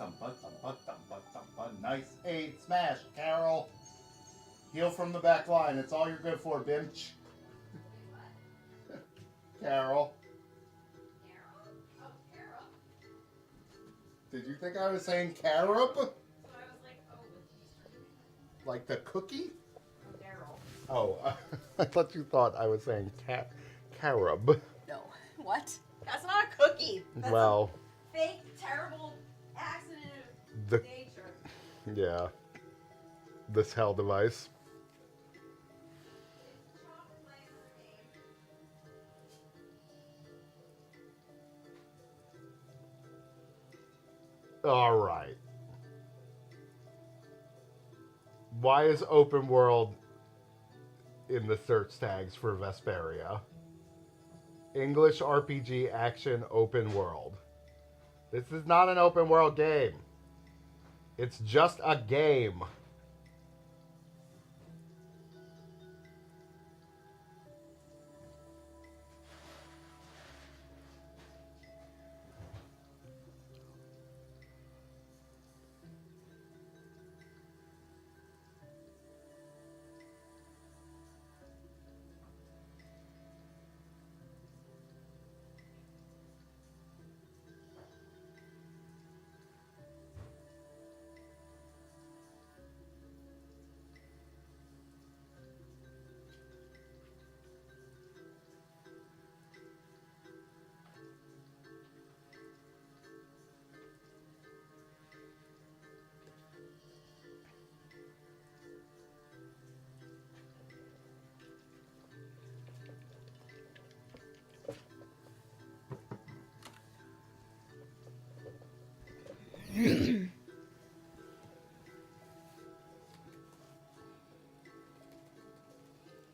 thumpa, thumpa, thumpa, thumpa. Nice 8. Smash, Carol. Heal from the back line. It's all you're good for, Bimch. Carol. Did you think I was saying carob? So I was like, oh, like the cookie? Daryl. Oh, I thought you thought I was saying carob. No. What? That's not a cookie. That's well, a fake, terrible accident of nature. Yeah. This hell device. All right. Why is open world in the search tags for Vesperia? English RPG action open world. This is not an open world game. It's just a game.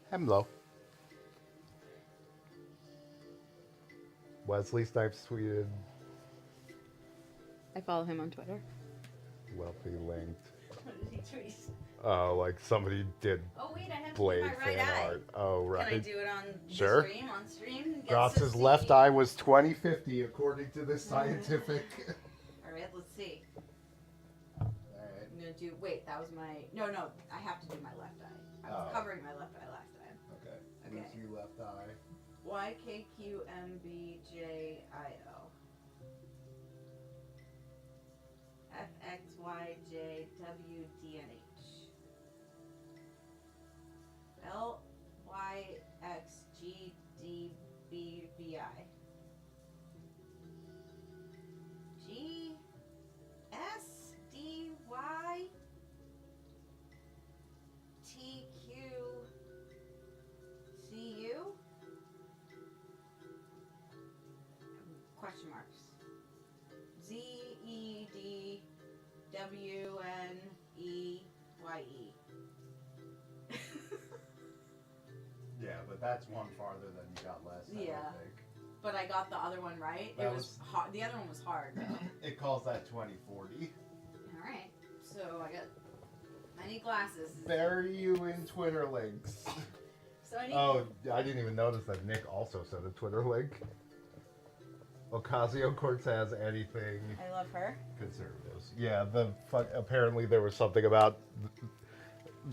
Hello. Wesley Snipes tweeted. I follow him on Twitter. Wealthy linked. What did he tweet? Oh, like somebody did Oh wait, I have to Blade do my right fan eye. art. Oh, right. Can I do it on Sure. the stream? On stream? Goss's left eye was 20/50 according to this scientific. All right, let's see. Alright. I'm gonna do. Wait, that was my. No, I have to do my left eye. I was covering my left eye last time. Okay. Okay. Lucy left eye. YKQMBJIO. FXYJWDNH. LYXGDBBI. GSDYTQCU? Question marks. ZEDWNEYE. Yeah, but that's one farther than you got last time, Yeah. I think. But I got the other one right. That It was hard. The other one was hard though. It calls that 2040. All right. So I got. I need glasses. Bury you in Twitter links. So I need. Oh, I didn't even notice that Nick also sent a Twitter link. Ocasio-Cortez, anything I love her. conservatives. Yeah, apparently there was something about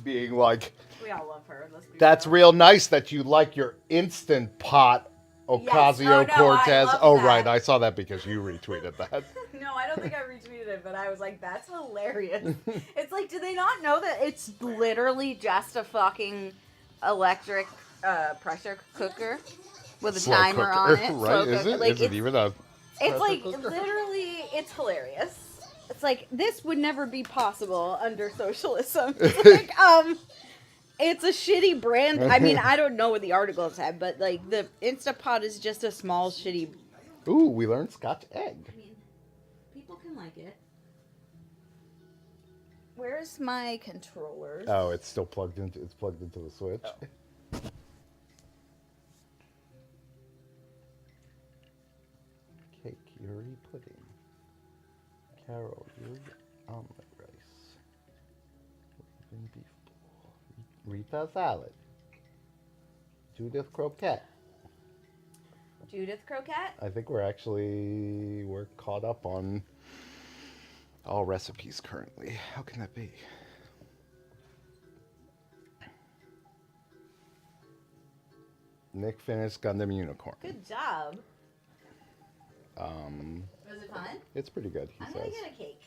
being like, We all love her. Let's be that's real. real nice that you like your Instant Pot Ocasio-Cortez. love Oh, that. right, I saw that because you retweeted that. No, I don't think I retweeted it, but I was like, that's hilarious. It's like, do they not know that it's literally just a fucking electric pressure cooker with a Slow timer cooker, on it? right? Slow Is cooker. it? Like, Is it even a it's like pressure cooker? literally, it's hilarious. It's like this would never be possible under socialism. It's like, it's a shitty brand. I mean, I don't know what the article said, but like the Instapot is just a small shitty. Ooh, we learned Scotch egg. I mean, people can like it. Where's my controllers? Oh, it's still plugged into the Switch. Oh. Cake, Yuri pudding. Carol, Yuri omelet rice. Raven beef bowl. Rita salad. Judith croquette. Judith Croquette? I think we're caught up on All recipes currently. How can that be? Nick finished Gundam Unicorn. Good job. Um, Was it fun? it's pretty good, he I'm says. gonna get a cake.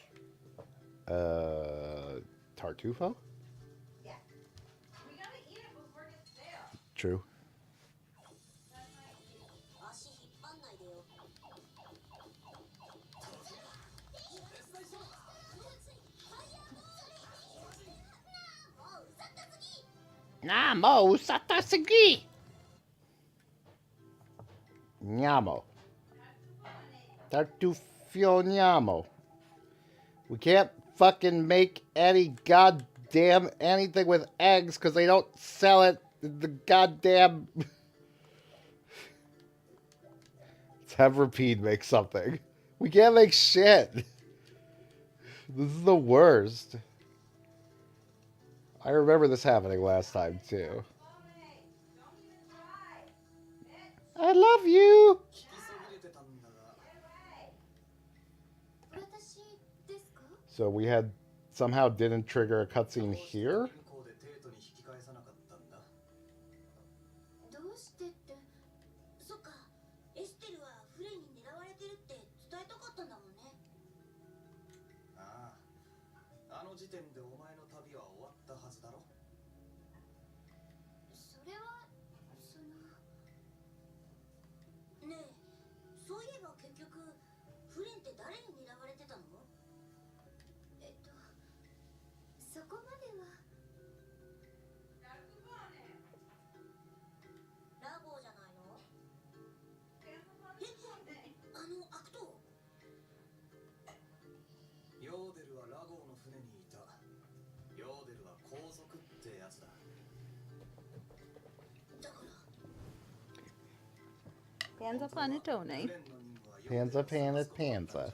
Tartufo? Yeah. We gotta eat it before it gets stale. True. Namo Satasugi! Nyamo. Tartufio Nyamo. We can't fucking make any goddamn anything with eggs because they don't sell it in the goddamn... Let's have Rapide make something. We can't make shit. This is the worst. I remember this happening last time too. I love you. So we had somehow didn't trigger a cutscene here. Panza panettone. Panza.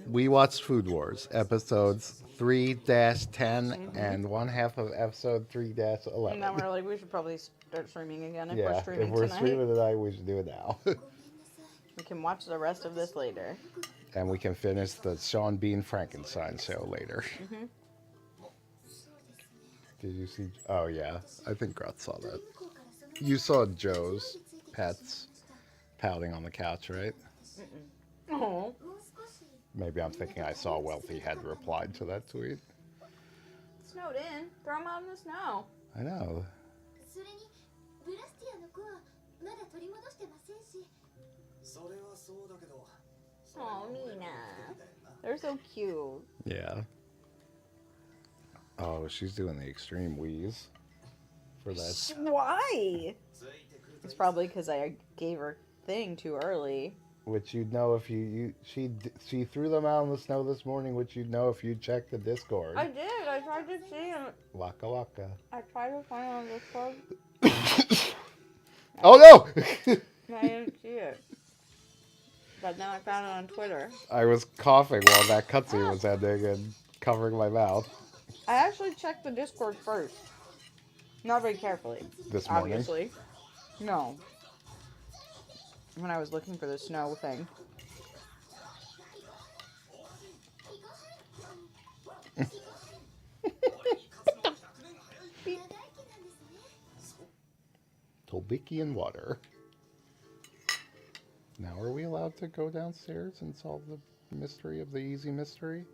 We watched Food Wars, episodes 3-10 and one half of episode 3-11. And then we're like, we should probably start streaming again if we're Yeah, streaming if we're tonight. streaming tonight, we should do it now. We can watch the rest of this later. And we can finish the Sean Bean Frankenstein show later. Mm-hmm. Did you see? Oh, yeah. I think Grot saw that. You saw Joe's pets pouting on the couch, right? Oh. Maybe I'm thinking I saw Wealthy had replied to that tweet. Snowed in. Throw them out in the snow. I know. Oh, Nina. They're so cute. Yeah. Oh, she's doing the extreme wheeze for that. Why? It's probably because I gave her thing too early. Which you'd know if she threw them out in the snow this morning, which you'd know if you checked the Discord. I did. I tried to see it. Waka waka. I tried to find it on Discord. Oh no! I didn't see it. But now I found it on Twitter. I was coughing while that cutscene was ending and covering my mouth. I actually checked the Discord first. Not very carefully. This morning? Obviously. No. When I was looking for the snow thing. Tolbiki and water. Now are we allowed to go downstairs and solve the mystery of the easy mystery?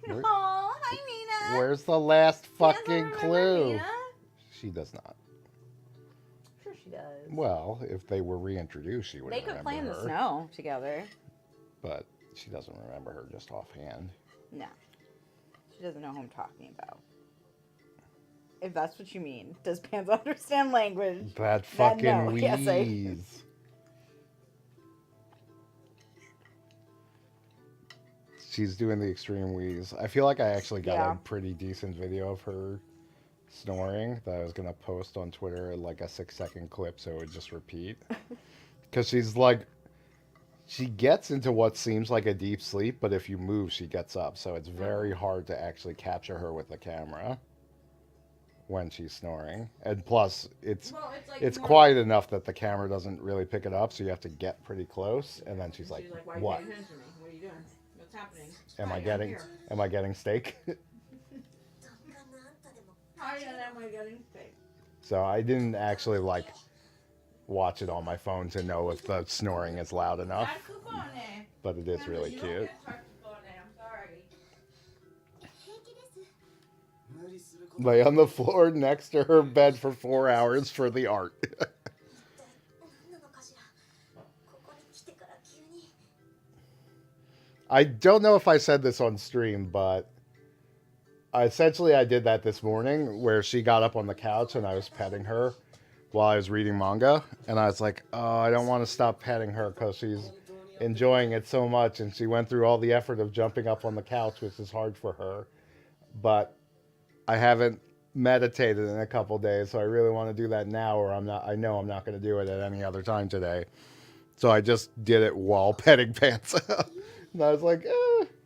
Oh, hi Nina. Where's the last fucking Remember clue? Nina? She does not. Sure she does. Well, if they were reintroduced, she would They remember could play in the her, snow together. but she doesn't remember her just offhand. No. She doesn't know who I'm talking about. If that's what you mean. Does Pans understand language? That fucking no, wheeze. yes, I- She's doing the extreme wheeze. I feel like I actually got Yeah. a pretty decent video of her snoring that I was going to post on Twitter, like a 6-second clip so it would just repeat. Because she's like, she gets into what seems like a deep sleep, but if you move, she gets up. So it's very hard to actually capture her with the camera. when she's snoring. And plus, Well, it's like it's more quiet enough that the camera doesn't really pick it up, so you have to get pretty close. And then she's like, why are you "What? paying attention to me? What are you doing? What's happening? Am I Hi, I'm getting? here. Am I getting steak?" Hi, and am I getting steak? So I didn't actually like watch it on my phone to know if the snoring is loud enough, but it is really cute. I'm sorry. Lay on the floor next to her bed for 4 hours for the art. I don't know if I said this on stream, but I did that this morning where she got up on the couch and I was petting her while I was reading manga. And I was like, oh, I don't want to stop petting her because she's enjoying it so much. And she went through all the effort of jumping up on the couch, which is hard for her. But I haven't meditated in a couple days, so I really want to do that now, or I know I'm not going to do it at any other time today. So I just did it while petting Pantsa. And I was like,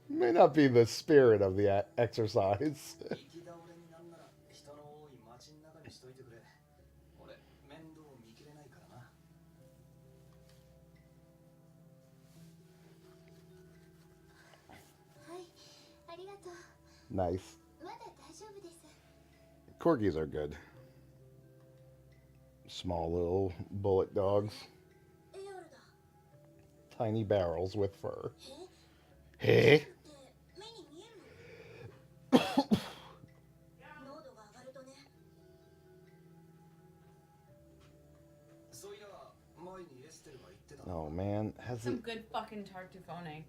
may not be the spirit of the exercise. Nice. Corgis are good. Small little bullet dogs. Tiny barrels with fur. Hey? Oh man, has Some it? good fucking tartufone.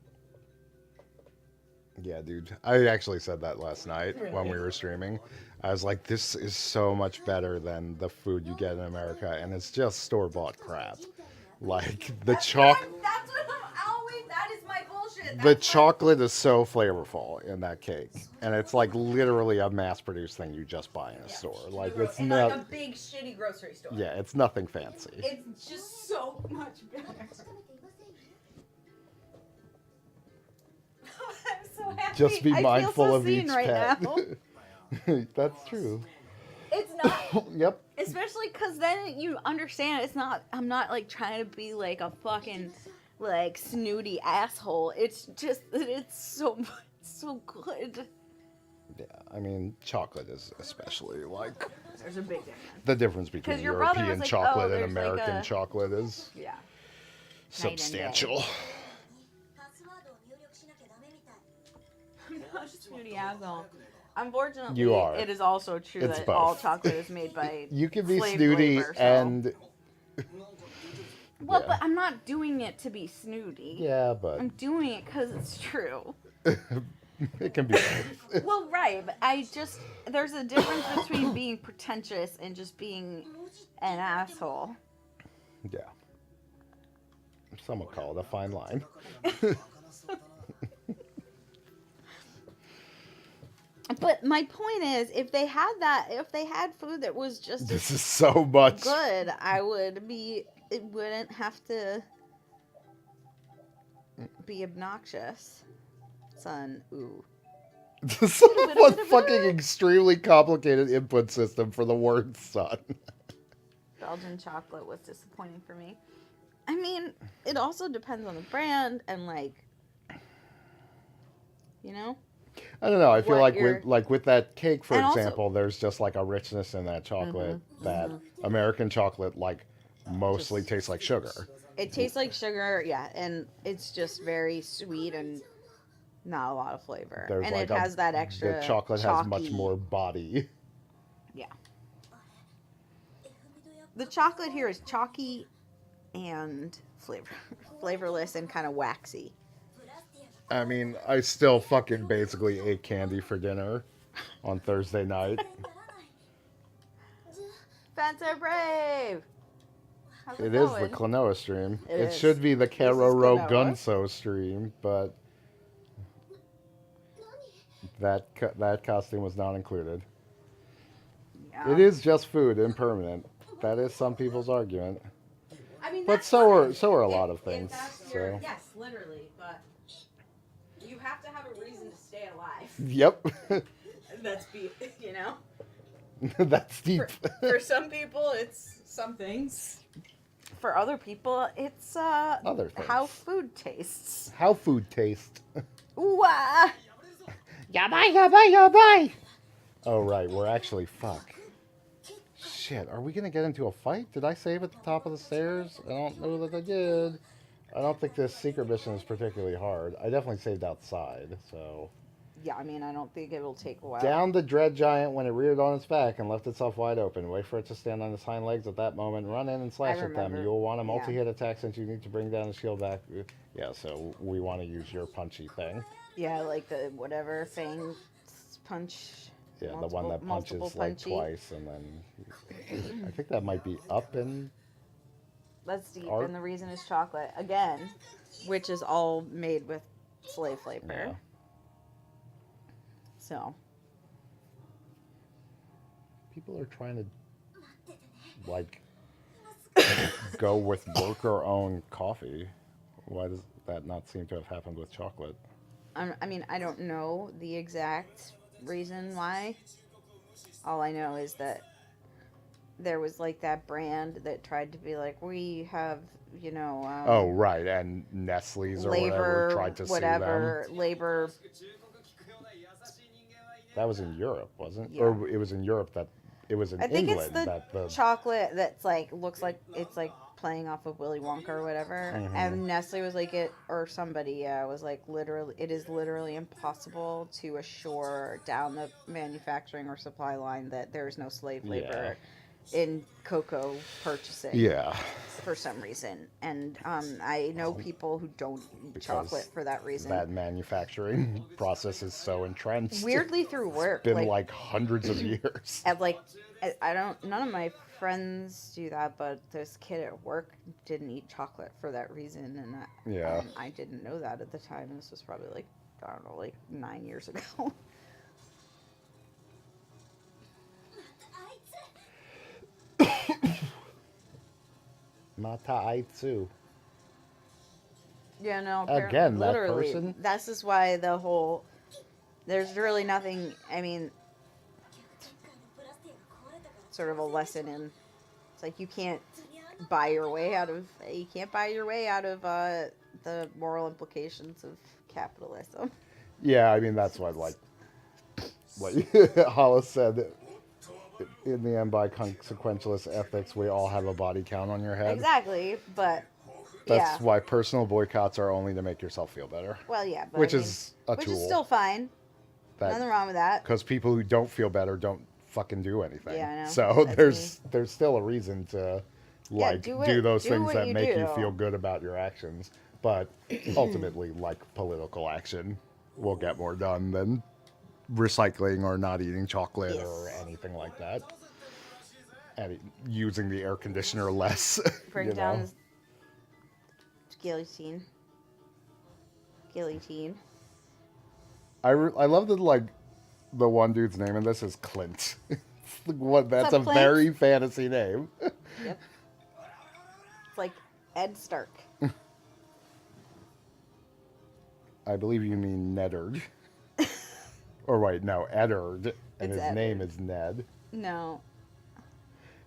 Yeah, dude. I actually said that last night when we were streaming. I was like, this is so much better than the food you get in America, and it's just store-bought crap. Like the That's what I'm always. That is my bullshit. the chocolate is so flavorful in that cake, and it's like literally a mass-produced thing you just buy in a store. Like it's in not. like a big shitty grocery store. Yeah, it's nothing fancy. It's just so much better. I'm so happy. Just be mindful I feel so of seen each right pet. now. That's true. It's not. Yep. Especially because then you understand it's not. I'm not like trying to be like a fucking like snooty asshole. It's just that it's so good. Yeah, I mean, chocolate is especially like There's a big difference. the difference between 'Cause your brother European was like, chocolate "Oh, and there's like American a-" chocolate is Yeah. substantial. I'm not a snooty asshole. Unfortunately, You are. it is also true It's that both. all chocolate is made by You can be slave snooty labor, so- and Well, yeah. but I'm not doing it to be snooty. yeah, but I'm doing it because it's true. it can be both. Well, right, but there's a difference between being pretentious and just being an asshole. Yeah. Some would call it a fine line. But my point is, if they had food that was just This as is so much. good, it wouldn't have to be obnoxious. Son, ooh. This is one fucking extremely complicated input system for the word son. Belgian chocolate was disappointing for me. I mean, it also depends on the brand and like, you know? I don't know. I feel What like with that cake, for And also- example, there's just like a richness in that chocolate that American chocolate like mostly tastes like sugar. It tastes like sugar, yeah, and it's just very sweet and not a lot of flavor. There's and like it has that extra the chocolate has much chalky- more body. Yeah. The chocolate here is chalky and flavorless and kind of waxy. I mean, I still fucking basically ate candy for dinner on Thursday night. Fanta Brave! How's It is going? the Klonoa stream. It is. should be the This is Keroro Klonoa. Gunso stream, but that costume was not included. Yeah. It is just food, impermanent. That is some people's argument. I mean, But that's so fine. are a lot If- of things. if that's your- So Yes, literally, but you have to have a reason to stay alive. yep. Let's be, you know? That's deep. For some people, it's some things. For other people, it's Other things. how food tastes. How food tastes. Ooh, ah. Yabai, yabai, yabai. Oh, right. We're actually... Fuck. Shit. Are we going to get into a fight? Did I save at the top of the stairs? I don't know that I did. I don't think this secret mission is particularly hard. I definitely saved outside, so... Yeah, I mean, I don't think it will take a while. Down the dread giant when it reared on its back and left itself wide open. Wait for it to stand on its hind legs at that moment. Run in and slash at them. You'll want a multi-hit attack since you need to bring down the shield back. Yeah, so we want to use your punchy thing. Yeah, like the whatever fang punch. Yeah, the one that punches like twice, and then I think that might be up and... That's deep, Art? and the reason is chocolate. Again, which is all made with slave flavor. Yeah. So. People are trying to, like, go with worker-owned coffee. Why does that not seem to have happened with chocolate? I mean, I don't know the exact reason why. All I know is that there was like that brand that tried to be like, we have, you know, oh, right, and Nestle's or whatever tried to sue them. Labor. That was in Europe, wasn't it? Yeah. Or it was in Europe that it was in England England it's that the chocolate that's like looks like it's like playing off of Willy Wonka or whatever. Mhm. And Nestle was like it, or somebody was like literally, it is literally impossible to assure down the manufacturing or supply line that there is no slave labor in cocoa purchasing. Yeah. For some reason, and I know people who don't eat chocolate for that reason. That manufacturing process is so entrenched. Weirdly, through work, It's been like hundreds of years. And like, I don't. None of my friends do that, but this kid at work didn't eat chocolate for that reason, and I didn't know that at the time. This was probably like, I don't know, like 9 years ago. Mata Aitsu. Yeah, no. Again, that literally, person? This is why the whole. There's really nothing. I mean, sort of a lesson in. It's like you can't buy your way out of. You can't buy your way out of the moral implications of capitalism. Yeah, I mean that's what Hollis said. In the end, by consequentialist ethics, we all have a body count on your head. Exactly, but that's why personal boycotts are only to make yourself feel better. Well, yeah, but which is a which tool. is still fine. Nothing wrong with that. Because people who don't feel better don't fucking do anything. Yeah, I know. So That's there's still a reason to do those things that make you feel good about your actions. But ultimately, like political action, will get more done than recycling or not eating chocolate or anything like that, and using the air conditioner less. Bring down guillotine. I love that the one dude's name in this is Clint. That's a Clint? very fantasy name. Yep. It's like Ed Stark. I believe you mean Neddard. Or wait, no, Eddard, and his name is Ned. No.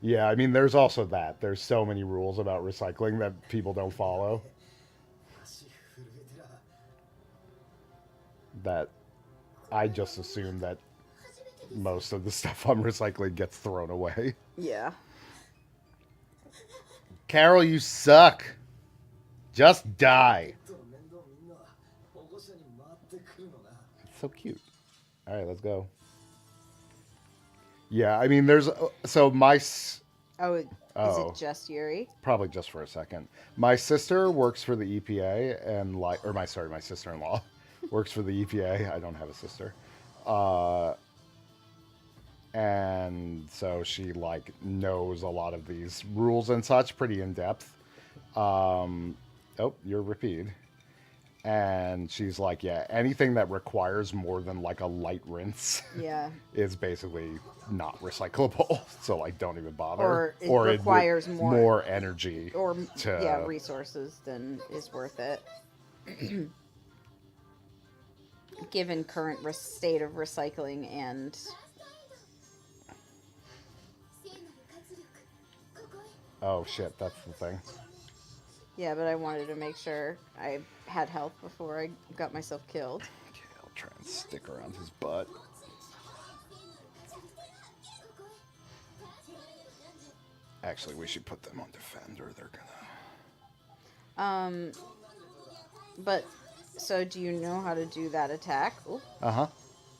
Yeah, I mean, there's also that. There's so many rules about recycling that people don't follow. That I just assume that most of the stuff I'm recycling gets thrown away. Yeah. Carol, you suck. Just die. It's so cute. All right, let's go. Yeah, I mean, there's... So my... Is it just Yuri? Probably just for a second. My sister works for the EPA, and my sister-in-law works for the EPA. I don't have a sister. And so she, knows a lot of these rules and such pretty in-depth. Oh, you're repeat. And she's like, yeah, anything that requires more than a light rinse is basically not recyclable. So don't even bother. Or it requires more energy or resources than is worth it. Given current state of recycling and Oh shit, that's the thing. Yeah, but I wanted to make sure I had health before I got myself killed. Okay, I'll try and stick around his butt. Actually, we should put them on defend or they're gonna... But, so do you know how to do that attack? Ooh. Uh-huh.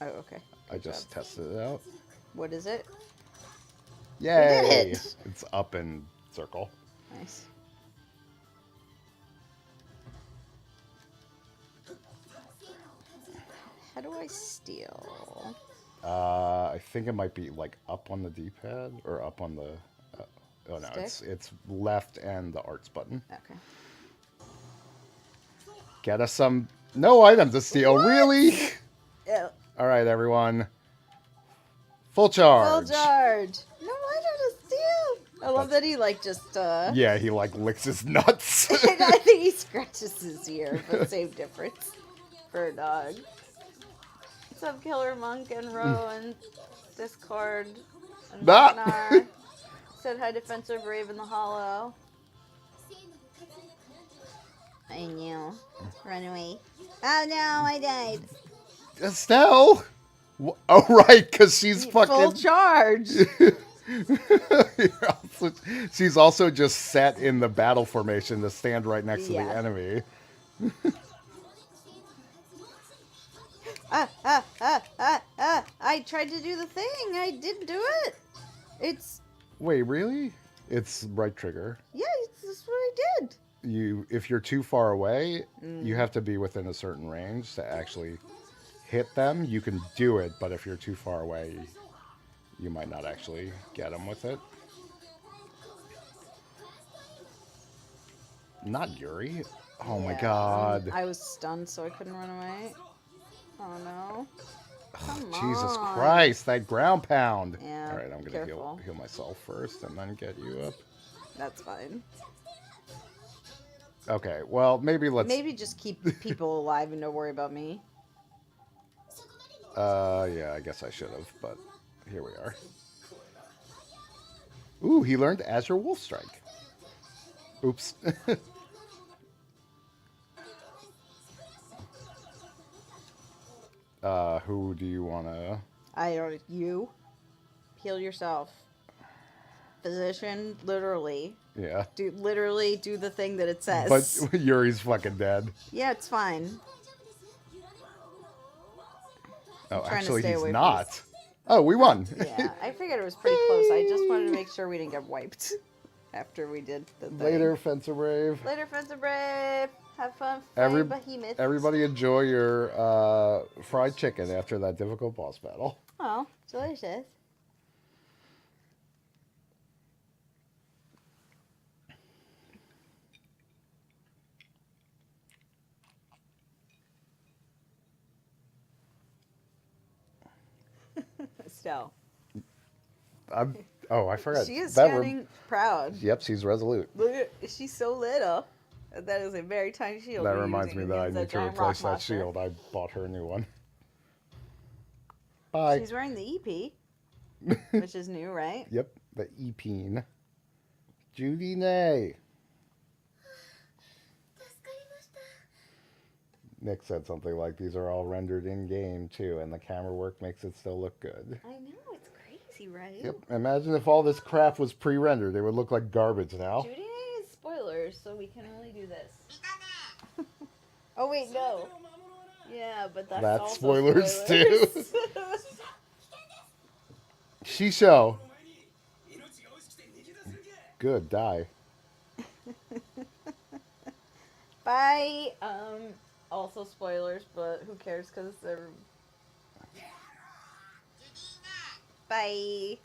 Oh, okay. I just tested it out. What is it? Yay! We did it! It's up in circle. Nice. How do I steal? I think it might be like up on the D-pad or up on the... oh no, Stick? it's left and the arts button. Okay. Get us some... No item to steal, What? really? Yeah. Alright, everyone. Full charge. Full charge. No item to steal. I love that he like just Yeah, he like licks his nuts. and I think he scratches his ear, but same difference for a dog. What's up, Killer Monk and Ro and Discord and Ah. Ragnar? Said hi to Fencer Brave in the Hollow. I know. Run away. Oh no, I died. Estelle? Oh, right, because she's Full fucking... charge. She's also just set in the battle formation to stand right next to the Yeah. enemy. I tried to do the thing. I didn't do it. It's... Wait, really? It's right trigger. Yeah, that's what I did. If you're too far away, you have to be within a certain range to actually hit them. You can do it, but if you're too far away, you might not actually get them with it. Not Yuri. Oh my Yeah, god. I was stunned, so I couldn't run away. Oh no. Come Jesus on. Christ, that ground pound. Yeah, All right, I'm going to careful. heal myself first and then get you up. That's fine. Okay, well, maybe let's... Maybe just keep people alive and don't worry about me. Yeah, I guess I should have, but here we are. Ooh, he learned Azure Wolf Strike. Oops. Who do you want to... I don't... You? Heal yourself. Physician, literally. Yeah. Literally do the thing that it says. But Yuri's fucking dead. Yeah, it's fine. Oh, trying to actually, stay he's away from not. Oh, we won. Yeah, I figured it was pretty close. I just wanted to make sure we didn't get wiped after we did the thing. Later, Fencer Brave. Later, Fencer Brave. Have fun Every- fighting behemoths. Everybody enjoy your fried chicken after that difficult boss battle. Oh, delicious. Estelle. I forgot. She is That standing proud. Yep, she's resolute. Look at, she's so little. That is a very tiny shield. That you're reminds using me that I against need to giant replace rock that monster. shield. I bought her a new one. Bye. She's wearing the EP, which is new, right? Yep, the Epine. Judy Nay. Nick said something like, these are all rendered in-game, too, and the camera work makes it still look good. I know, it's crazy, right? Yep, imagine if all this crap was pre-rendered. It would look like garbage now. Judy is spoilers, so we can only do this. Oh, wait, no. Yeah, but that's also spoilers, too. Shisho. Good, die. Bye. Also spoilers, but who cares? Because they're. Bye.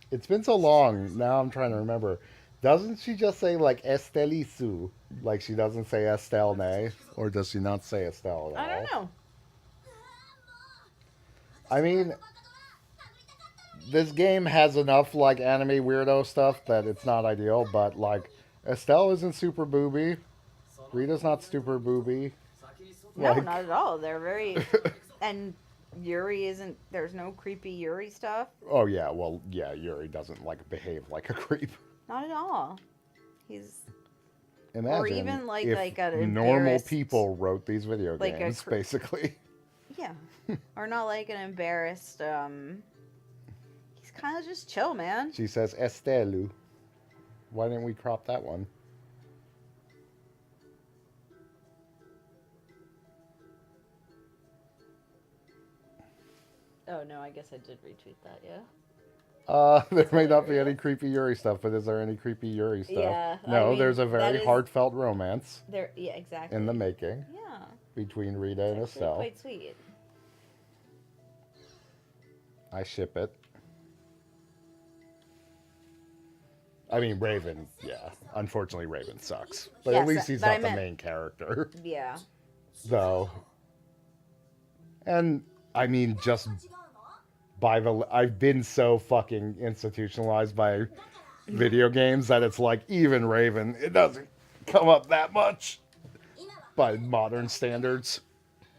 It's been so long. Now I'm trying to remember. Doesn't she just say, like, Estelisu? Like, she doesn't say Estelle Nay? Or does she not say Estelle at all? I don't know. I mean, this game has enough, like, anime weirdo stuff that it's not ideal, but, like, Estelle isn't super booby. Rita's not super booby. No, Like- not at all. They're very, and Yuri isn't. There's no creepy Yuri stuff. Oh yeah, well yeah, Yuri doesn't like behave like a creep. Not at all. He's Imagine even, like- if like an normal embarrassed- people wrote these video like a games, basically. yeah, or not like an embarrassed. He's kind of just chill, man. She says Estelu. Why didn't we crop that one? Oh no, I guess I did retweet that. Yeah. There may not be any creepy Yuri stuff, but is there any creepy Yuri stuff? Yeah, I No, mean, there's a that very is- heartfelt romance There. Yeah. Exactly. in the making Yeah. between Rita and It's actually Estelle. quite sweet. I ship it. I mean, Raven, yeah. Unfortunately, Raven sucks. But at Yes, least he's but I not the meant- main character, Yeah. though. And, I mean, just by the... I've been so fucking institutionalized by video games that it's like, even Raven, it doesn't come up that much by modern standards.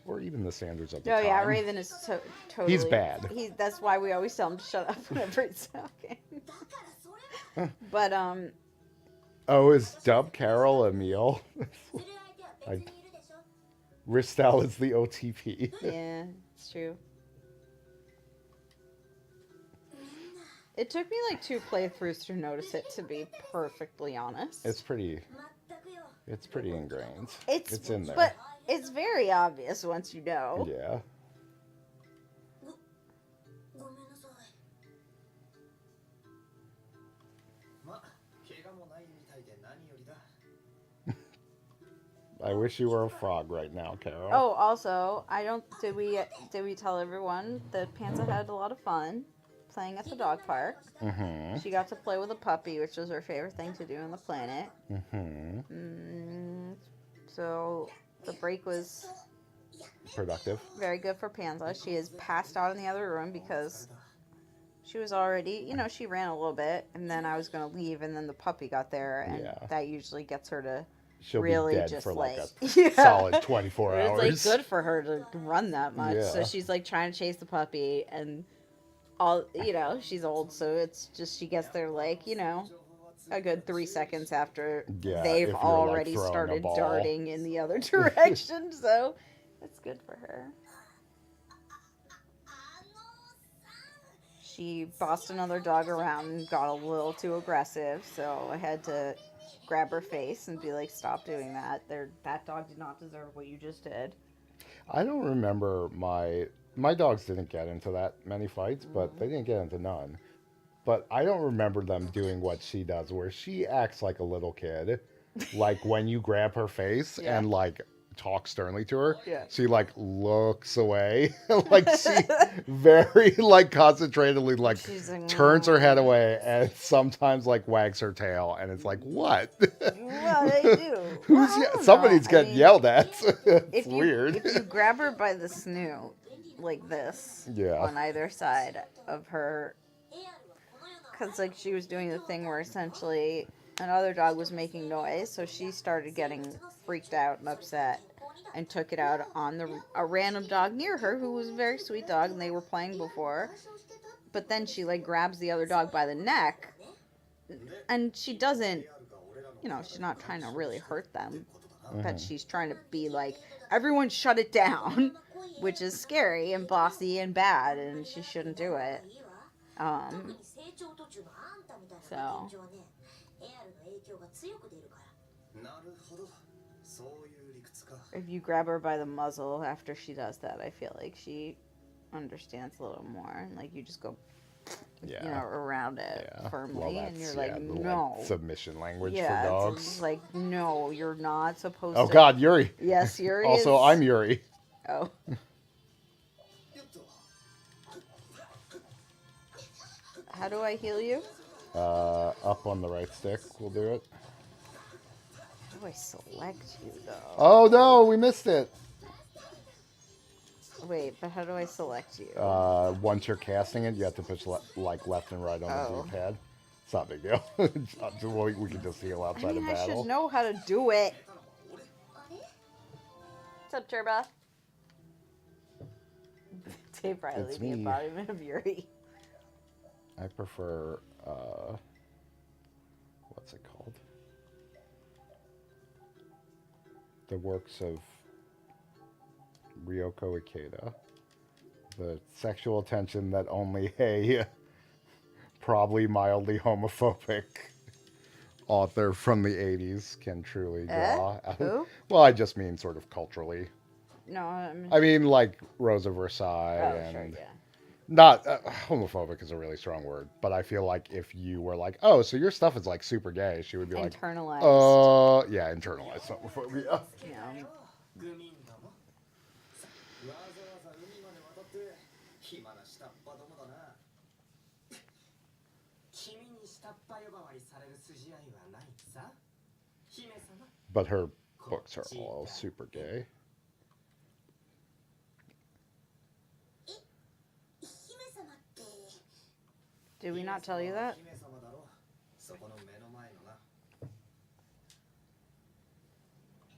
Or even the standards of the Oh time. yeah, Raven is totally. He's bad. That's why we always tell him to shut up whenever he's talking. But Oh, is Dub Carol Emil? Ristel is the OTP. yeah, it's true. It took me like 2 playthroughs to notice it, to be perfectly honest. It's pretty ingrained. It's in there. but it's very obvious once you know. Yeah. I wish you were a frog right now, Carol. Oh, also, I don't. Did we tell everyone that Panther had a lot of fun playing at the dog park? Mm-hmm. She got to play with a puppy, which was her favorite thing to do on the planet. Mm-hmm. So the break was Productive. very good for Panza. She is passed out in the other room because she was already, she ran a little bit, and then I was going to leave, and then the puppy got there, and Yeah. that usually gets her to She'll really be dead just for like a yeah. solid 24 hours. It's like good for her to run that much. So Yeah. she's like trying to chase the puppy, and all she's old, so it's just she gets there like a good 3 seconds after Yeah, if they've you're, like, already throwing a started ball. darting in the other direction. So it's good for her. She bossed another dog around and got a little too aggressive, so I had to grab her face and be like, stop doing that. That dog did not deserve what you just did. I don't remember my dogs didn't get into that many fights, but they didn't get into none. But I don't remember them doing what she does, where she acts like a little kid. Like when you grab her face Yeah. and like talk sternly to her, Yeah. she like looks away. Like she very like concentratedly like She's like, turns her head away and sometimes like wags her tail, and it's like, what? Well, they do. Who's Well, I don't somebody's know. I getting mean, yelled at. It's if you, weird. If you grab her by the snoot, like this, Yeah. on either side of her, because like she was doing the thing where essentially another dog was making noise, so she started getting freaked out and upset, and took it out on a random dog near her who was a very sweet dog, and they were playing before. But then she like grabs the other dog by the neck, and she doesn't, she's not trying to really hurt them, but she's trying to be like, everyone shut it down, which is scary and bossy and bad, and she shouldn't do it. So if you grab her by the muzzle after she does that, I feel like she understands a little more, and like you just go Yeah. around it Yeah. firmly, Well, and you're that's, like, yeah, the, no. submission language Yeah, for it's dogs. like, no, you're not supposed Oh to. God, Yuri. Yes, Yuri Also, is... I'm Yuri. Oh. How do I heal you? Up on the right stick, we'll do it. How do I select you, though? Oh no, we missed it. Wait, but how do I select you? Once you're casting it, you have to push like left and right on the Oh. D-pad. It's not a big deal. We can just heal I outside mean, of I battle. should know how to do it. What's up, Turba? Dave Riley, It's the me. embodiment of Yuri. I prefer, what's it called? The works of Ryoko Ikeda. The sexual tension that only a probably mildly homophobic author from the 80s can truly draw. Who? Well, I just mean sort of culturally. No, I mean, like Rosa Versailles oh, and sure, yeah. not homophobic is a really strong word, but I feel like if you were like, oh, so your stuff is like super gay, she would be like, Internalized. yeah, internalized homophobia. Yeah. 君に下っ端呼ばわりされる筋合いはないさ。姫様。 But her books are all super gay. Did we not tell you that?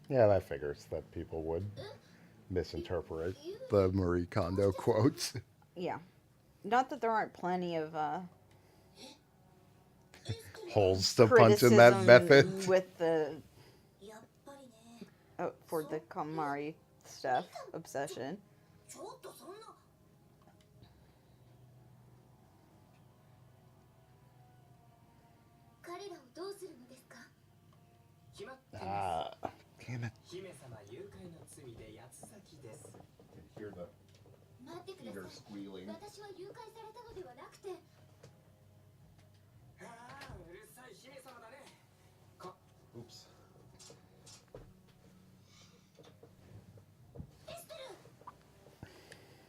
Yeah, that figures that people would misinterpret the Marie Kondo quotes. Yeah. Not that there aren't plenty of Holes to punch in that method. with the for the KonMari stuff obsession. Ah, damn it. 姫様誘拐の罪で八つ咲きです。 Hear the 待ってくだ eater さい。 squealing. 私は誘拐されたのではなくて、ああ、うるさい姫様だね。 Oops.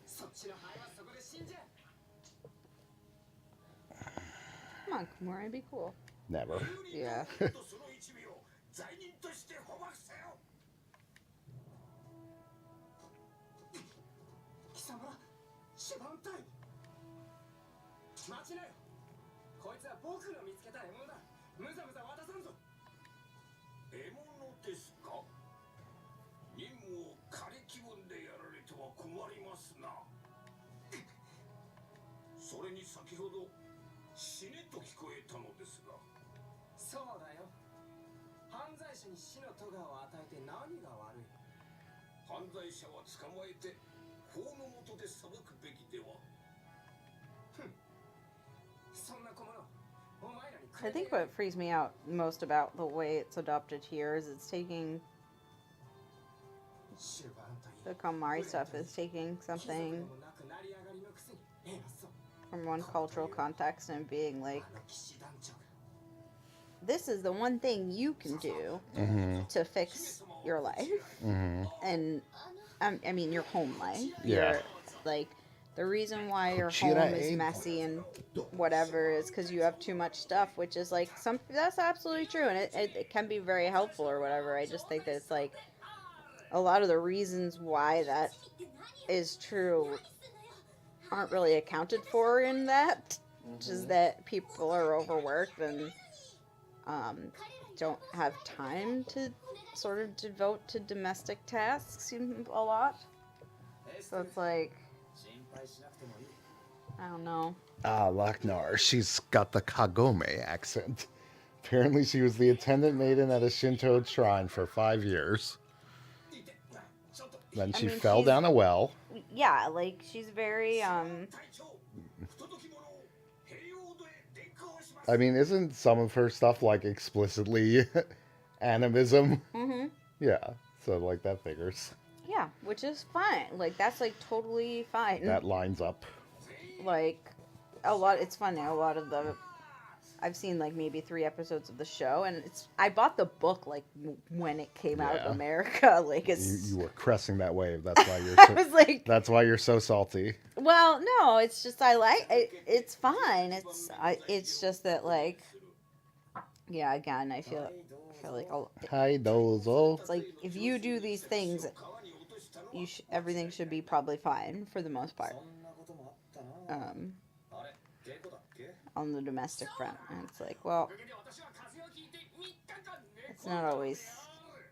そっちの肺はそこで死んじゃ。 Come on, KonMari, be cool. Never. Yeah. その一味を罪人として捕獲せよ。貴様、シバン隊。待ちなよ。こいつは僕の見つけた獲物だ。むざむざ渡さんぞ。獲物ですか。任務を仮気分でやられては困りますな。それに先ほど死ねと聞こえたのですが。そうだよ。犯罪者に死の咎を与えて何が悪い。犯罪者は捕まえて法の下で裁くべきでは。そんな小物、お前らにく I れて think what freaks me out most about the way it's adopted here is it's taking シュバンと the KonMari stuff is taking something from one cultural context and being like, this is the one thing you can do to fix your life. And I mean your home life. Yeah. Your, like the reason why your Kuchira home is egg. messy and whatever is because you have too much stuff, which is like that's absolutely true, and it can be very helpful or whatever. I just think that it's like a lot of the reasons why that is true aren't really accounted for in that. Just that people are overworked and don't have time to sort of devote to domestic tasks a lot. So it's like, I don't know. Ah, Laknar. She's got the Kagome accent. Apparently she was the attendant maiden at a Shinto shrine for 5 years. Then she fell she's- down a well. Yeah, like she's very I mean, isn't some of her stuff like explicitly animism? mhm. Yeah, so like that figures. Yeah, which is fine. Like that's like totally fine. That lines up. Like a lot it's funny, a lot of the I've seen like maybe 3 episodes of the show, and I bought the book like when it came out Yeah. of America. Like it's You were cresting that wave. That's why you're I so, was like, that's why you're so salty. well, no, it's just I like it, it's fine. It's just that like, yeah, again, I feel like Hi, dozo. it's like if you do these things, everything should be probably fine for the most part. on the domestic front. And it's like, well, it's not always,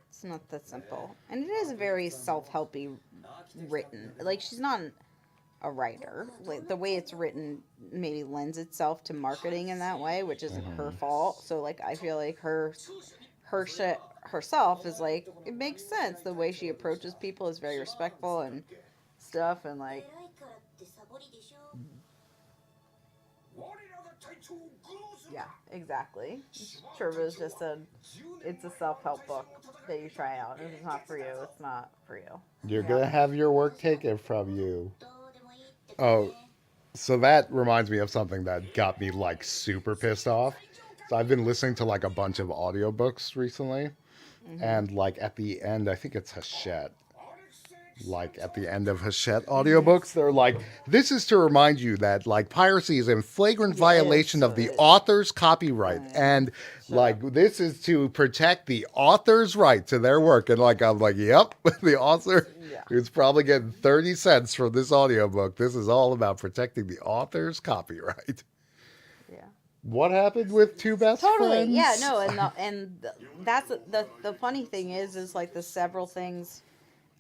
it's not that simple. And it is very self-helpy written. Like, she's not a writer. Like, the way it's written maybe lends itself to marketing in that way, which isn't her fault. So, like, I feel like her shit herself is like, it makes sense. The way she approaches people is very respectful and stuff, and like, yeah, exactly. Trevor was just said, it's a self-help book that you try out. If it's not for you, it's not for you. You're gonna have your work taken from you. Oh, so that reminds me of something that got me like super pissed off. So I've been listening to like a bunch of audiobooks recently, and like at the end, I think it's Hachette. Like at the end of Hachette audiobooks, they're like, this is to remind you that like piracy is in flagrant violation of the author's copyright. And like, this is to protect the author's right to their work. And like, I'm like, yep, the author is probably getting 30 cents from this audiobook. This is all about protecting the author's copyright. Yeah. What happened with Two Best Friends? Yeah, no, and that's the funny thing is like the several things.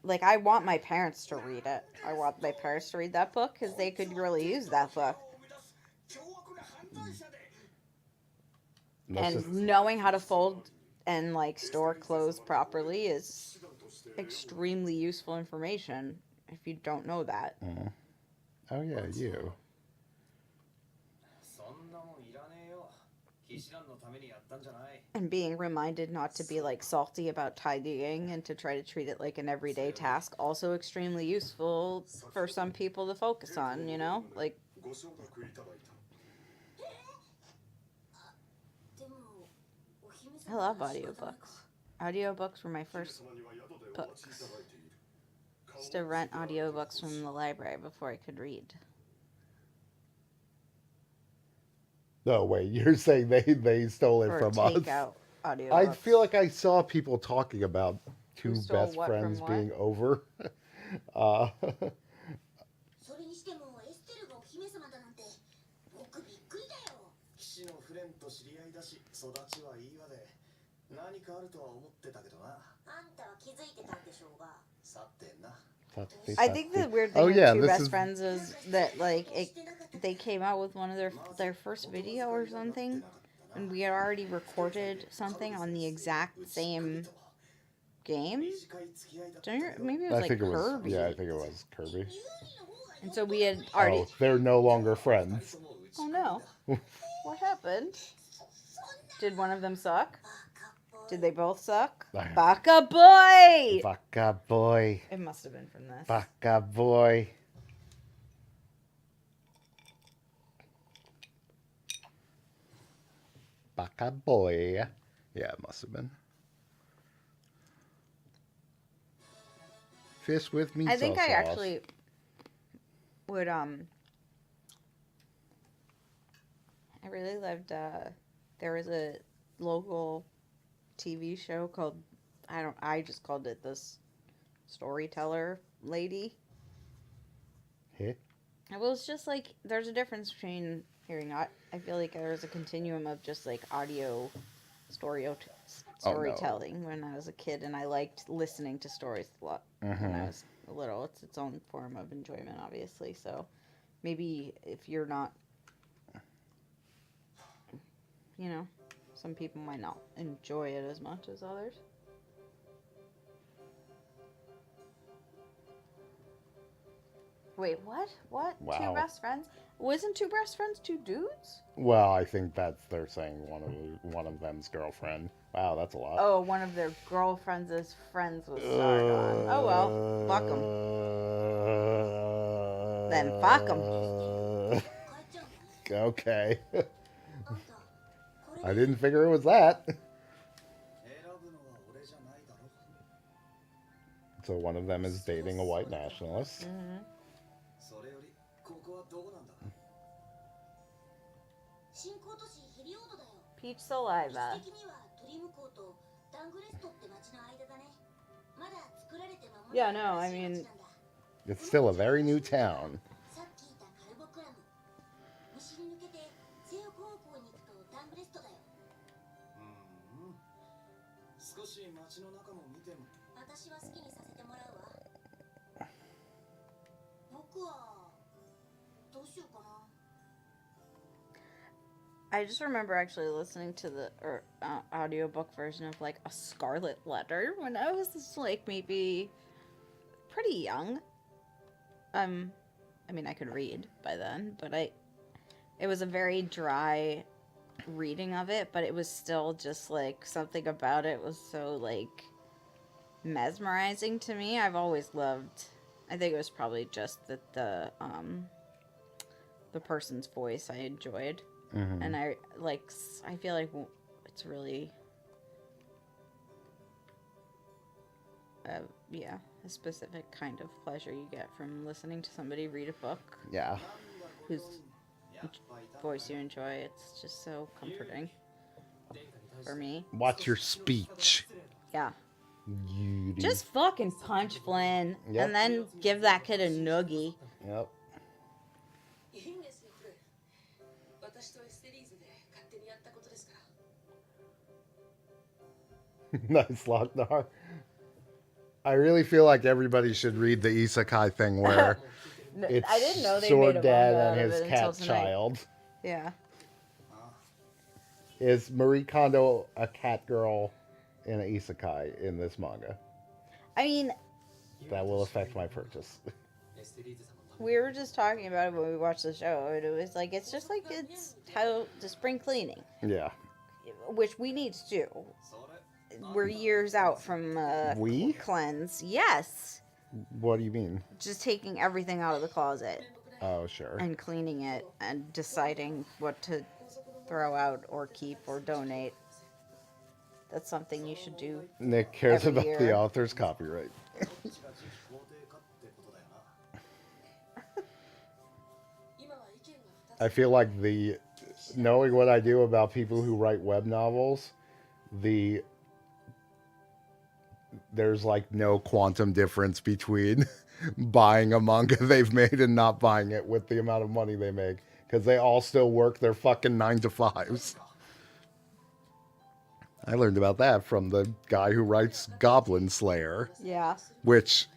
Like, I want my parents to read it. I want my parents to read that book because they could really use that book. And knowing how to fold and like store clothes properly is extremely useful information if you don't know that. Oh yeah, you. And being reminded not to be like salty about tidying and to try to treat it like an everyday task, also extremely useful for some people to focus on, you know? Like, I love audiobooks. Audiobooks were my first books. Used to rent audiobooks from the library before I could read. No, wait, you're saying they stole it from us? Takeout audiobooks. I feel like I saw people talking about Two stole Best what Friends from being over. それにしてもエステルがお姫様だなんて僕びっくりだよ。騎士のフレンと知り合いだし育ちはいいわで何かあるとは思ってたけどな。あんたは気づいてたんでしょうが。さてな。 I think the weird thing with Two Best Friends is that like they came out with one of their first video or something, and we had already recorded something on the exact same game. Maybe it was like Kirby. Yeah, I think it was Kirby. And so we had already. Oh, they're no longer friends. Oh no! What happened? Did one of them suck? Did they both suck? Baka boy! Baka boy. It must have been from this. Baka boy. Baka boy. Yeah, it must have been. Fish with meat I think sauce. I actually would I really loved there was a local TV show called I just called it this Storyteller Lady. Hey. It was just like there's a difference between hearing I feel like there was a continuum of just like audio storytelling when I was a kid, and I liked listening to stories a lot when I was little. It's its own form of enjoyment, obviously. So maybe if you're not, you know, some people might not enjoy it as much as others. Wait, what? What? Wow. Two best friends? Wasn't Two Best Friends two dudes? Well, I think they're saying one of them's girlfriend. Wow, that's a lot. Oh, one of their girlfriends' friends was starred on. Oh well, fuck them. Then fuck them. Okay. I didn't figure it was that. So one of them is dating a white nationalist. Mm-hmm. Peach Saliva. Yeah, no, I mean... It's still a very new town. 少し街の中も見ても。私は好きにさせてもらうわ。僕はどうしようかな。 I just remember actually listening to the audiobook version of like A Scarlet Letter when I was like maybe pretty young. I mean I could read by then, but it was a very dry reading of it, but it was still just like something about it was so like mesmerizing to me. I've always loved, I think it was probably just that the person's voice I enjoyed. Mm-hmm. And I feel like it's really a specific kind of pleasure you get from listening to somebody read a book Yeah. whose voice you enjoy. It's just so comforting for me. Watch your speech. Yeah. You do. Just fucking punch Flynn Yep. and then give that kid a noogie. Yep. いいんですよ、プル。私とエステリーズで勝手にやったことですから。 Nice, Lockdar. I really feel like everybody should read the isekai thing where it's I didn't know they Sword made a Dad manga out and of his it until cat tonight. child. Yeah. Is Marie Kondo a cat girl in an isekai in this manga? I mean, That will affect my purchase. we were just talking about it when we watched the show, and it was like it's just like it's how the spring cleaning, Yeah. which we need to do. We're years out from We? cleanse. Yes, What do you mean? just taking everything out of the closet Oh, sure. and cleaning it and deciding what to throw out or keep or donate. That's something you should do. Nick cares Every about the year. author's copyright. I feel like knowing what I do about people who write web novels, there's like no quantum difference between buying a manga they've made and not buying it with the amount of money they make, because they all still work their fucking 9-to-5s. I learned about that from the guy who writes Goblin Slayer, Yeah. which,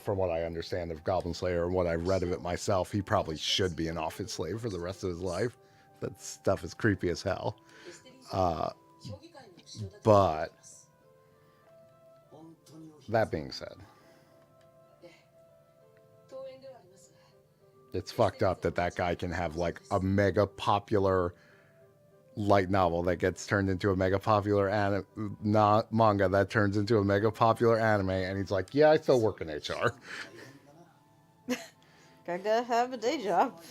from what I understand of Goblin Slayer and what I've read of it myself, he probably should be an office slave for the rest of his life. That stuff is creepy as hell. But that being said, it's fucked up that guy can have like a mega popular light novel that gets turned into a mega popular manga that turns into a mega popular anime, and he's like, yeah, I still work in HR. Gotta have a day job.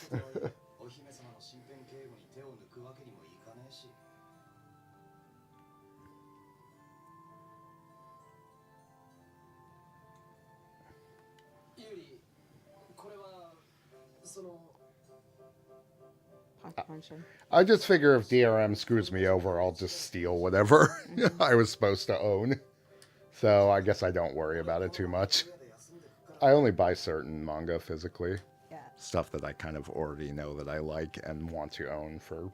Punch him. I just figure if DRM screws me over, I'll just steal whatever I was supposed to own. So I guess I don't worry about it too much. I only buy certain manga physically. Yeah. Stuff that I kind of already know that I like and want to own for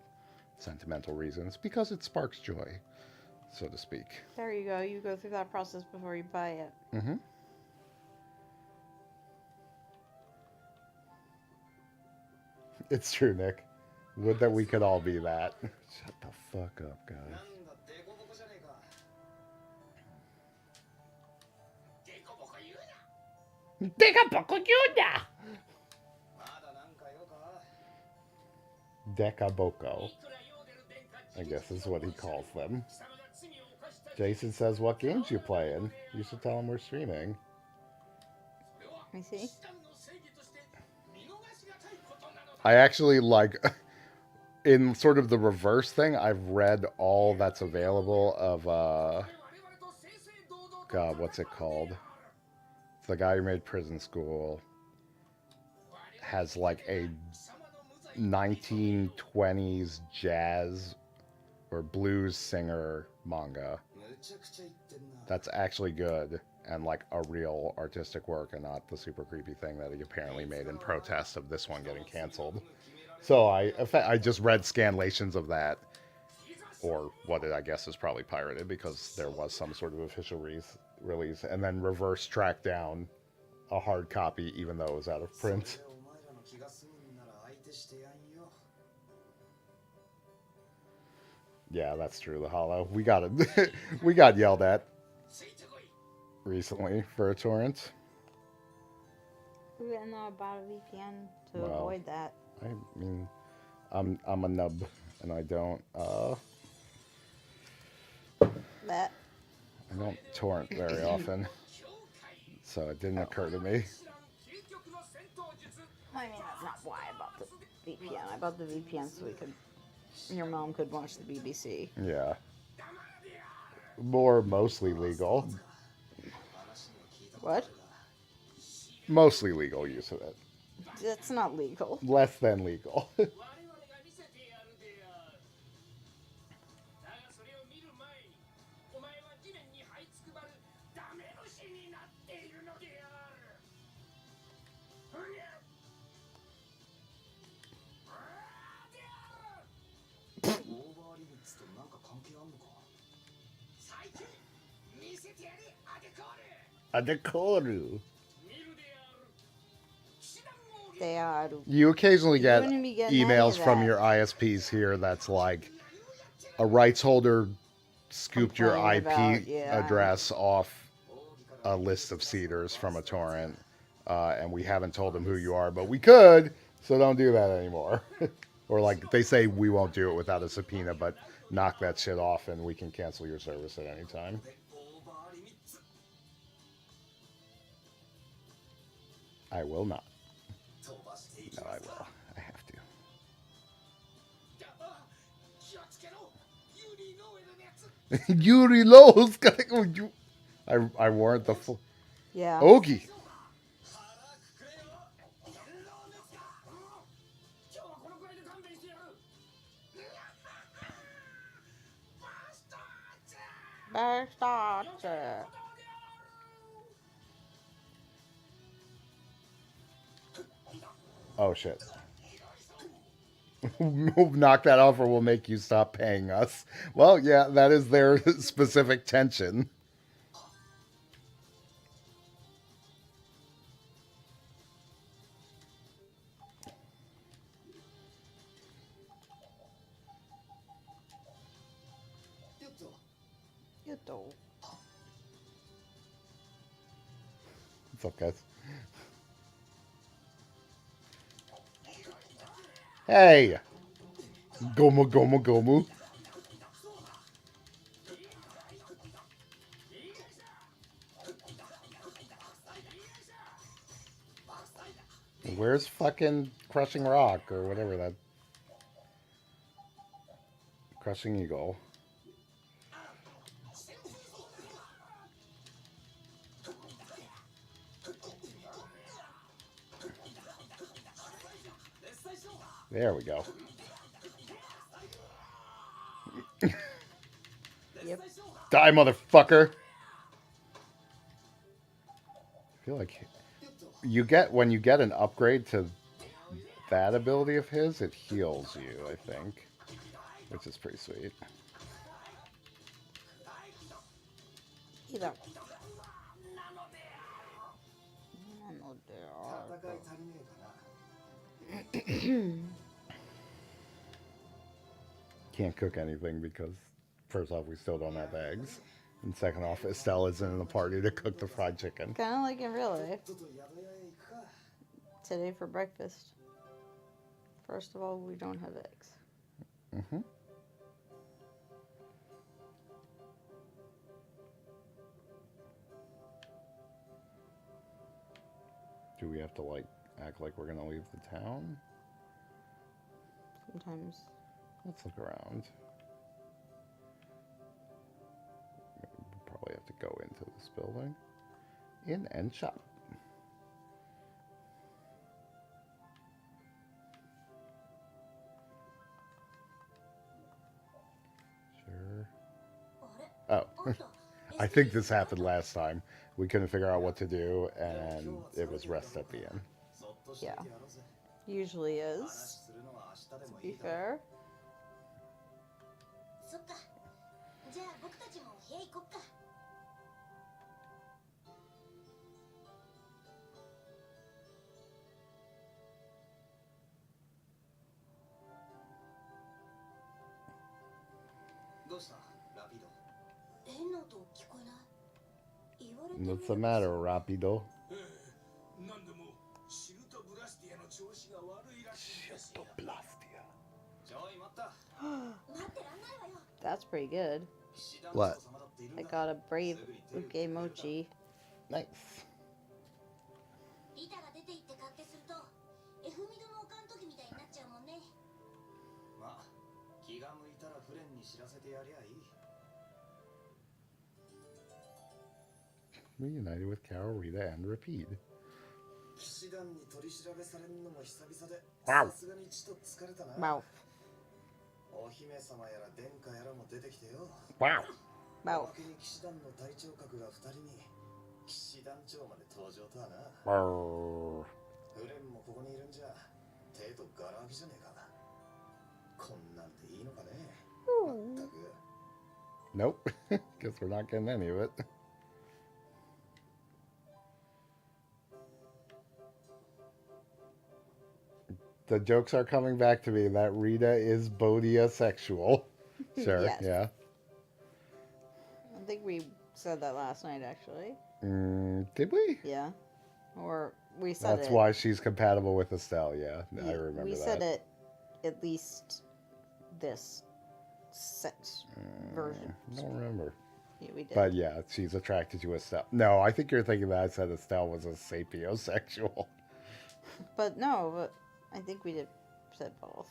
sentimental reasons, because it sparks joy, so to speak. There you go. You go through that process before you buy it. Mm-hmm. It's true, Nick. Would that we could all be that. Shut the fuck up, guys. Dekaboko, I guess is what he calls them. Jason says, what games you playing? You should tell him we're streaming. Let me see. I actually in sort of the reverse thing, I've read all that's available of, God, what's it called? It's the guy who made Prison School. Has like a 1920s jazz or blues singer manga. That's actually good and like a real artistic work and not the super creepy thing that he apparently made in protest of this one getting canceled. So I just read scanlations of that or what I guess is probably pirated because there was some sort of official release, and then reverse track down a hard copy even though it was out of print. Yeah, that's true. The Hollow. We got it. We got yelled at recently for a torrent. We didn't know about a VPN to Well, avoid that. I mean, I'm a nub, and I don't torrent very often, so it didn't occur to me. I mean, that's not why I bought the VPN. I bought the VPN so your mom could watch the BBC. Yeah, mostly legal. What? Mostly legal use of it. That's not legal. Less than legal. Adekoru. They are. You occasionally get wouldn't be getting any emails of from that. your ISPs here that's like a rights holder scooped your IP Complaining about, yeah. address off a list of seeders from a torrent, and we haven't told them who you are, but we could, so don't do that anymore. Or like they say we won't do it without a subpoena, but knock that shit off and we can cancel your service at any time. I will not. No, I will. I have to. Yuri Lowe's gotta go. I warrant the full. Yeah. Ogie. Oh shit. Knock that off or we'll make you stop paying us. Well, yeah, that is their specific tension. What's up, guys? Hey! Gomu, gomu, gomu. Where's fucking Crushing Rock or whatever that... Crushing Eagle. There we go. Yep. Die, motherfucker! I feel like when you get an upgrade to that ability of his, it heals you, I think. Which is pretty sweet. Either. Can't cook anything because, first off, we still don't have eggs. And second off, Estelle isn't in the party to cook the fried chicken. Kind of like in real life. Today for breakfast. First of all, we don't have eggs. Mm-hmm. Do we have to, like, act like we're gonna leave the town? Sometimes. Let's look around. We'll probably have to go into this building. In and shop. Sure. Oh. I think this happened last time. We couldn't figure out what to do, and it was rest at the end. Yeah. Usually is. To be fair. そっか。じゃあ僕たちも部屋行こっか。どうしたラピド。変な音聞こえない。言われてみれば What's the matter, Rapido? なんでもシルトブラスティアの調子が悪いらしいんですよ。ちょい待った。待ってらんないわよ。 That's pretty good. What? I got a brave uke mochi. Nice. リタが出て行って勝手すると F ミドのおかん時みたいになっちゃうもんね。まあ気が向いたらフレンに知らせてやりゃいい。 Reunited with Carol, Rita, and Rapide. 騎士団に取り調べされるのも久々で、わおさすがにちょっと疲れたな。 Wow. お姫様やら殿下やらも出てきてよ。 Wow. お Wow. まけに騎士団の隊長格が2人に騎士団長まで登場とはな。 Brrr. フレンもここにいるんじゃ手とガラ空きじゃねえか。こんなんでいいのかね。まったく。 Nope. Guess we're not getting any of it. The jokes are coming back to me that Rita is Bodia sexual. Sure, Yes. yeah. I think we said that last night, actually. Did we? Yeah. Or we said That's it. why she's compatible with Estelle, yeah. I remember we that. said it at least this set version. Don't remember. Yeah, we did. But yeah, she's attracted to Estelle. No, I think you're thinking that I said Estelle was a sapiosexual. But no, but I think we did said both.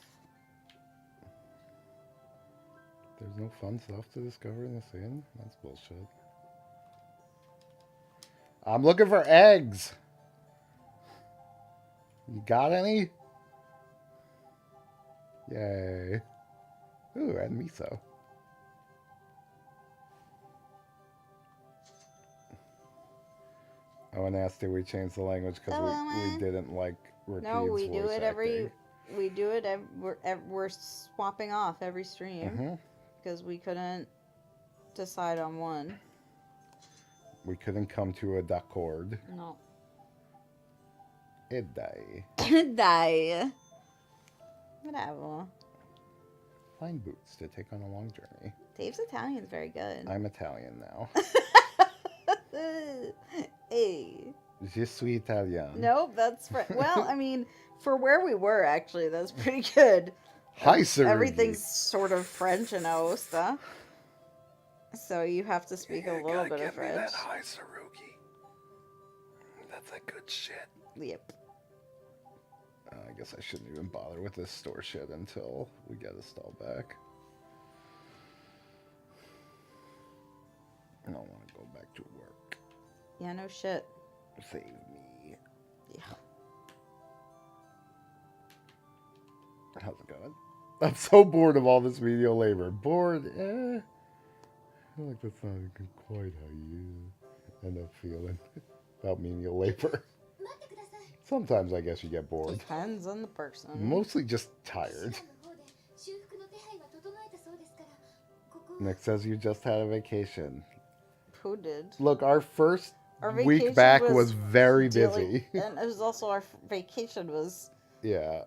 There's no fun stuff to discover in this inn? That's bullshit. I'm looking for eggs. You got any? Yay. Ooh, and miso. Oh, and asked did we change the language because we didn't like Rapide's No, we do voice it every. acting. We do it. We're swapping off every stream Mhm. because we couldn't decide on one. We couldn't come to a accord. No. Idai. Die. Whatever. Fine boots to take on a long journey. Dave's Italian's very good. I'm Italian now. Hey. Je suis Italien. Nope, that's well. I mean, for where we were, actually, that's pretty good. Hi, sir. Everything's sort of French in Aosta, so you have to speak a little bit of French. Hi, Sarugi. That's a good shit. Yep. I guess I shouldn't even bother with this store shit until we get Estelle back. I don't want to go back to work. Yeah, no shit. Save me. Yeah. How's it going? I'm so bored of all this menial labor. Bored? I feel like that's not even quite how you end up feeling about menial labor. 待ってください。 Sometimes I guess you get bored. Depends on the person. Mostly just 騎 tired. 士団の方で修復の手配は整えたそうですから、ここは Nick says you just had a vacation. Who did? Look, our first Our week vacation back was was very dealing- busy. and it was also our vacation was Yeah.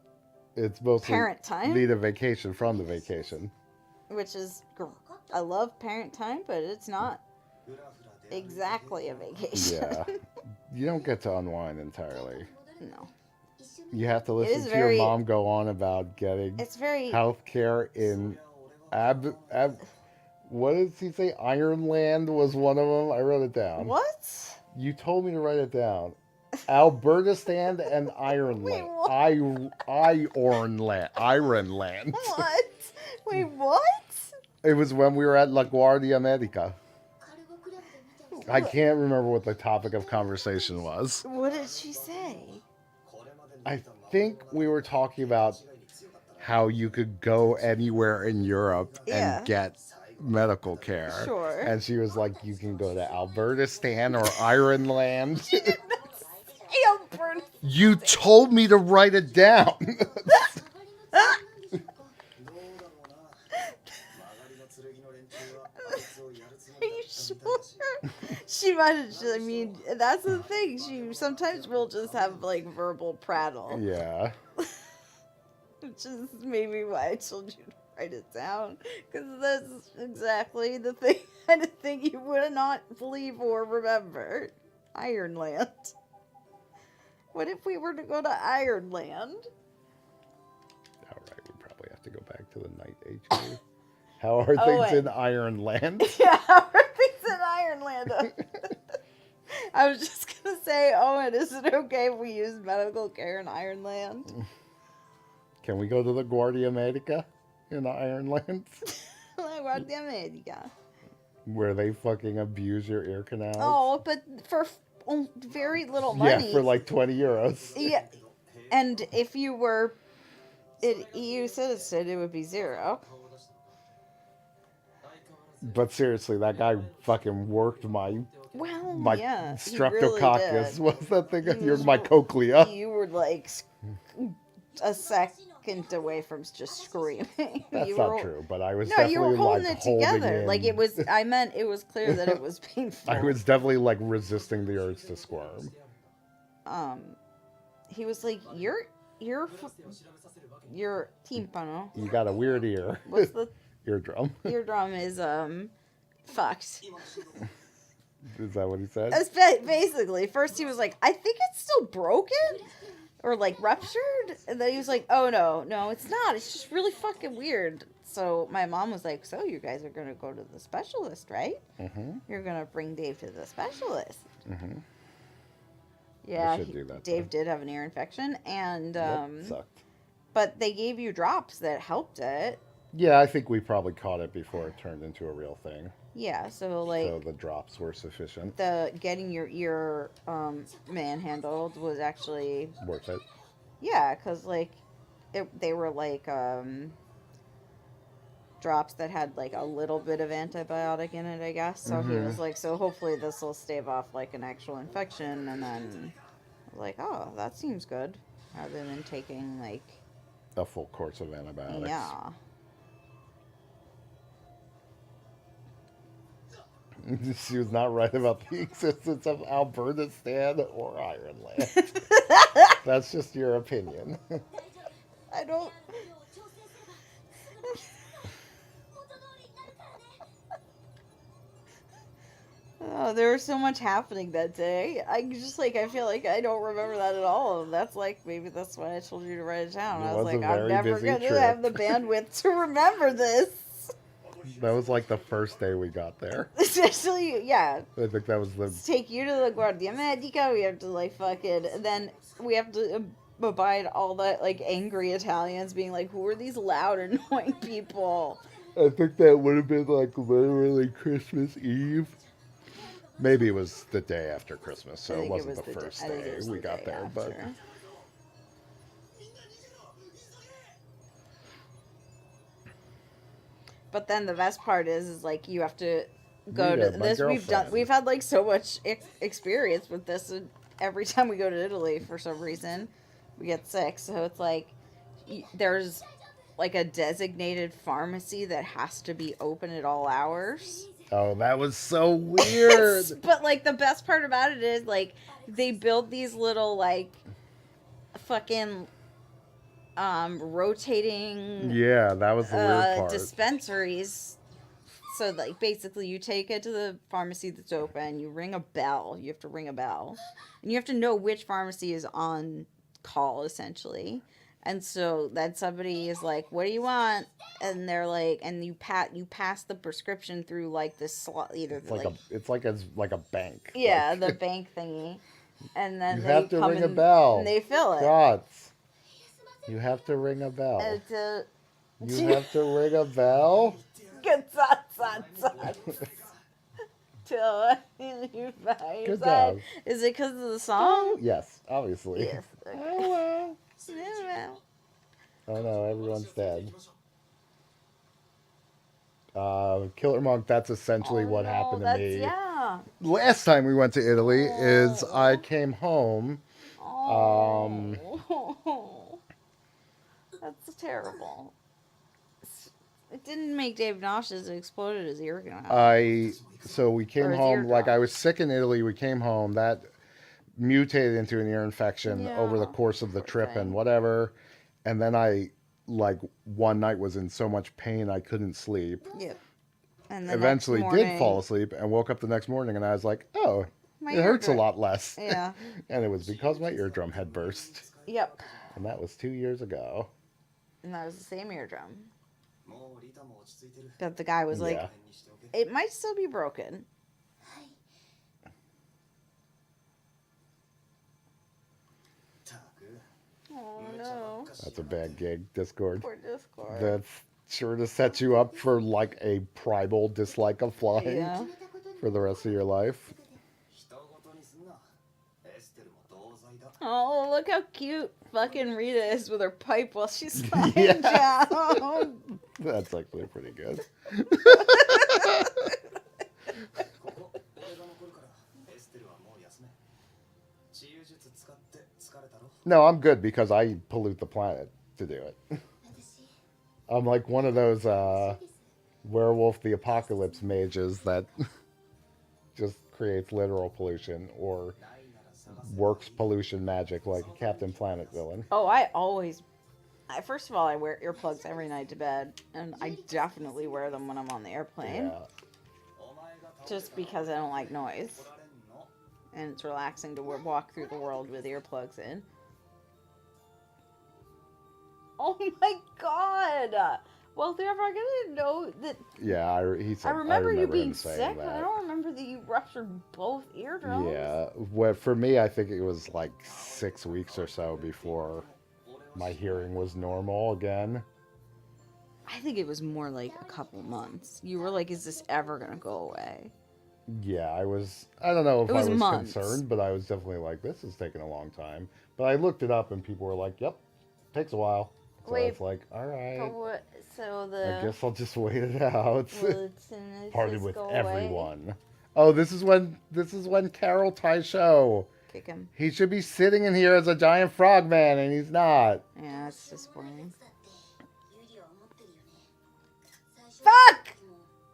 It's mostly parent time, need a vacation from the vacation. which is I love parent time, but it's not exactly a vacation. Yeah. You don't get to unwind entirely. 戻る No. 一緒に You have to It listen is to very- your mom go on about getting It's very health care in what does he say? Ironland was one of them. I wrote it down. what? You told me to write it down. Albertistan and Ironland. Wait, what? Ironland. What? Wait, what? It was when we were at La Guardia Medica. カルゴクラブで見た I can't remember what the topic of conversation was. What did she say? I think we were talking about how you could go anywhere in Europe Yeah. and get medical care. Sure. And she was like, you can go to Albertistan or Ironland. Albert. You told me to write it down. 曲がりのつもりなんでしょうか。どうだろうな。曲がりの連れ She might. I mean, that's the thing. She sometimes will just have like verbal prattle, Yeah. which is maybe why I told you to write it down, because that's exactly the thing, kind of thing you would not believe or remember. Ironland. What if we were to go to Ironland? All right, we probably have to go back to the Night Age here. How are Oh, things wait. in Ironland? Yeah, how are things in Ironland? I was just gonna say, Owen, is it okay if we use medical care in Ironland? Can we go to the Guardia Medica in Ironland? La Guardia Medica. Where they fucking abuse your ear canals? Oh, but for very little yeah, money. for like 20 euros. Yeah, and if you were an EU citizen, it would be 0. But seriously, that guy fucking worked my Well, yeah, he streptococcus. did. What's that thing? He was My cochlea. You were like a second away from just screaming. That's You not were- true, but I was No, definitely you were holding like it holding together. in. Like it was. I meant it was clear that it was painful. I was definitely like resisting the urge to squirm. He was like, your timpano. You got a weird ear. What's the Eardrum. eardrum is fucked. Is that what he said? That's basically. First he was like, I think it's still broken or like ruptured, and then he was like, oh no, it's not. It's just really fucking weird. So my mom was like, so you guys are gonna go to the specialist, right? Mm-hmm. You're gonna bring Dave to the specialist. Mm-hmm. Yeah, should do that, Dave though. did have an ear infection, and Sucked. but they gave you drops that helped it. Yeah, I think we probably caught it before it turned into a real thing. Yeah, so like So the drops were sufficient. the getting your ear manhandled was actually Worth it. yeah, because like they were like drops that had like a little bit of antibiotic in it, I guess. So he was like, so hopefully this will stave off like an actual infection, and then I was like, oh, that seems good, rather than taking like A full course of antibiotics. yeah. She was not right about the existence of Albertistan or Ireland. That's just your opinion. I don't. 大丈夫調整すれば元通りになるからね Oh, there was so much happening that day. I just like I feel like I don't remember that at all. And that's like maybe that's why I told you to write it down. It I was was a like, I'm very never busy gonna trip. have the bandwidth to remember this. That was like the first day we got there. Especially, yeah. I think that was the. Let's take you to the Guardia Medica. We have to like fucking, and then we have to abide all that like angry Italians being like, who are these loud annoying people? I think that would have been like literally Christmas Eve. Maybe it was the day after Christmas, so I it think wasn't the was first I think it day was we the got day there, but. after. But then the best part is like you have to go Meet to my this. girlfriend. We've had like so much experience with this, and every time we go to Italy for some reason, we get sick. So it's like there's like a designated pharmacy that has to be open at all hours. Oh, that was so weird. But like the best part about it is like they build these little like fucking rotating Yeah, that was the weird part. dispensaries. So like basically you take it to the pharmacy that's open, you ring a bell, you have to ring a bell, and you have to know which pharmacy is on call essentially. And so then somebody is like, what do you want? And they're like, and you pass the prescription through like this slot, either It's like a bank. yeah, Like, the bank thingy. And then you they have to come ring a in bell. and they fill it. Gods. You have to ring a bell. And it's You have to ring a bell? Good till you find Good that. job. Is it because of the song? Yes, obviously. Yes. Okay. Hello. Yeah. Oh no, everyone's dead. Killer Monk, that's essentially what happened to me. Yeah. Last time we went to Italy is I came home. Oh. That's terrible. It didn't make Dave nauseous. It exploded his eardrum. So we came Or his home, like eardrum. I was sick in Italy. We came home. That mutated into an ear infection over the Yeah, course of the poor trip and thing. whatever. And then I, like, one night was in so much pain I couldn't sleep. Yep. And the Eventually next did morning, fall asleep and woke up the next morning and I was like, oh, my it hurts a eardrum. lot less. Yeah. And it was because my eardrum had burst. Yep. And that was 2 years ago. And that was the same eardrum. もうリタも落ち着いてる But the guy was like, Yeah. にしておけ it might still be broken. ったく Oh 無茶ば no. っかし That's や a がって bad gig, Discord. Poor Discord. That's sure to set you up for like a primal dislike of flying Yeah. for the rest of your life. 人ごとにすんなエステルも同罪だ Oh, look how cute fucking Rita is with her pipe while she's flying Yeah. down. That's actually pretty good. ここ俺が残るからエステルはもう休め治癒術使って疲れたろ No, I'm good because I pollute the planet to do it. 私 I'm like one of those そうです werewolf the apocalypse mages that just creates literal pollution or ないなら探せ works pollution magic like a Captain Planet villain. Oh, first of all, I wear earplugs every night to bed, and I definitely wear them when I'm on the airplane, Yeah. お前が倒れ just because I don't like noise, 怒られんの and it's relaxing to walk through the world with earplugs in. Oh my god! Well, they're never gonna know that. Yeah, he said, I remember you him being saying sick, but I that. don't remember that you ruptured both eardrums. Yeah, well, for me, I think it was like 6 weeks or so before 俺は my hearing was normal again. I think it was more like a couple months. You were like, is this ever gonna go away? Yeah, I don't know if It I was was months. concerned, but I was definitely like, this is taking a long time. But I looked it up and people were like, yep, takes a while. So Wait, it's like, all right, But what? So I the guess I'll just wait it out. will it's in this Parted just with go away? everyone. Oh, this is when Carol Taisho. Kick him. He should be sitting in here as a giant frogman, and he's not. Yeah, it's disappointing. だってユリは思ってるよね最初 Fuck!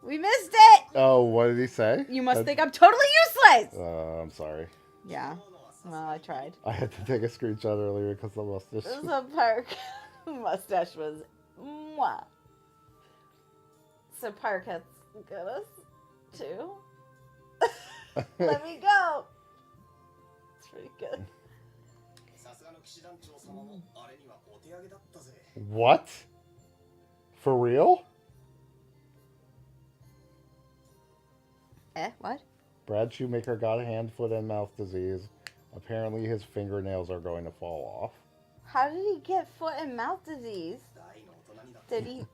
We missed it. Oh, what did he say? You must That- think I'm totally useless. I'm sorry. Yeah. Well, I tried. I had to take a screenshot earlier because the mustache. This is a Park mustache was mwah. So Parket's got us too. Let me go. It's pretty good. さすがの騎士団長様もあれにはお手上げだったぜ What? For real? What? Brad Shoemaker got a hand, foot, and mouth disease. Apparently, his fingernails are going to fall off. How did he get foot and mouth disease? 大の大人にだって Did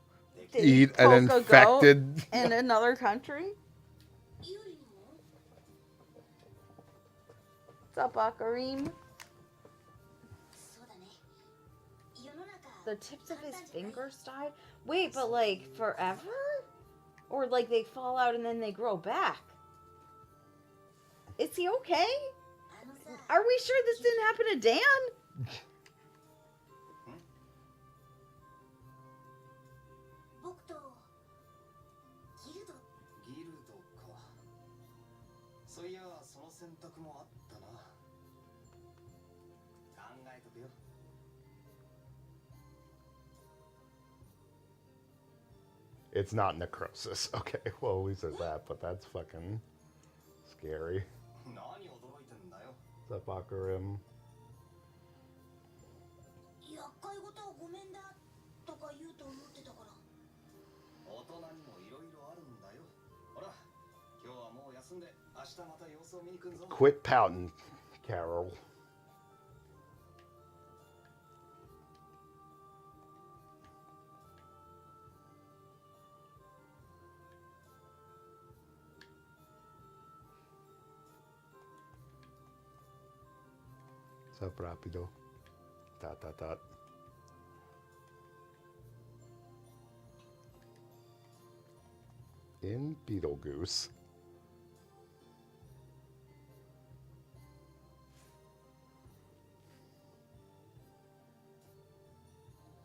he Eat an poke a goat infected. in another country? ユリにも What's up, Akarim? そうだね世の中 The tips of his fingers died? Wait, but like forever? Or like they fall out and then they grow back? Is he okay? あのさ Are we sure this didn't happen to Dan? 僕とギルドギルドかそういやその選択もあったな考えとくよ It's not necrosis. Okay, well, at least there's that, but that's fucking scary. 何驚いてんだよ What's up, Akarim? 厄介事はごめんだとか言うと思ってたから大人にもいろいろあるんだよほら今日はもう休んで明日また様子を見に来んぞ Quit pouting, Carol. What's up, Rapido? Dot, dot, dot. In Beetlegoose.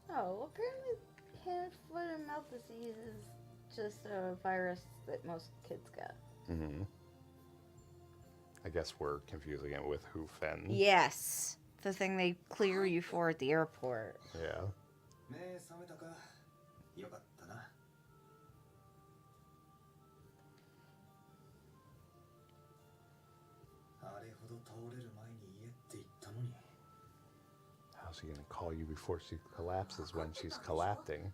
Oh, apparently Hand, foot, and mouth disease is just a virus that most kids get. Mm-hmm. I guess we're confusing it with Hu Fen. Yes. The thing they clear you for at the airport. Yeah. 目覚めたか。よかったな。あれほど倒れる前に言えって言ったのに。 How's she gonna call you before she collapses when she's collapsing?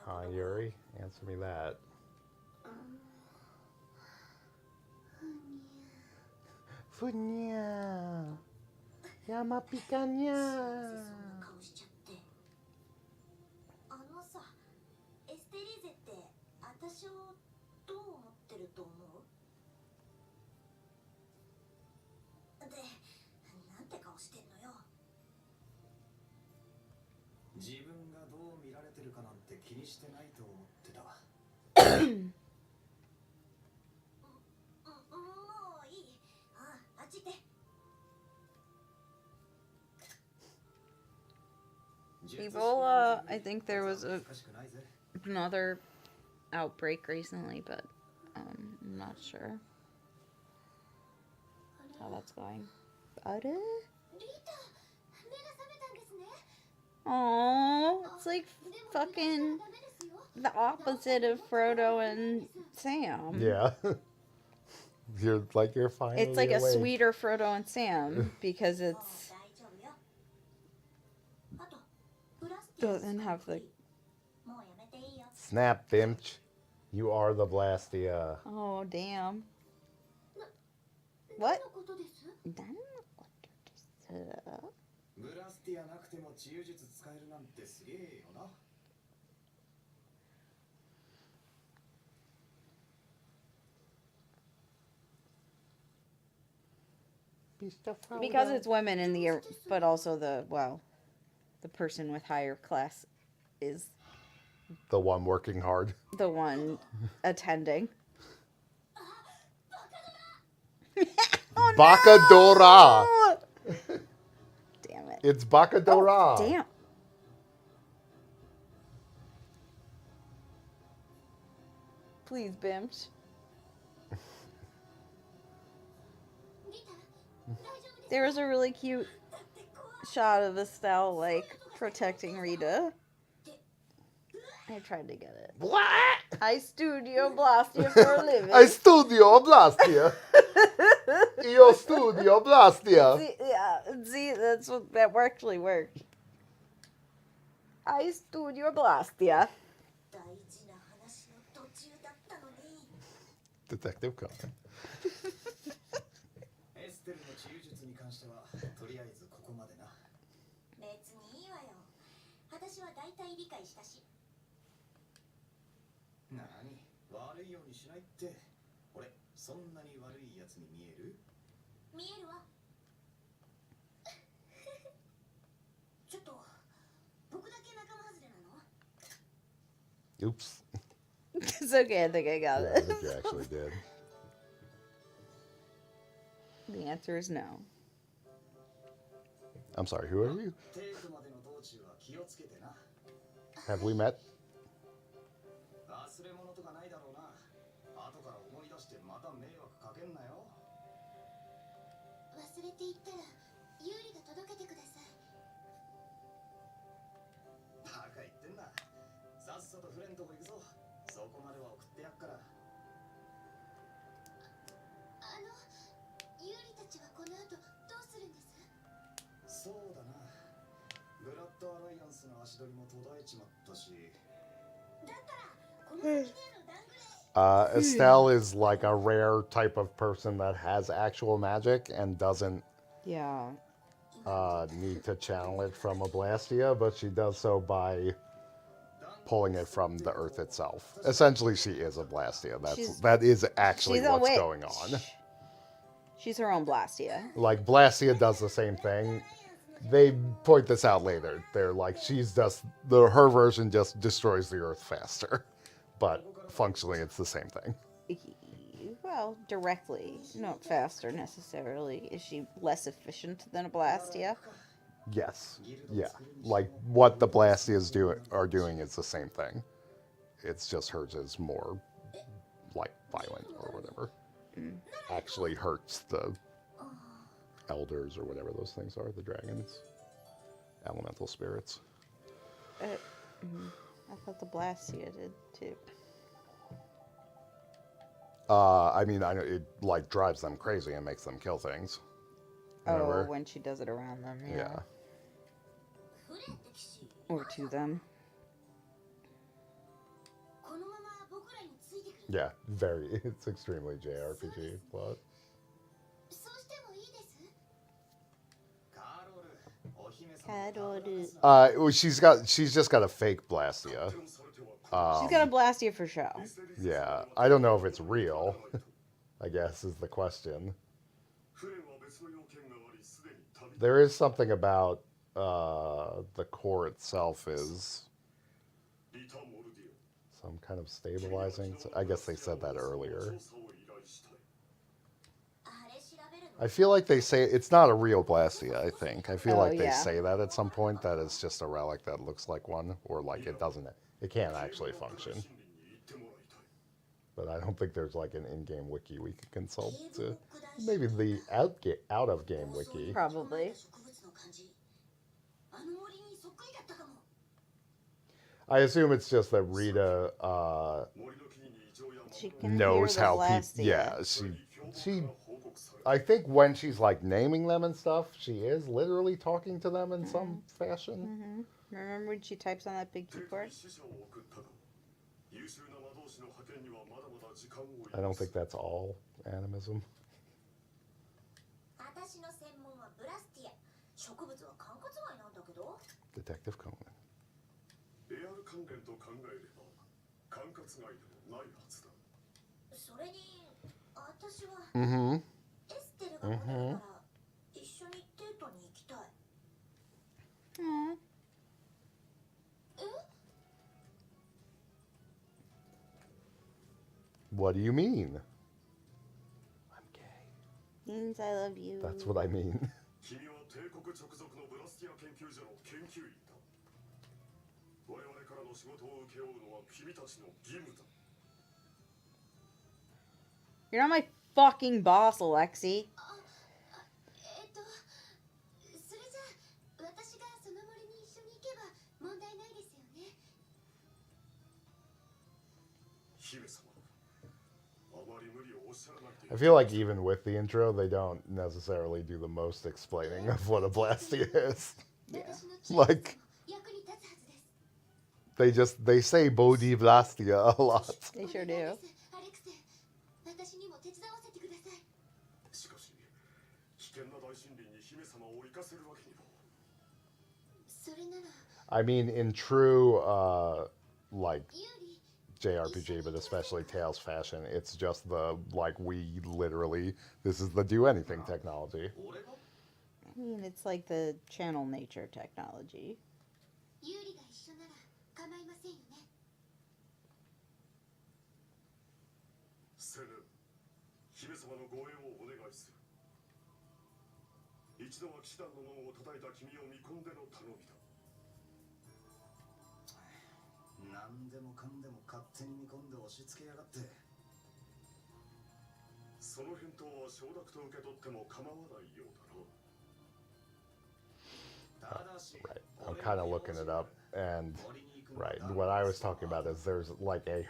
Huh, Yuri? Answer me that. Funya. Llama picaña. あのさ、エステリーゼって私をどう思ってると思う？で、なんて顔してんのよ。自分がどう見られてるかなんて気にしてないと思ってた。もういい。あっち行って。 Ebola, I think there was another outbreak recently, but I'm not sure how that's going. But oh, it's like fucking the opposite of Frodo and Sam. Yeah. You're finally It's like a awake. sweeter Frodo and Sam because it's doesn't have the Snap, Finch. You are the Blastia. oh damn. What? ブラスティアなくても治癒術使えるなんてすげえよな。 Because it's women in the but also the person with higher class is The one working hard. the one attending. Bacadora! Damn it. It's Bacadora! Oh, damn. Please, Bimch. There was a really cute shot of Estelle, like, protecting Rita. I tried to get it. What? I studio Blastia for a living. I studio Blastia. Io studio Blastia. See, that's what that actually worked. I studio Blastia. 大事な話の途中だったのに。 Detective Conan. エステルの治癒術に関してはとりあえずここまでな。別にいいわよ。私は大体理解したし。なに、悪いようにしないって。俺、そんなに悪いやつに見える？見えるわ。ちょっと、僕だけ仲間外れなの？ Oops. It's okay, I think I got Yeah, I it. think you actually did. The answer is no. I'm sorry, who are you? テークまでの道中は気をつけてな。 Have we met? 忘れ物とかないだろうな。後から思い出してまた迷惑かけんなよ。忘れていったら、ユーリが届けてください。バカ言ってんな。さっさとフレンとこ行くぞ。そこまでは送ってやっから。ユーリたちはこの後どうするんです？そうだな。ブラッドアライアンスの足取りも途絶えちまったし。だったら、この先にあるダングレ。 Estelle is like a rare type of person that has actual magic and doesn't Yeah. need to channel it from a Blastia, but she does so by pulling it from the earth itself. Essentially, she is a Blastia. That is actually She's a what's witch. going on. She's her own Blastia. Like, Blastia does the same thing. They point this out later. They're like, her version just destroys the earth faster. But functionally, it's the same thing. Well, directly, not faster necessarily. Is she less efficient than a Blastia? Yes. Yeah. Like what the Blastias are doing is the same thing. It's just hers is more like violent or whatever. Actually hurts the elders or whatever those things are, the dragons, elemental spirits. I thought the Blastia did too. I mean, I know it like drives them crazy and makes them kill things. Remember? Oh, when she does it around them, yeah. フレって騎士 Or to them. このまま僕らについてくる Yeah, very. It's extremely JRPG plot. そうしてもいいです カロル、お姫様 Carol. Well, she's just got a fake Blastia. She's got a Blastia for show. Yeah, I don't know if it's real. I guess is the question. フレンは別の要件がありすでに旅 There is something about the core itself is リタ・モルディ some kind of stabilizing. I guess they said that ア earlier. 調査を依頼したい あれ調べるの I feel like they say it's not a real Blastia, I think. I feel Oh, like they yeah. say that at some point, that it's just a relic that looks like one, or like it doesn't, it can't actually function. 森林に行ってもらいたい But I don't think there's like an in-game wiki we could consult 警部 to. ロック大師 Maybe the out-of-game wiki. Probably. 植物の漢字あの森にそっくりだったかも I assume it's just that Rita 森の木々に異常や She can knows hear the how people. Blastia. Yeah, she. I think when she's like naming them and stuff, she is literally talking to them in some fashion. Remember when she types on that big keyboard? 死者を送ったが優秀な魔導士の派遣にはまだまだ時間を要す I don't think that's all animism. 私の専門はブラスティア植物は管轄外なんだけど Detective Conan. エアル関連と考えれば管轄外でもないはずだそれに私は Mm-hmm. エステルが戻るから一緒にデートに行きたい Aw. What do you mean? I'm gay. Means I love you. That's what I mean. 君は帝国直属のブラスティア研究所の研究員だ我々からの仕事を請け負うのは君たちの義務だ You're not my fucking boss, Alexi. それじゃあ私がその森に一緒に行けば問題ないですよね姫様あまり無理をおっしゃらなくていい I feel like even with the intro, they don't necessarily do the most explaining of what a Blastia is. 私の知恵 Like 役に立つはずです they say Bodhi Blastia a lot. They sure お願い do. ですアレクセ私にも手伝わせてくださいしかし危険な大森林に姫様を行かせるわけにもそれなら I mean, in true like 有利 JRPG, but especially Tales fashion, it's just the like we literally this is the do anything technology. 俺が I mean, it's like the channel nature technology. 有利が一緒なら構いませんよねセレン姫様の護衛をお願いする一度は騎士団の門を叩いた君を見込んでの頼みだ何でもかんでも勝手に見込んで押し付けやがってその返答は承諾と受け取っても構わないようだなただし Right. I'm kind of looking it up, and right, what I was talking about is there's like a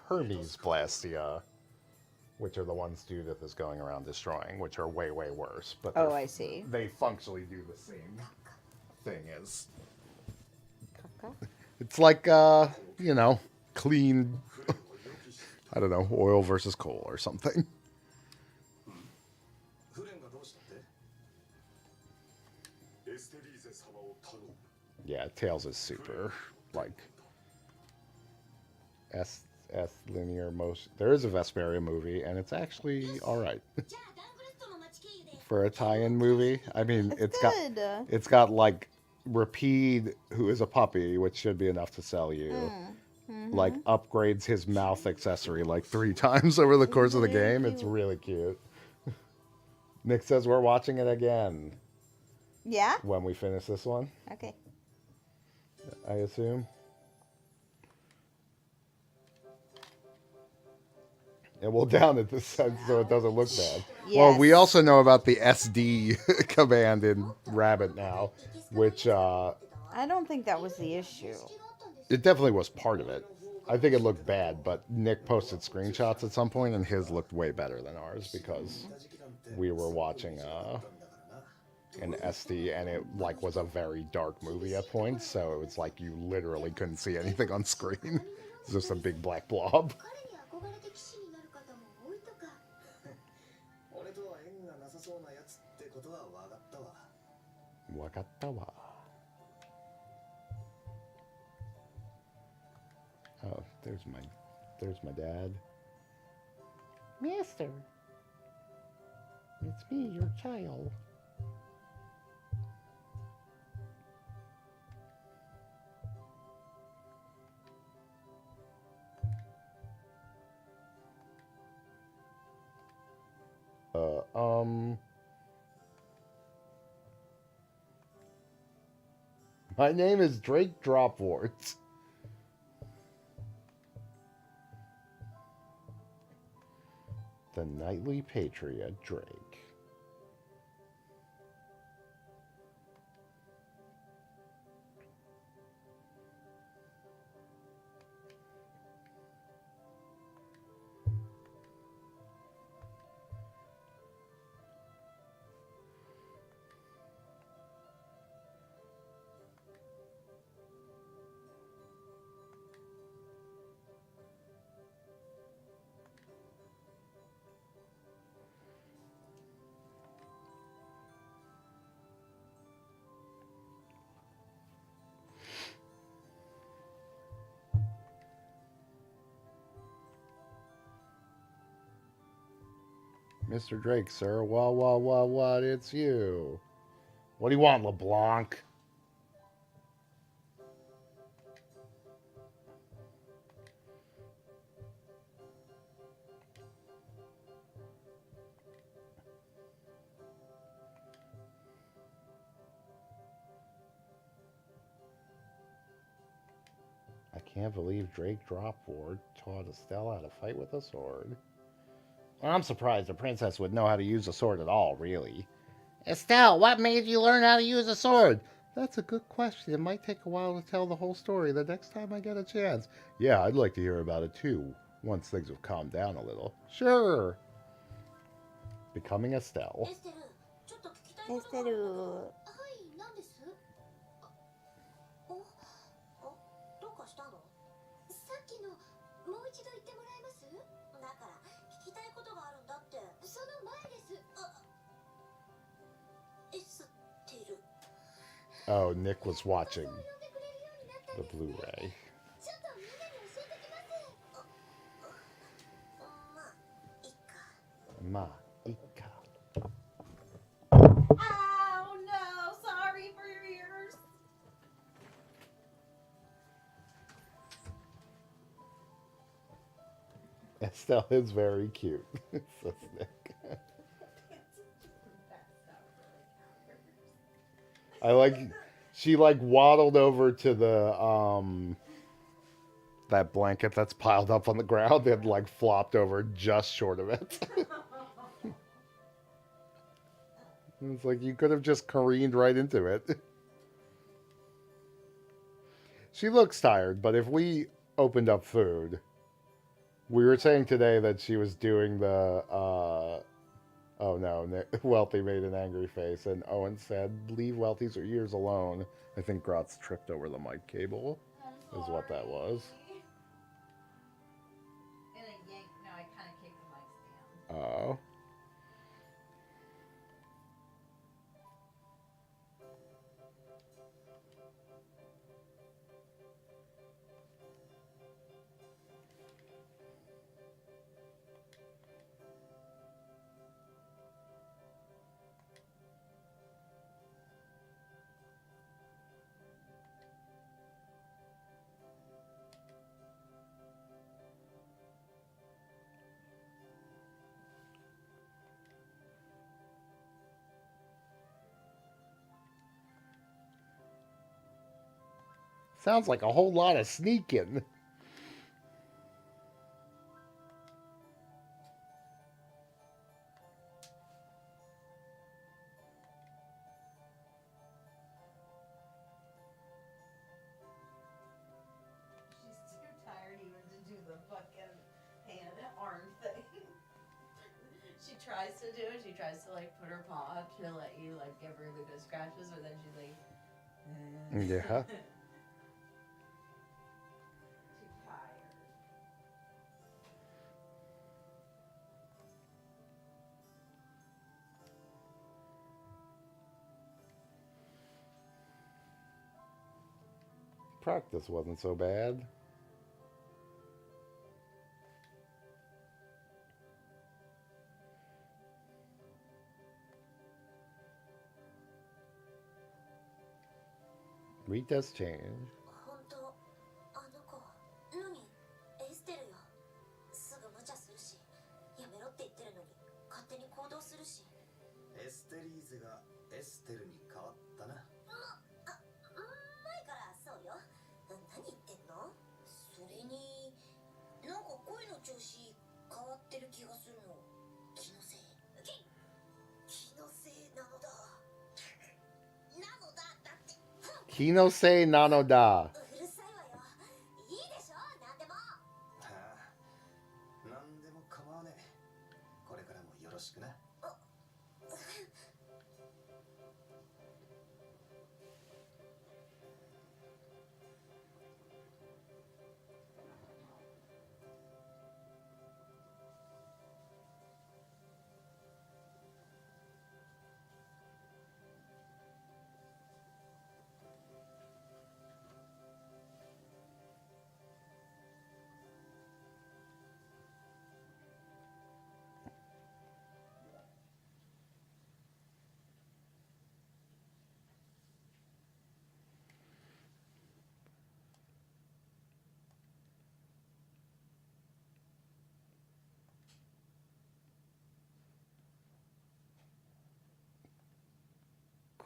Hermes Blastia, which are the ones Judith is going around destroying, which are way worse. But Oh, they're- I see. they functionally do the same thing as Caca? it's like you know, clean. I don't know, oil versus coal or something. フレンがどうしたってエステリーゼ様を頼む Yeah, Tails is super like S linear motion. There is a Vesperia movie, and it's actually all right じゃあダングルストの町経由で for a tie-in movie. I mean, It's good. it's got like Rapide, who is a puppy, which should be enough to sell you. Like upgrades his mouth accessory like 3 times over the course of the Really game. It's cute. really cute. Nick says we're watching it again. Yeah? when we finish this one, Okay. I assume. And we'll down it this time so it doesn't look bad. Well, we Yes. also know about the SD command in Rabbit now, which I don't think that was the issue. it definitely was part of it. I think it looked bad, but Nick posted screenshots at some point, and his looked way better than ours because we were watching an SD, and it like was a very dark movie at points, so it was like you literally couldn't see anything on screen. It's just a big black blob. 彼に憧れて騎士になる方も多いとか。俺とは縁がなさそうなやつってことは分かったわ。わかったわ. Oh, there's my dad. Mister, it's me, your child. My name is Drake Dropwort. The Knightly Patriot Drake. Mr. Drake, sir. What? It's you. What do you want, LeBlanc? I can't believe Drake Dropwort taught Estelle how to fight with a sword. Well, I'm surprised a princess would know how to use a sword at all, really. Estelle, what made you learn how to use a sword? That's a good question. It might take a while to tell the whole story the next time I get a chance. Yeah, I'd like to hear about it too, once things have calmed down a little. Sure. Becoming Estelle. エステル、ちょっと聞きたいことがあるんだけど。はい、何です？どうかしたの？さっきのもう一度言ってもらえます？だから聞きたいことがあるんだって。その前です。エステル。 Oh, Nick was watching the Blu-ray. ちょっとみんなに教えてきます。まあ、いっか。Ma, Ika. Oh no, sorry for your ears. Estelle is very cute, says Nick. I like, she like waddled over to the, that blanket that's piled up on the ground and like flopped over just short of it. It's like you could have just careened right into it. She looks tired, but if we opened up food, we were saying today that she was doing the, oh no, Wealthy made an angry face, and Owen said, leave Wealthy's ears alone. I think Grotz tripped over the mic cable, is what that was. And then yank. No, I kind of kicked the mics down. Oh. Sounds like a whole lot of sneaking. She's too tired even to do the fucking hand arm thing. She tries to do it. She tries to like put her paw up to let you like give her the good scratches, but then she's like, Yeah. too tired. Practice wasn't so bad. Rita's change. 本当あの子何エステルよすぐ無茶するしやめろって言ってるのに勝手に行動するしエステリーゼがエステルに変わったな。前からそうよ何言ってんのそれになんか声の調子変わってる気がするの気のせい気のせいなのだだって Kino se nanoda. うるさいわよいいでしょなんでもはあ、なんでも構わねえ。これからもよろしくな。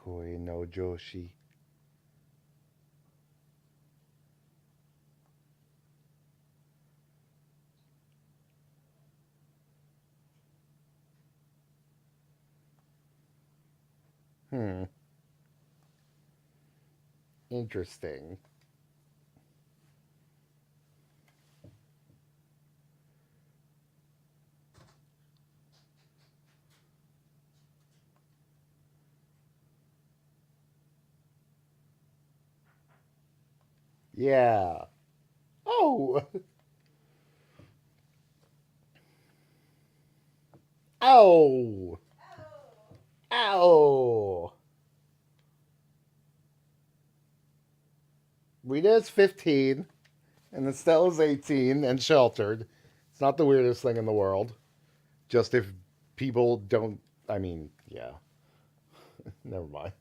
Koi no Joshi. Interesting. Yeah. Oh. Ow. Ow. Rita's 15, and Estella's 18 and sheltered. It's not the weirdest thing in the world. Just if people don't. I mean, yeah. Never mind.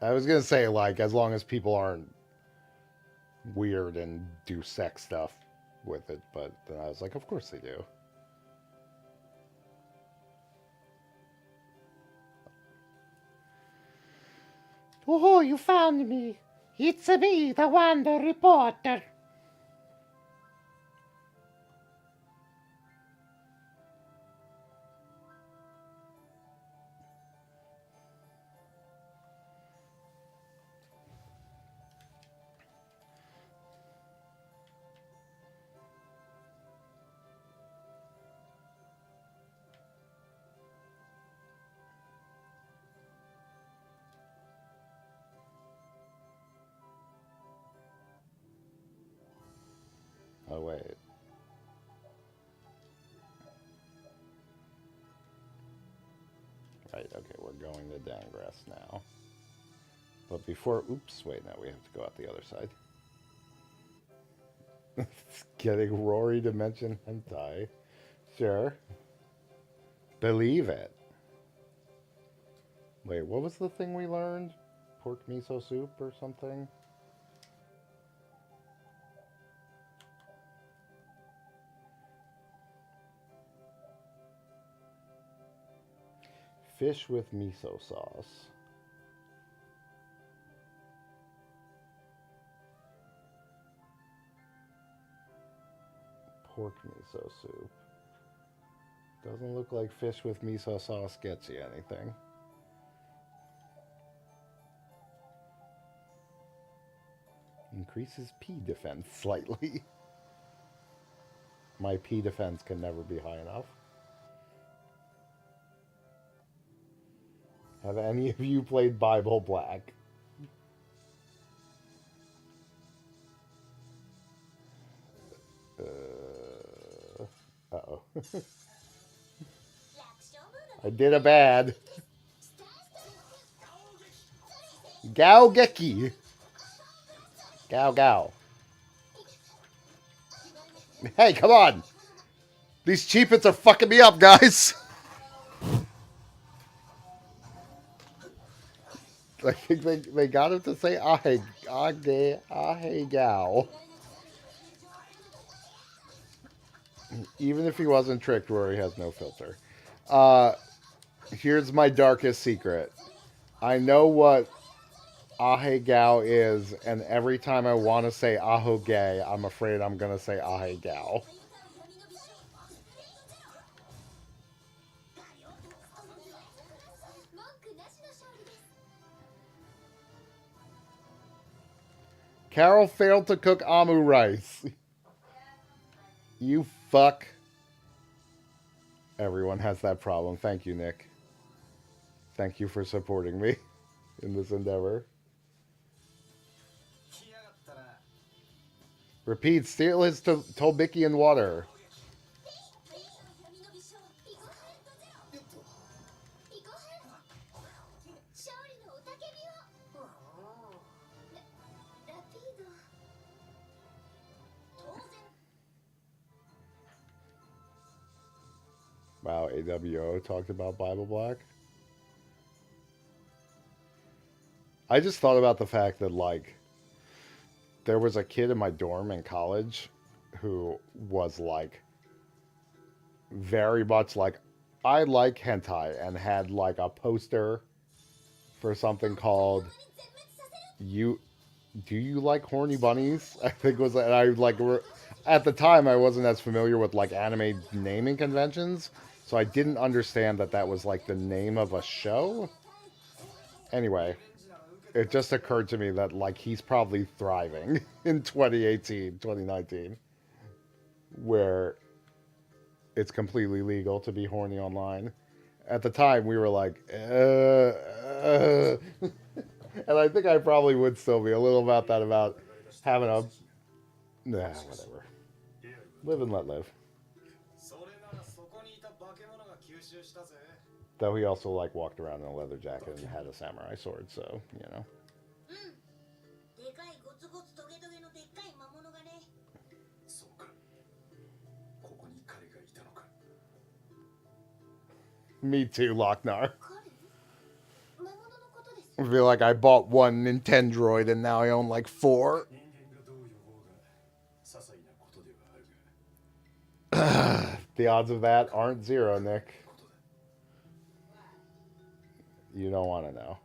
I was gonna say, like, as long as people aren't weird and do sex stuff with it, but then I was like, of course they do. Oh, you found me. It's me, the Wonder Reporter. Oh, wait. Right, okay, we're going to Dangrass now. But before, oops, wait, no, we have to go out the other side. Getting Rory to mention hentai. Sure. Believe it. Wait, what was the thing we learned? Pork miso soup or something? Fish with miso sauce. Pork miso soup. Doesn't look like fish with miso sauce gets you anything. Increases P defense slightly. My P defense can never be high enough. Have any of you played Bible Black? Uh-oh. I did a bad. Gaogeki. Gao Gao. Hey, come on. These cheapets are fucking me up, guys. I think they got him to say ahe gao. Even if he wasn't tricked, Rory has no filter. Here's my darkest secret. I know what ahe gao is, and every time I want to say aho gay, I'm afraid I'm going to say ahe gao. Carol failed to cook amu rice. You fuck. Everyone has that problem. Thank you, Nick. Thank you for supporting me in this endeavor. Repeat, steal his Tolbiki in water. Wow, AWO talked about Bible Black. I just thought about the fact that, like, there was a kid in my dorm in college who was, like, very much like, I like hentai, and had, like, a poster for something called Do You Like Horny Bunnies? I think was, and I, like, at the time I wasn't as familiar with, like, anime naming conventions, so I didn't understand that that was, like, the name of a show. Anyway, it just occurred to me that, like, he's probably thriving in 2018, 2019, where it's completely legal to be horny online. At the time, we were like, and I think I probably would still be a little about that, about having a, whatever. Live and let live. Though he also, like, walked around in a leather jacket and had a samurai sword, so, you know. Me too, Lochnar. I feel like I bought one Nintendroid and now I own like 4. The odds of that aren't 0, Nick. You don't want to know.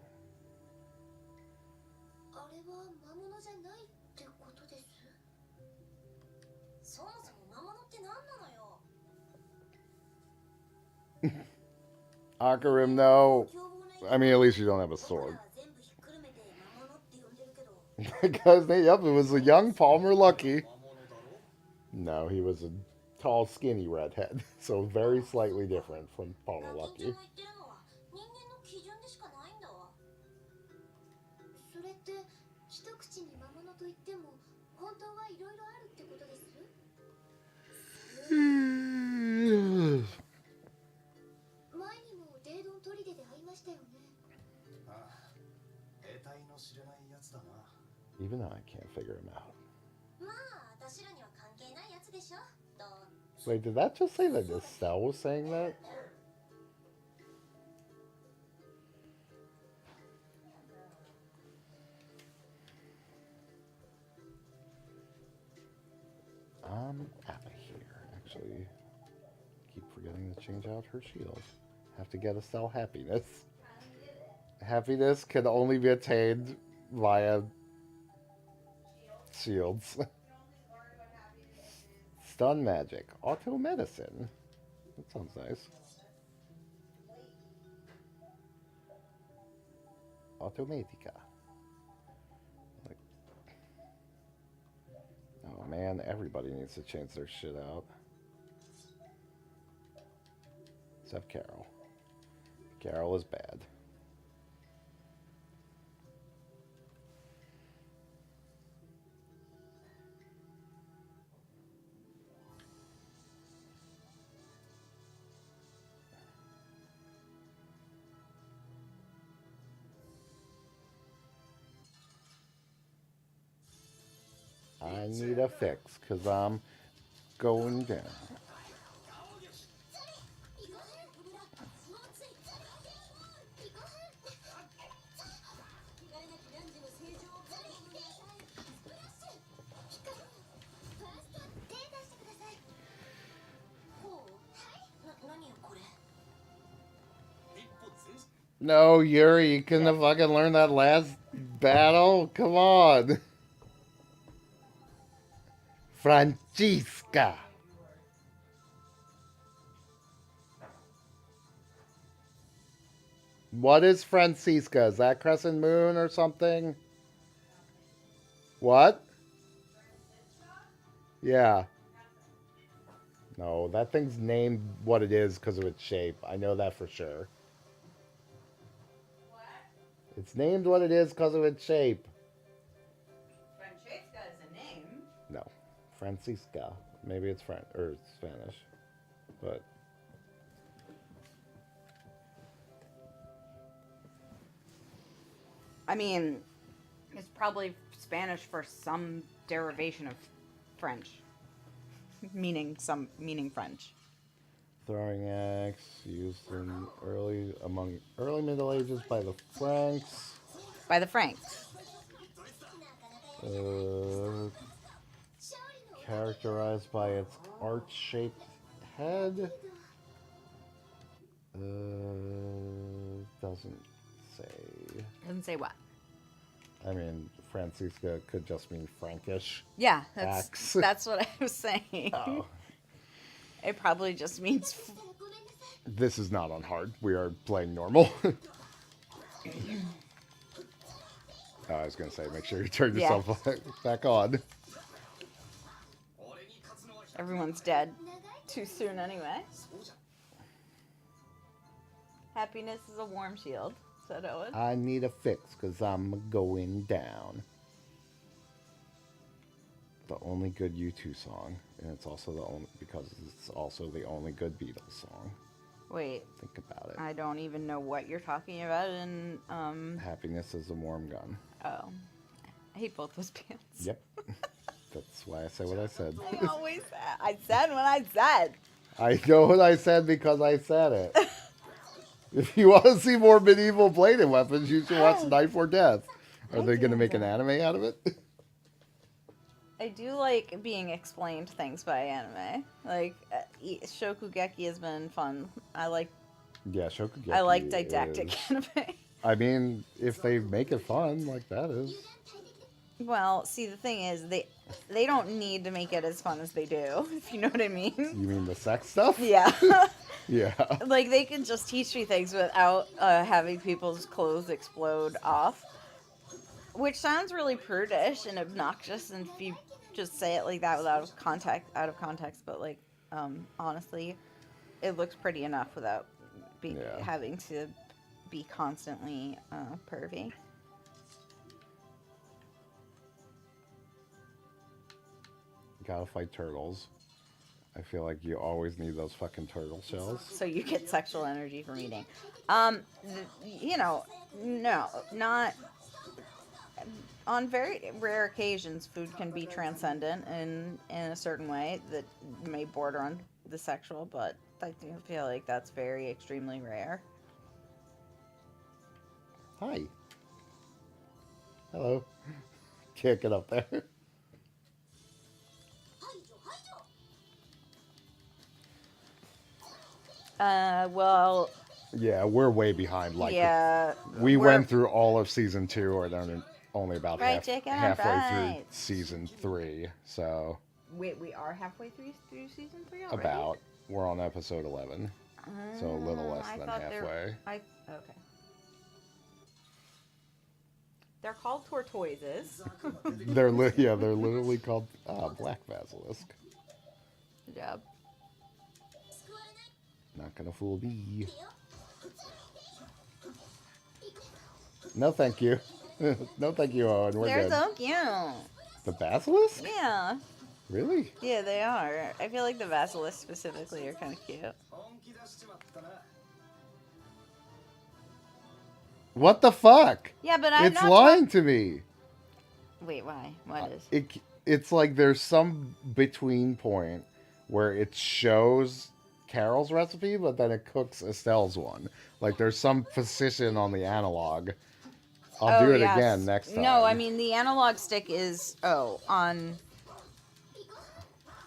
Akarim, no. I mean, at least you don't have a sword. Because, yep, it was a young Palmer Lucky. No, he was a tall, skinny redhead. So very slightly different from Palmer Lucky. Even though I can't figure him out. しょどう Wait, did that just say that Estelle was saying that? I'm out of here. Actually, keep forgetting to change out her shield. Have to get Estelle happiness. Happiness can only be attained via shields. Stun magic. Auto medicine. That sounds nice. Automatica. Like, oh man, everybody needs to change their shit out. Except Carol. Carol is bad. I need a fix because I'm going down. 何よこれ No, Yuri, you couldn't have fucking learned that last battle? Come on. Francisca. What is Francisca? Is that Crescent Moon or something? What? Yeah. No, that thing's named what it is because of its shape. I know that for sure. It's named what it is because of its shape. Francesca is a name. No. Francisca. Maybe it's French or Spanish. But I mean, it's probably Spanish for some derivation of French, meaning French. throwing axe used in among early Middle Ages by the Franks. By the Franks. Characterized by its arch-shaped head. Doesn't say. Doesn't say what. I mean, Francisca could just mean Frankish. Yeah, Axe. that's what I was saying. Oh. It probably just means. This is not on hard. We are playing normal. I was going to say, make sure you turn yourself back on. Everyone's dead too soon anyway. Happiness is a warm shield, said Owen. I need a fix because I'm going down. The only good U2 song, and it's also the only because it's also the only good Beatles song. Wait. Think about it. I don't even know what you're talking about in Happiness is a warm gun. Oh. I hate both those bands. Yep. That's why I say what I said. I always I said what I said. I know what I said because I said it. If you want to see more medieval bladed weapons, you should watch Knife or Death. Are they going to make an anime out of it? I do like being explained things by anime. Like Shokugeki has been fun. I like. Yeah, Shokugeki. I like didactic anime. I mean, if they make it fun, like that is. Well, see, the thing is, they don't need to make it as fun as they do. If you know what I mean. You mean the sex stuff? Yeah. Yeah. Like they can just teach me things without having people's clothes explode off. Which sounds really prudish and obnoxious, and if you just say it like that without out of context, but like, honestly, it looks pretty enough without having to be constantly pervy. Gotta fight turtles. I feel like you always need those fucking turtle shells. So you get sexual energy from eating. No, not. on very rare occasions, food can be transcendent in a certain way that may border on the sexual, but I do feel like that's very extremely rare. Hi. Hello. Can't get up there. Well, Yeah, we're way behind. Like, yeah, we we're- went through all of season 2, or then only about Fried chicken and halfway fries. through season 3. So Wait, we are halfway through season 3 already? about we're on episode 11, so a little less I than thought halfway. Okay. They're called tortoises. They're literally called black basilisk. Good job. Not gonna fool me. No, thank you. No, thank you, Owen. We're They're good. so cute. The basilisk? Yeah. Really? Yeah, they are. I feel like the basilisks specifically are kind of cute. What the fuck? Yeah, but I'm It's not lying to me. Wait, why? What is? It's like there's some between point where it shows Carol's recipe, but then it cooks Estelle's one. Like there's some position on the analog. I'll do it yes. again next time. No, I mean the analog stick is on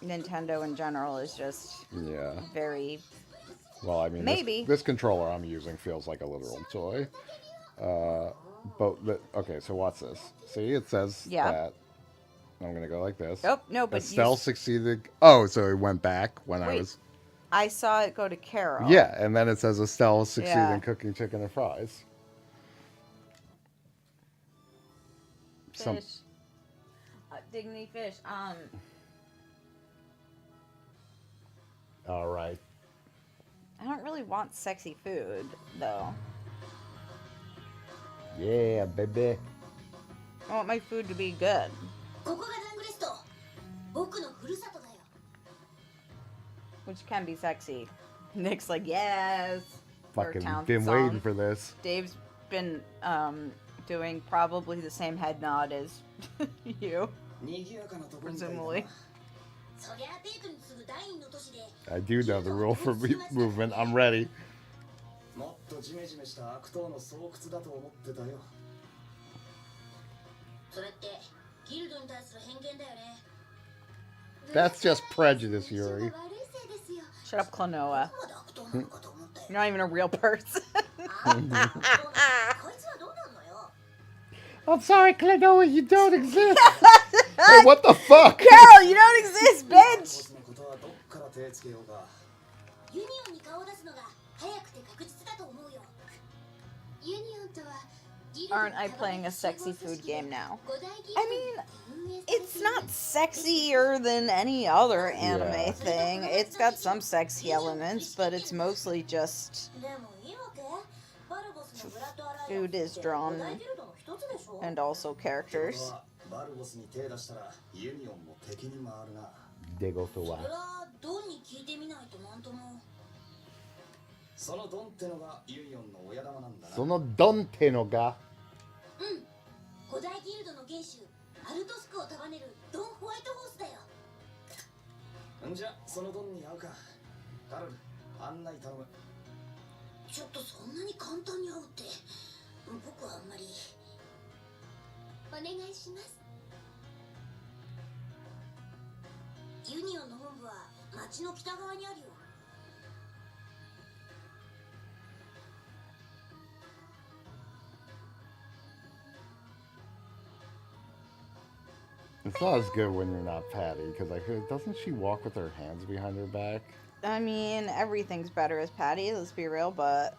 Nintendo in general is just Yeah. very. Well, I mean, Maybe. this controller I'm using feels like a literal toy. Okay, so watch this. See, it says that. I'm gonna go like this. Oh no, but Estelle succeeded. Oh, so it went back when I was. I saw it go to Carol. Yeah, and then it says Estelle succeeded Yeah. in cooking chicken and fries. Fish. Dignity Fish. All right. I don't really want sexy food though. Yeah, baby. I want my food to be good. ここがラングレスト僕のふるさとだよ Which can be sexy. Nick's like, yes. Fucking Town been song. waiting for this. Dave's been doing probably the same head nod as you. 賑やかなとこみたいだな Presumably. そりゃあテープに次ぐ第二の都市で I do know the rule for movement. I'm ready. もっとジメジメした悪党の巣窟だと思ってたよそれってギルドに対する偏見だよね That's just prejudice, Yuri. 悪いせいですよ Shut up, Klonoa. まだ悪党なのかと思ったよ You're not even a real person. あんたこいつはどうなんのよ I'm sorry, Klonoa, you don't exist. Hey, what the fuck? Carol, you don't exist, ボ bitch! スのことはどっから手つけようかユニオンに顔を出すのが早くて確実だと思うよユニオンとは Aren't I playing a sexy food game now? I mean, it's not sexier than any other anime Yeah. thing. It's got some sexy elements, but it's mostly just でもいいわけバルボスのブラッドアライアンス food is って drawn 五大ギルドの一つでしょ and also これ characters. はバルボスに手出したらユニオンも敵に回るな Digo それはドンに聞いてみないとなんともそのドンってのがユニオンの親玉なんだな Sono Dante no ga. うん五大ギルドの元首アルトスクを束ねるドン・ホワイトホースだよんじゃそのドンに会うかカルル案内頼むちょっとそんなに簡単に会うって僕はあんまりお願いしますユニオンの本部は町の北側にあるよ It's not as good when you're not Patty, because doesn't she walk with her hands behind her back? I mean, everything's better as Patty, let's be real, but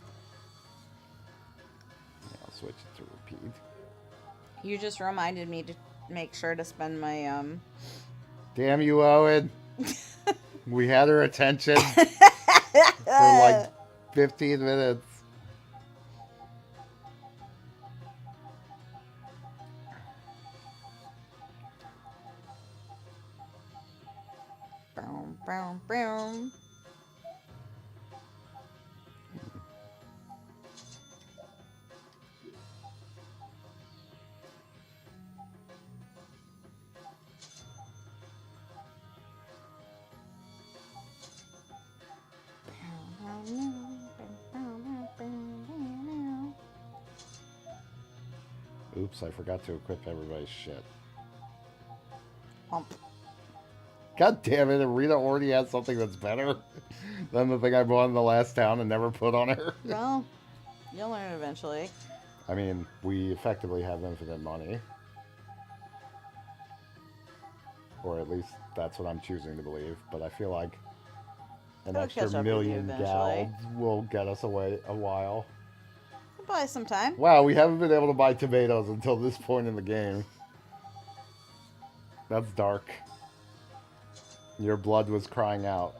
Yeah, I'll switch it to repeat. you just reminded me to make sure to spend my, Damn you, Owen. We had her attention for like 15 minutes. Boom, boom, boom. Oops, I forgot to equip everybody's shit. Hump. God damn it, Rita already has something that's better than the thing I bought in the last town and never put on her. Well, you'll learn eventually. I mean, we effectively have infinite money. Or at least that's what I'm choosing to believe. But I feel like an It'll extra catch up with you million eventually. gals will get us away a while. We'll buy some time. Wow, we haven't been able to buy tomatoes until this point in the game. That's dark. Your blood was crying out.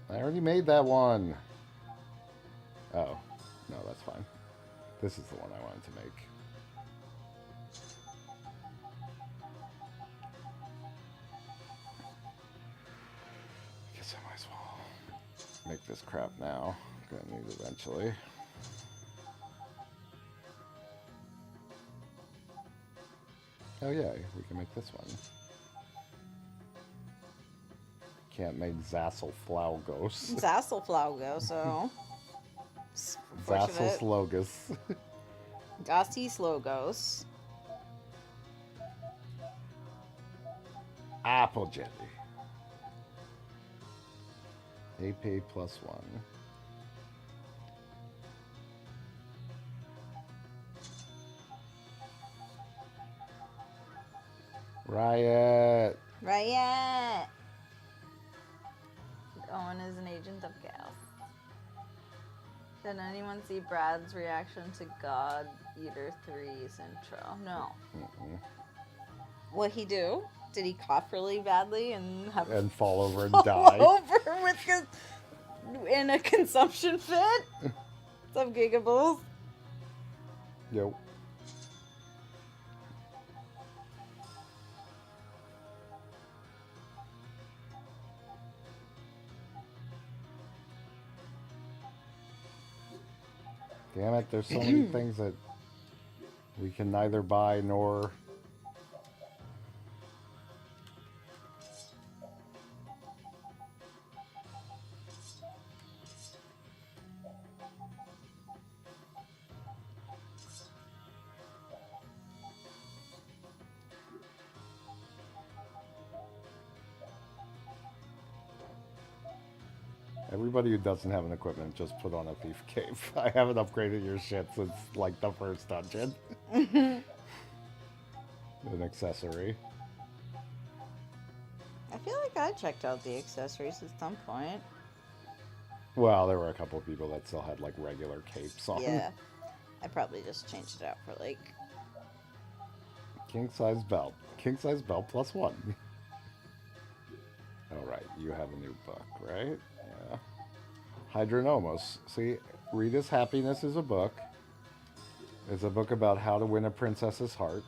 I already made that one. Oh, no, that's fine. This is the one I wanted to make. I guess I might as well make this crap now. Gonna need it eventually. Oh yeah, we can make this one. Can't make Zasselflaugos. Zasselflaugo, so. Zasselslogos. Gostis Logos. Apple jelly. AP plus 1. Riot. Riot! Owen is an agent of chaos. Did anyone see Brad's reaction to God Eater 3's intro? No. Mm-mm. What'd he do? Did he cough really badly and have And fall over and fall die. over in a consumption fit? Some gigables. Yep. Damn it, there's so many things that we can neither buy nor... Everybody who doesn't have an equipment, just put on a thief cape. I haven't upgraded your shit since, like, the first dungeon. An accessory. I feel like I checked out the accessories at some point. Well, there were a couple of people that still had, like, regular capes on. Yeah. I probably just changed it out for, like... King-size belt. King-size belt plus 1. Alright, you have a new book, right? Yeah. Hydronomos. See, Rita's Happiness is a book. It's a book about how to win a princess's heart.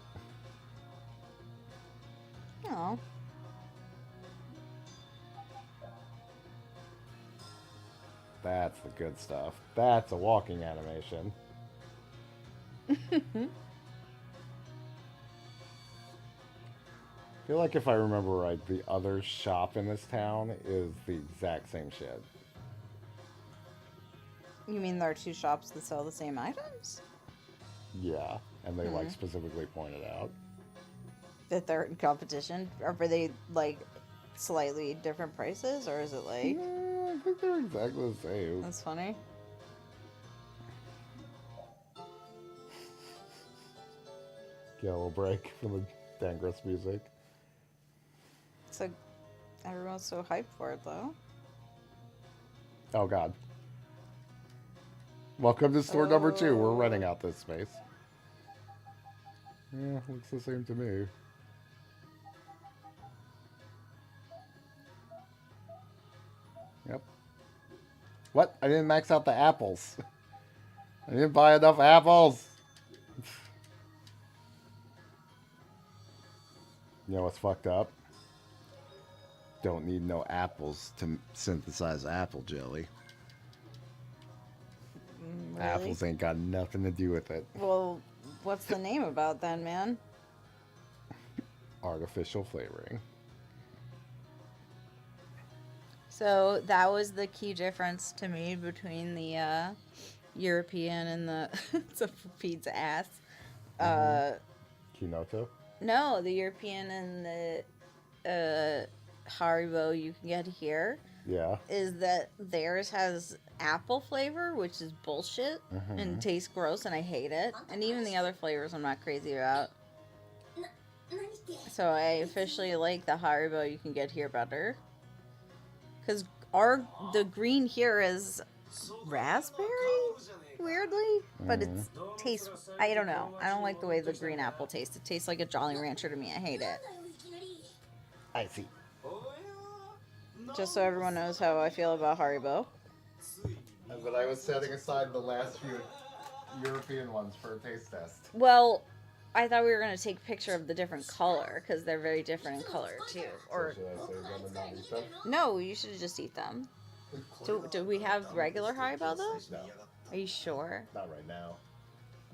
Oh. That's the good stuff. That's a walking animation. I feel like if I remember right, the other shop in this town is the exact same shit. You mean there are two shops that sell the same items? Yeah, and they like specifically pointed out. That they're in competition? Or were they, like, slightly different prices? Or is it, like... I think they're exactly the same. That's funny. Get a little break from the Dangrous music. So, everyone's so hyped for it, though. Oh god. Welcome to store number 2. We're renting out this space. Yeah, looks the same to me. Yep. What? I didn't max out the apples. I didn't buy enough apples. You know what's fucked up? Don't need no apples to synthesize apple jelly. Really? Apples ain't got nothing to do with it. Well, what's the name about then, man? Artificial flavoring. So that was the key difference to me between the European and the it's a pizza ass. Kinoto. No, the European and the Haribo you can get here Yeah. is that theirs has apple flavor, which is bullshit and tastes gross, and I hate it. And even the other flavors I'm not crazy about. 何って So I officially like the Haribo you can get here better. Because the green here is raspberry, weirdly, but it tastes. I don't know. I don't like the way the green apple tastes. It tastes like a Jolly Rancher to me. I hate it. いきなり I see. Just so everyone knows how I feel about Haribo. But I was setting aside the last few European ones for a taste test. Well, I thought we were gonna take a picture of the different color because they're very different in color too. Or Should I say them and not eat them? no, you should just eat them. Do we have regular Haribo though? No, Are you sure? not right now.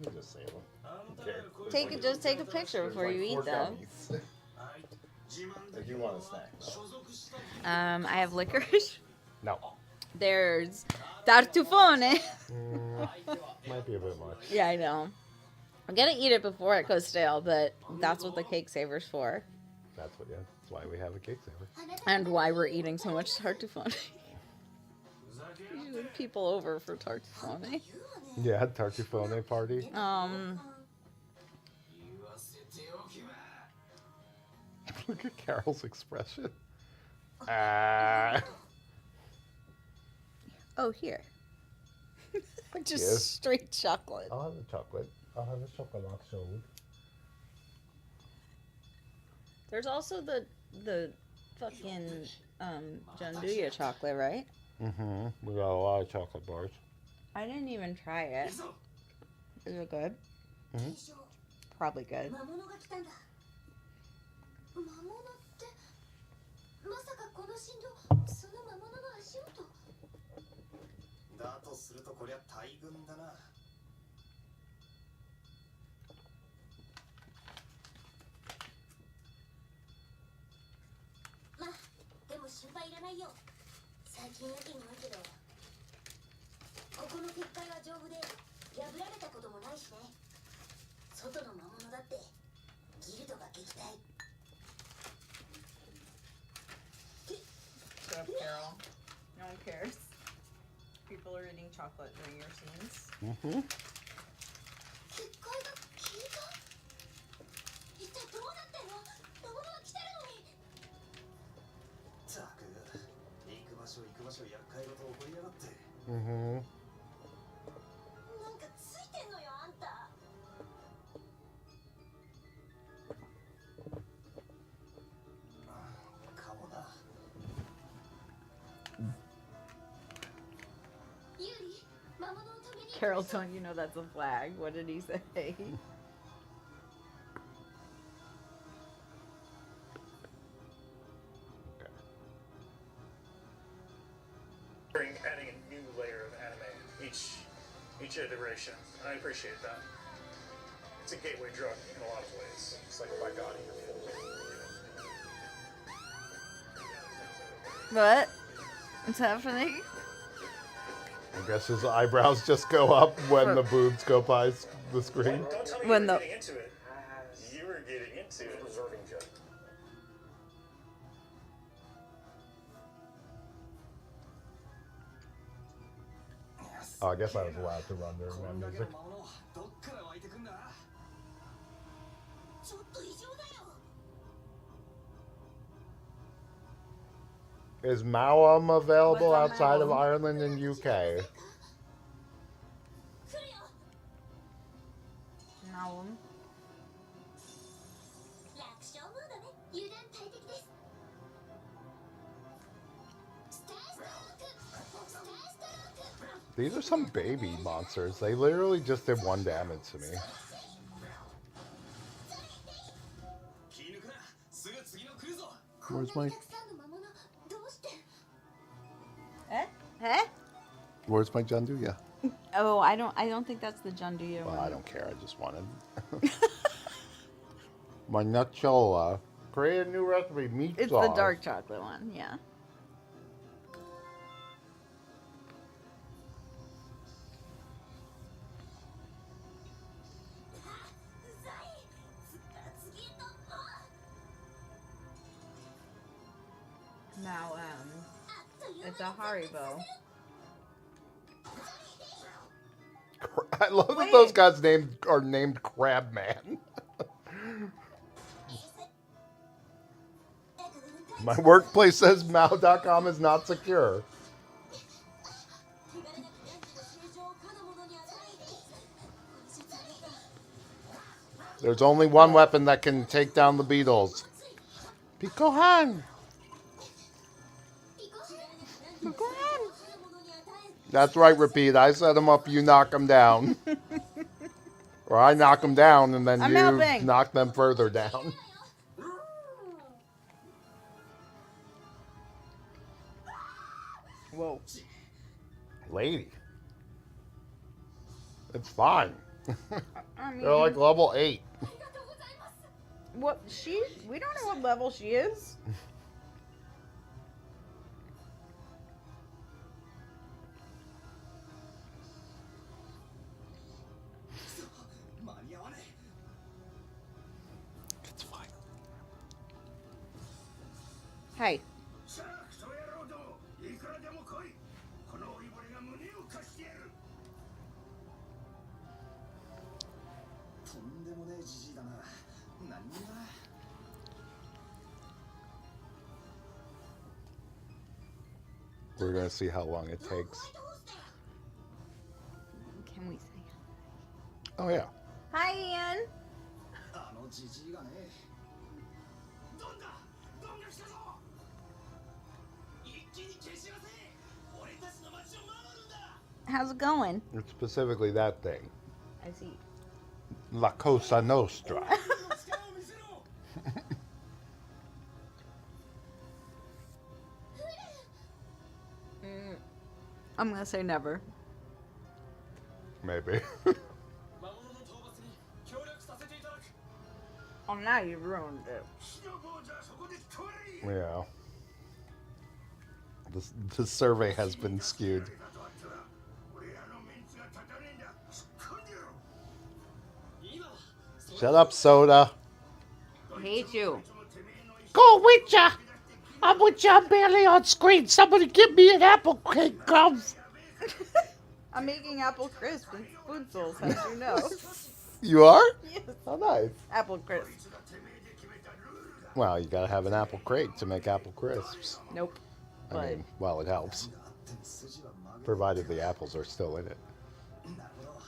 Let me just save them. Okay. Just take a picture before you eat them. If you want a snack, though. I have licorice. No. There's tartufone. Might be a bit much. Yeah, I know. I'm gonna eat it before it goes stale, but that's what the cake saver's for. That's what. Yeah. That's why we have a cake saver. And why we're eating so much tartufone. Usually people over for tartufone. Yeah, tartufone party. Look at Carol's expression. Oh, here. Just Yes. straight chocolate. I'll have the chocolate. I'll have the chocolate chilled. There's also the fucking Janduya chocolate, right? Mm-hmm. We got a lot of chocolate bars. I didn't even try it. Is it good? Mm-hmm. Probably good. 魔物が来たんだ魔物ってまさかこの振動その魔物の足音だとするとこりゃ大群だな。まあでも心配いらないよ最近やけに多いけどここの結界は丈夫で破られたこともないしね外の魔物だってギルドが撃退 Shut up, Carol. No one cares. People are eating chocolate during your scenes. Mm-hmm. 結界が消えた一体どうなってんの魔物が来てるのにったく行く場所厄介事起こりやがって。 Mm-hmm. なんかついてんのよあんたかもな。 ユーリ魔物を止めに Carol, don't you know that's a flag? What did he say? Adding a new layer of anime each iteration, and I appreciate that. It's a gateway drug in a lot of ways. It's like, by God, you're full. What? What's happening? I guess his eyebrows just go up when the boobs go by the screen. Don't tell me When you the- were getting into it. You were getting into it. Preserving jet. Oh, I guess I was allowed to run during こ that んだけ music. の魔物どっから湧いてくんだ。ちょっと異常だよ Is Mawam available What's outside of Mawam? Ireland and UK? 来るよ No. 楽勝ムードね油断大敵ですスターストロークスターストローク These are some baby monsters. They literally just did 1 damage to me. 気抜くな。すぐ次の来るぞ。 Where's こん my なたくさんの魔物どうして Eh? Eh? Where's my Janduya? Oh, I don't think that's the Janduya Well, one. I don't care. I just wanted my Nuchola. Create a new recipe. Meat It's sauce. the dark chocolate one, yeah. Now, it's a Haribo. I love that Wait. those guys are named Crabman. My workplace says Mao.com is not secure. There's only one weapon that can take down the Beatles. Pikohan! That's right, repeat. I set them up, you knock them down. Or I knock them down, and then I'm you helping. knock them further down. Whoa. Lady. It's fine. I mean, They're like level 8. what we don't know what level she is. It's fine. Hey. さあクソ野郎どもいくらでも来いこの老いぼれが胸を貸してやるとんでもねえじじいだな。何者だ。 We're going to see how long it takes. Can we say? Oh, yeah. Hi, Ian. あのじじいがね。ドンだドンが来たぞ一気に消し出せ俺たちの街を守るんだ How's it going? It's specifically that thing. I see. La Cosa Nostra. 力を見せろ I'm gonna say never. Maybe. 魔物の討伐に協力させていただく Oh, now you ruined it. 火の棒じゃそこで止まれ Yeah. The survey has been skewed. 俺らのメンツが立たねえんだ突っ込んでろ今は Shut up, Soda. I hate you. Go with ya! I'm with ya, I'm barely on screen. Somebody give me an apple cake, gums. I'm making apple crisp and food souls, as you know. You are? Yes. Oh, nice. Apple crisp. Well, you gotta have an apple crate to make apple crisps. Nope. I But mean, well, it helps. あっても筋は曲げ Provided the apples are still in it. なるほど。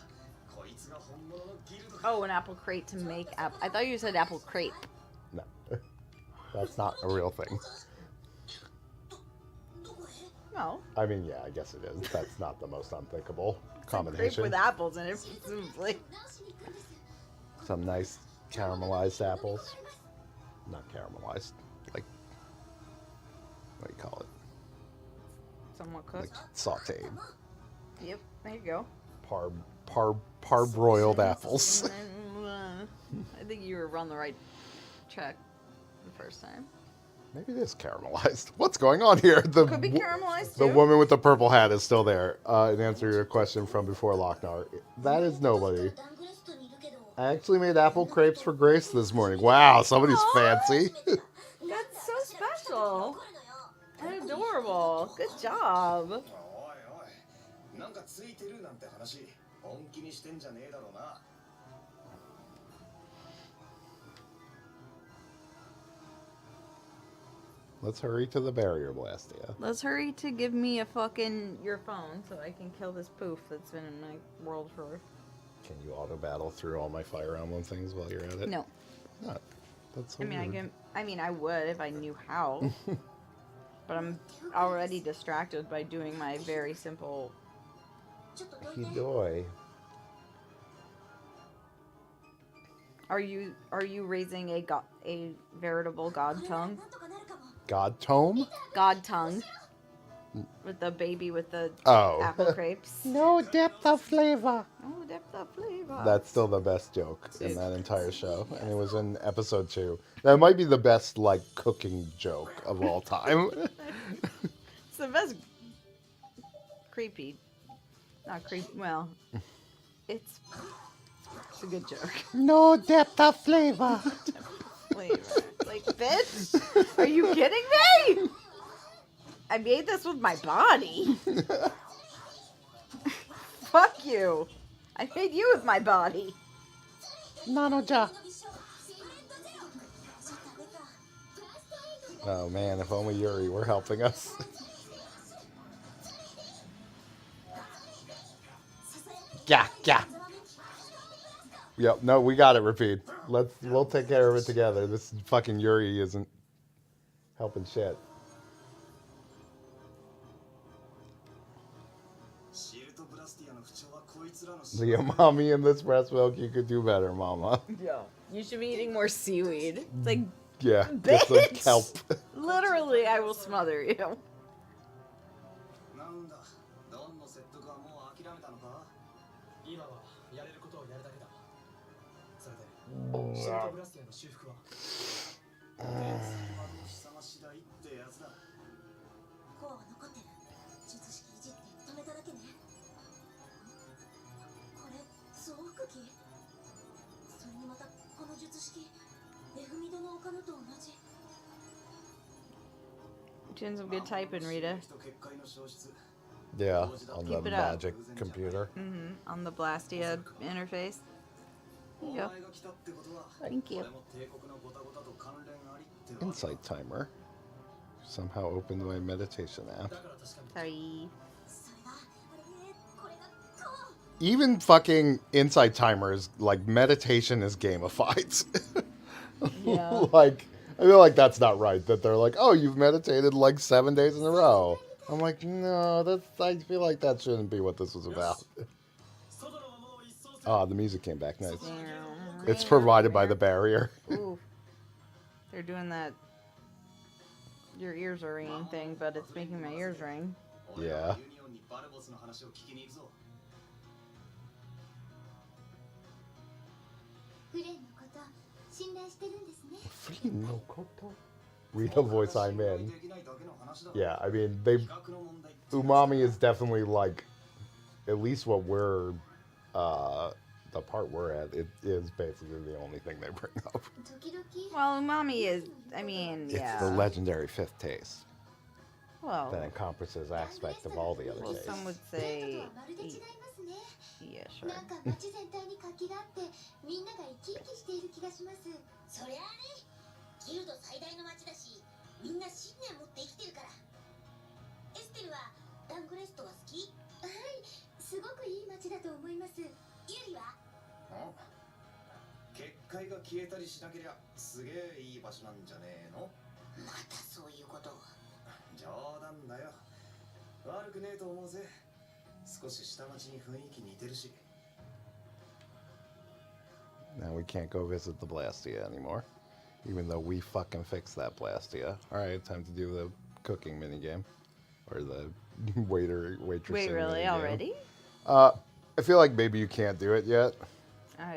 こいつが本物のギルド oh, an apple crate to make apple. I thought you said apple crepe. No. That's not a real thing. No. I mean, yeah, I guess it is. That's not the most unthinkable Crepe combination. with apples in it, presumably. Some nice caramelized apples. Not caramelized. Like, what do you call it? Somewhat Like cooked. sauteed. Yep. There you go. Parboiled apples. I think you were on the right track the first time. Maybe it is caramelized. What's going on here? Could be caramelized The too. woman with the purple hat is still there. In answer to your question from before, Lochnar, that is nobody. I actually made apple crepes for Grace this morning. Wow, somebody's fancy. That's so special and adorable. Good job. おいおいなんかついてるなんて話本気にしてんじゃねえだろうな Let's hurry to the barrier blastia. Let's hurry to give me your phone so I can kill this poof that's been in my world for. Can you auto battle through all my Fire Emblem things while you're at it? No. Not. That's so I mean, weird. I would if I knew how. But I'm already distracted by doing my very simple. Hidoy. Are you raising a veritable god tongue? God Tome? God tongue. With the baby with the Oh. apple crepes. No depth of flavor. Oh, depth of flavor. That's still the best joke in that entire show. And it was in episode 2. That might be the best, like, cooking joke of all time. It's the best. Creepy. Not creepy. Well, it's a good joke. No depth of flavor. Flavor. Like, bitch? Are you kidding me? I made this with my body. Fuck you. I made you with my body. Nanoja. Oh man, if only Yuri were helping us. Yeah, yeah. Yep, no, we got it, Repeat. We'll take care of it together. This fucking Yuri isn't helping shit. シールとブラスティアの不調はこいつらの The umami in this breast milk, you could do better, mama. Yeah. You should be eating more seaweed. It's like, Yeah, get some Bitch. kelp. literally, I will smother you. なんだドンの説得はもう諦めたのか今はやれることをやるだけだそれでシールとブラスティアの修復は貴様次第ってやつだコアは残ってる。術式いじって止めただけね。これ増幅器。それにまたこの術式ネフミドの丘のと同じ。 Doing some good typing, Rita. と結界の消失 Yeah, on the Keep it up. magic computer. On the Blastia interface. There お you 前 go. が来たってことは Thank you. 俺も帝国のゴタゴタと関連ありってわ Insight timer. Somehow opened my meditation app. だから確かに Sorry. それがこれがコア。 Even fucking insight timers, like meditation is gamified. Yeah. Like, I feel like that's not right. That they're like, oh, you've meditated like 7 days in a row. I'm like, no, I feel like that shouldn't be what this was about. Ah, the music came back nice. It's provided by the barrier. Ooh. They're doing that. Your ears are ringing thing, but it's making my ears ring. 俺 Yeah. はユニオンにバルボスの話を聞きに行くぞフレンのこと信頼してるんですね。 Read a voice I'm in. できないだけの話だ Yeah, I mean, they 比較の問題って umami is definitely like, at least what we're, the part we're at, it is basically the only thing they bring up. 時々 Well, umami is. I mean, It's yeah. the legendary fifth taste Well, that encompasses aspect of all the other well, tastes. some would フレン say. とはまるで違いますね。 Yeah, sure. なんか街全体に活気があってみんなが生き生きしている気がします。そりゃあね、ギルド最大の街だし、みんな信念持って生きてるから。エステルはダングレストは好き？はい、すごくいい街だと思います。ユリは？結界が消えたりしなけりゃすげえいい場所なんじゃねえのまたそういうことを。冗談だよ悪くねえと思うぜ少し下町に雰囲気似てるし Now we can't go visit the Blastia anymore. Even though we fucking fixed that Blastia. Alright, time to do the cooking minigame. Or the waitress. Wait, really? Already? I feel like maybe you can't do it yet.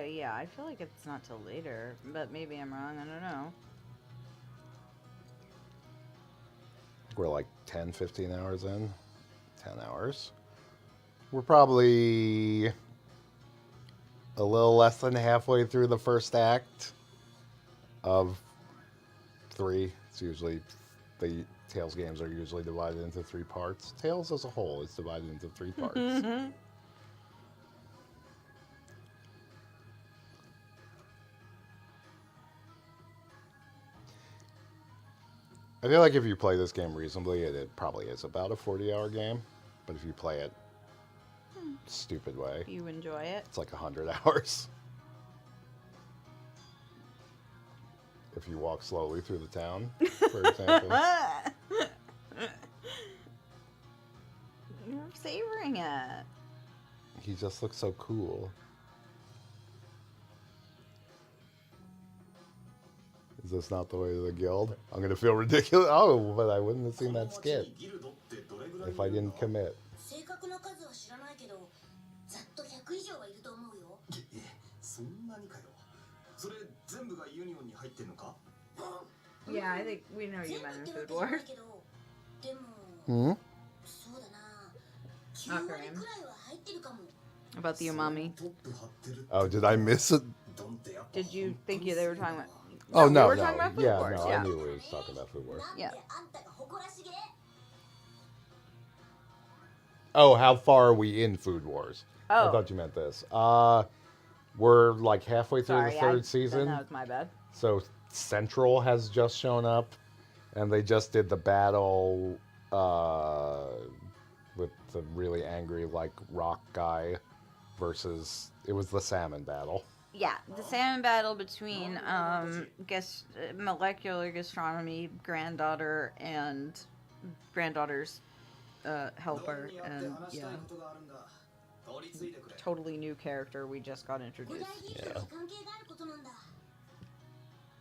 Yeah, I feel like it's not till later, but maybe I'm wrong. I don't know. We're like 10, 15 hours in. 10 hours. We're probably a little less than halfway through the first act of 3. It's usually, the Tales games are usually divided into 3 parts. Tales as a whole is divided into 3 parts. I feel like if you play this game reasonably, it probably is about a 40-hour game. But if you play it stupid way, You enjoy it? it's like 100 hours. If you walk slowly through the town, for example. You're savoring it. He just looks so cool. Is this not the way to the guild? I'm gonna feel ridiculous. Oh, but I wouldn't have seen that skit if I didn't commit. 正確な数は知らないけど、ざっと100以上はいると思うよ。そんなにかよそれ全部がユニオンに入ってんのか Yeah, I think we know you 全部 meant ってわ food けじゃない war. けど、でも、 Hmm? そうだな。9割 Okay. くらいは入ってるかも。 About the umami. トップ張ってる Oh, did I miss it? ドンってやっぱ Did you think they were talking about? Oh, we no, were no. talking about food Yeah, wars. no, Yeah. I knew we was talking about food wars. なんで Yeah. あんたが誇らしげ？ Oh, how far are we in Food Wars? I Oh. thought you meant this. We're like halfway through Sorry, the third then season. that was my bad. So Central has just shown up, and they just did the battle with the really angry like rock guy versus it was the salmon battle. Yeah, the salmon battle between molecular gastronomy granddaughter and granddaughter's helper, and yeah, totally new character we just got 五大 introduced. ギルドに関係があることなんだ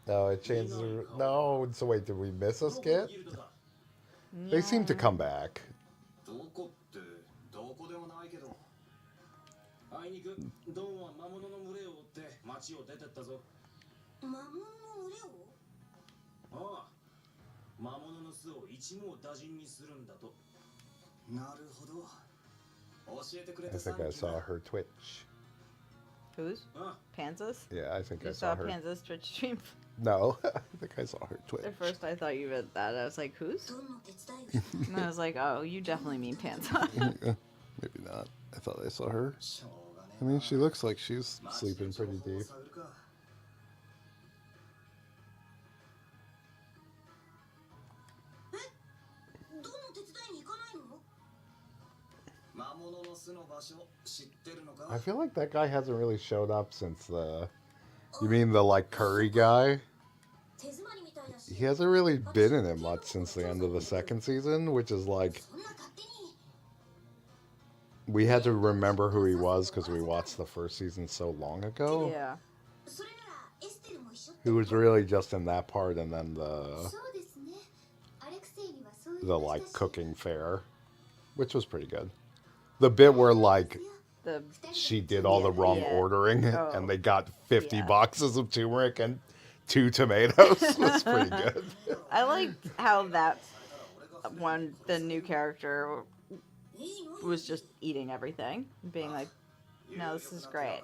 No, it changed. No, so wait, did we miss a どこの skit? ギルドだ They seem to come back. どこってどこでもないけどあいにくドンは魔物の群れを追って町を出てったぞ魔物の群れをああ魔物の巣を一網打尽にするんだとなるほど教えてくれ I て think I saw her Twitch. Who's? あ Panza's? Yeah, I think I You saw saw her. Panza's Twitch stream? No, I think I saw her Twitch. At first I thought you meant that. I was like, who's? ドンの手伝いをした And I was like, oh, you definitely mean Panza. Maybe not. I thought I saw her. しょうがね I mean, she looks like she's sleeping pretty deep. 探るかドンの手伝いに行かないの魔物の巣の場所知ってるのか I feel like that guy hasn't really showed up since the. You mean the like curry guy? 手詰まりみたいだし He hasn't really been in it much since the end of the second season, which is like そんな勝手に we had to remember who he was because we watched the first season so long ago. Yeah. それならエステルも一緒って He was really just in that part and then the そうですねアレクセイにはそういう the like cooking fair, which was pretty good. The bit where like The she did all the wrong Yeah. ordering Oh. and they got 50 Yeah. boxes of turmeric and 2 tomatoes was pretty good. I liked how that the new character いいの was just eating everything, being like, no, this is great.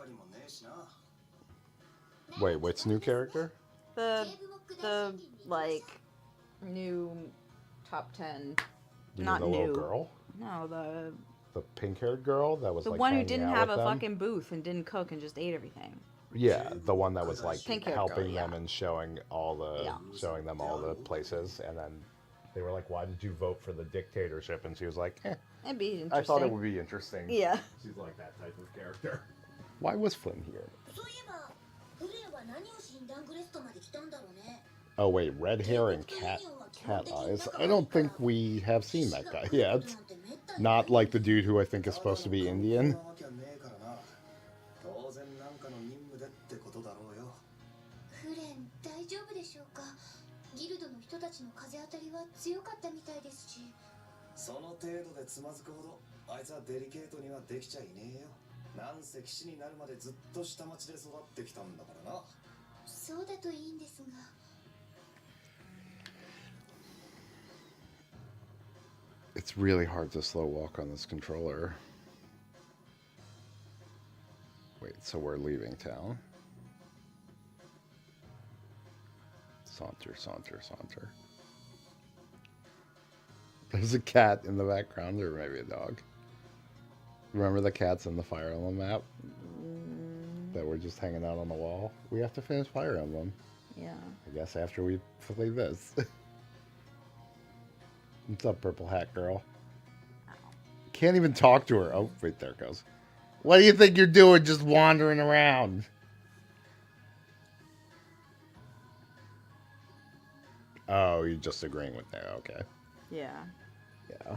Wait, which new character? The like new top 10, You mean not the new. little girl? No, the pink-haired girl that was like one who hanging didn't out have with a them? fucking booth and didn't cook and just ate everything. Yeah, the one that was like Pink-haired helping girl, yeah. them and showing showing them all the places, and then they were like, "Why did you vote for the dictatorship?" And she was like, It'd be interesting. "I thought it would be interesting." Yeah. She's like that type of character. Why was Flynn here? そういえばフレアは何をしにダングレストまで来たんだろうね Oh wait, red hair and cat eyes. I don't think we have seen that guy yet. Not like the dude who I think is supposed to be Indian. 当然なんかの任務でってことだろうよフレン大丈夫でしょうかギルドの人たちの風当たりは強かったみたいですしその程度でつまずくほどあいつはデリケートにはできちゃいねえよなんせ騎士になるまでずっと下町で育ってきたんだからなそうだといいんですが It's really hard to slow walk on this controller. Wait, so we're leaving town? Saunter, saunter, saunter. There's a cat in the background, or maybe a dog. Remember the cats in the Fire Emblem map? That were just hanging out on the wall? We have to finish Fire Emblem. Yeah. I guess after we play this. What's up, purple hat girl? Can't even talk to her. Oh, wait, there it goes. What do you think you're doing just wandering around? Oh, you're just agreeing with that. Okay. Yeah. Yeah.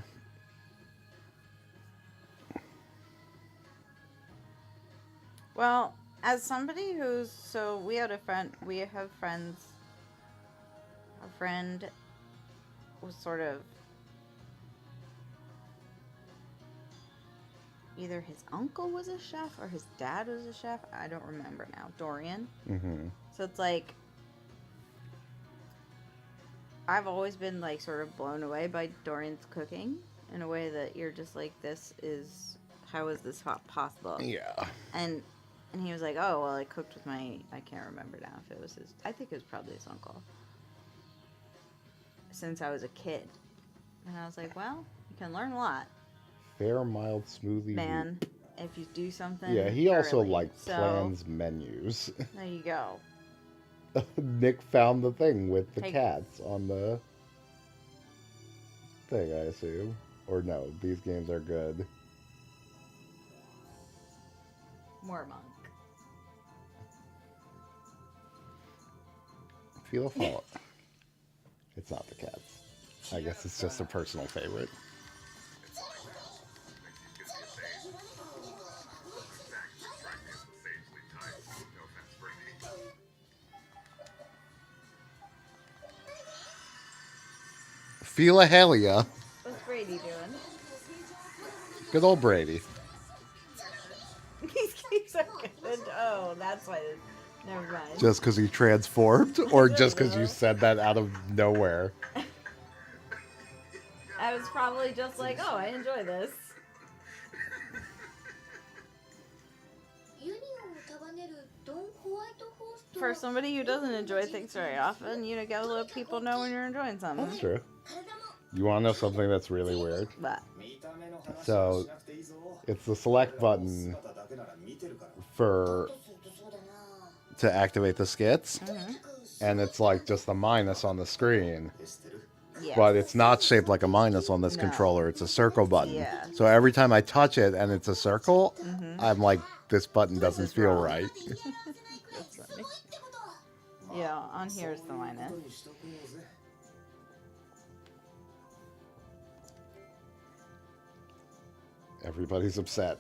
Well, as somebody who's we have friends. A friend was sort of either his uncle was a chef or his dad was a chef. I don't remember now. Dorian. Mm-hmm. So it's like I've always been like sort of blown away by Dorian's cooking in a way that you're just like, how is this possible? Yeah. And he was like, oh, well, I cooked with I can't remember now if it was I think it was probably his uncle. Since I was a kid. And I was like, well, you can learn a lot. Fair, mild, smoothie. Man, if you do something. Yeah, he also early. like So, plans menus. There you go. Nick found the thing with the Hey. cats on the thing, I assume. Or no, these games are good. More monk. Feel a fault. It's not the cats. I guess it's just a personal favorite. Philahelia. What's Brady doing? Good old Brady. These games are good. Oh, that's why. Never mind. Just because he transformed? Or just because you said that out of nowhere? I was probably just like, oh, I enjoy this. For somebody who doesn't enjoy things very often, you gotta let people know when you're enjoying something. That's true. You want to know something that's really weird? But So, it's the select button for to activate the skits, and it's like just a minus on the screen. yeah. But it's not shaped like a minus on this No. controller. It's a circle button. Yeah. So every time I touch it and it's a circle, I'm like, this button doesn't is feel wrong. right. That's funny. Yeah, on here is the minus. Everybody's upset.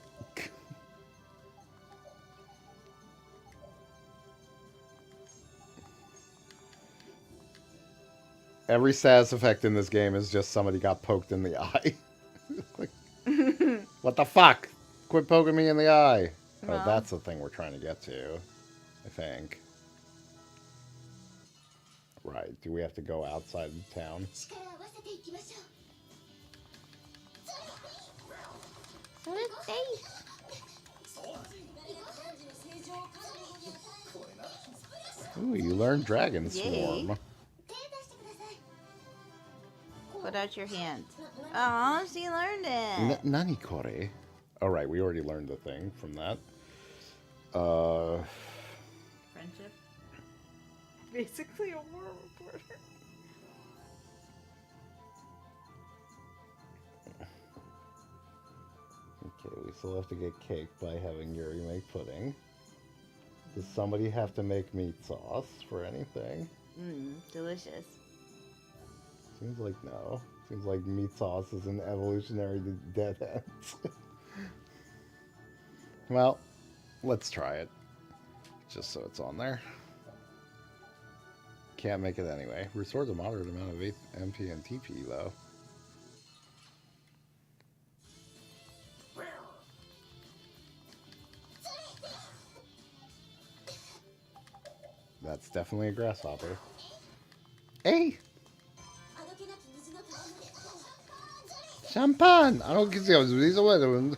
Every status effect in this game is just somebody got poked in the eye. Like, what the fuck? Quit poking me in the eye. Oh, Well. that's the thing we're trying to get to, I think. Right. Do we have to go outside of town? Ooh, you learned Dragon Yay. Swarm. Put out your hand. Oh, she learned it. Nani kore? Oh, right. We already learned the thing from that. Friendship. Basically a war reporter. Okay, we still have to get cake by having Yuri make pudding. Does somebody have to make meat sauce for anything? Delicious. Seems like no. Seems like meat sauce is an evolutionary dead end. Well, let's try it. Just so it's on there. Can't make it anyway. Restores a moderate amount of MP and TP though. That's definitely a grasshopper. Hey! Champagne! I don't get these away.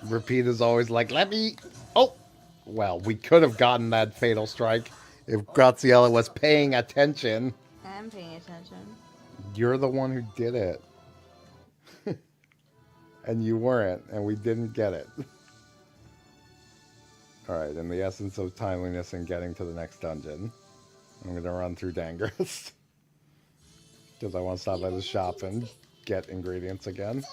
Repeat is always like, let me. Oh! Well, we could have gotten that fatal strike if Graziella was paying attention. I'm paying attention. You're the one who did it. And you weren't, and we didn't get it. Alright, in the essence of timeliness and getting to the next dungeon, I'm going to run through Dangerous. Because I want to stop by the shop and get ingredients again.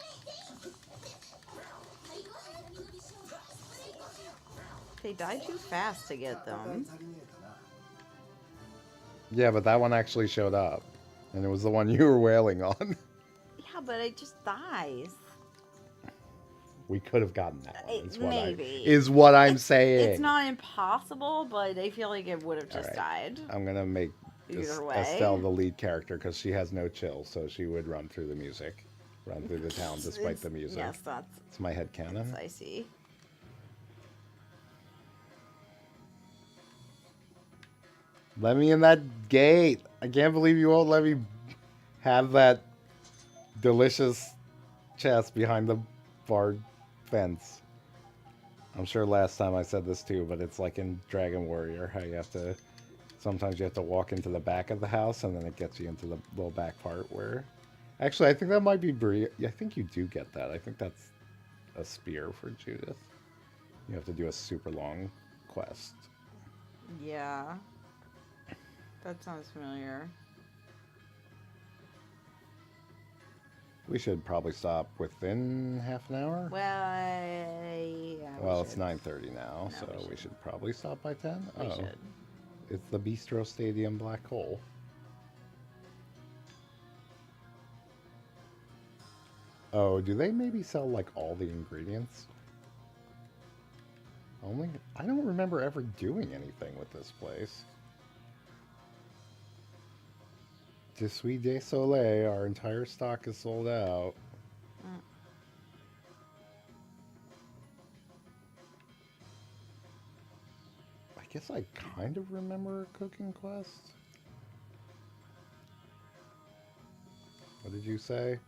They die too fast to get them. Yeah, but that one actually showed up. And it was the one you were wailing on. Yeah, but it just dies. We could have gotten that one. Maybe. Is what I'm saying. It's not impossible, but I feel like it would have just died. I'm going to make Either way. Estelle the lead character because she has no chill, so she would run through the music. Run through the town despite the music. Yes, that's... It's my headcanon. I see. Let me in that gate. I can't believe you won't let me have that delicious chest behind the barred fence. I'm sure last time I said this too, but it's like in Dragon Warrior how you have to Sometimes you have to walk into the back of the house, and then it gets you into the little back part where... Actually, I think that might be Brie. I think you do get that. I think that's a spear for Judith. You have to do a super long quest. Yeah. That sounds familiar. We should probably stop within half an hour. Well, yeah. Well, it's 9:30 now, No, so we should probably stop by 10. We should. It's the Bistro Stadium Black Hole. Oh, do they maybe sell like all the ingredients? I don't remember ever doing anything with this place. Je suis désolé, our entire stock is sold out. I guess I kind of remember a cooking quest. What did you say?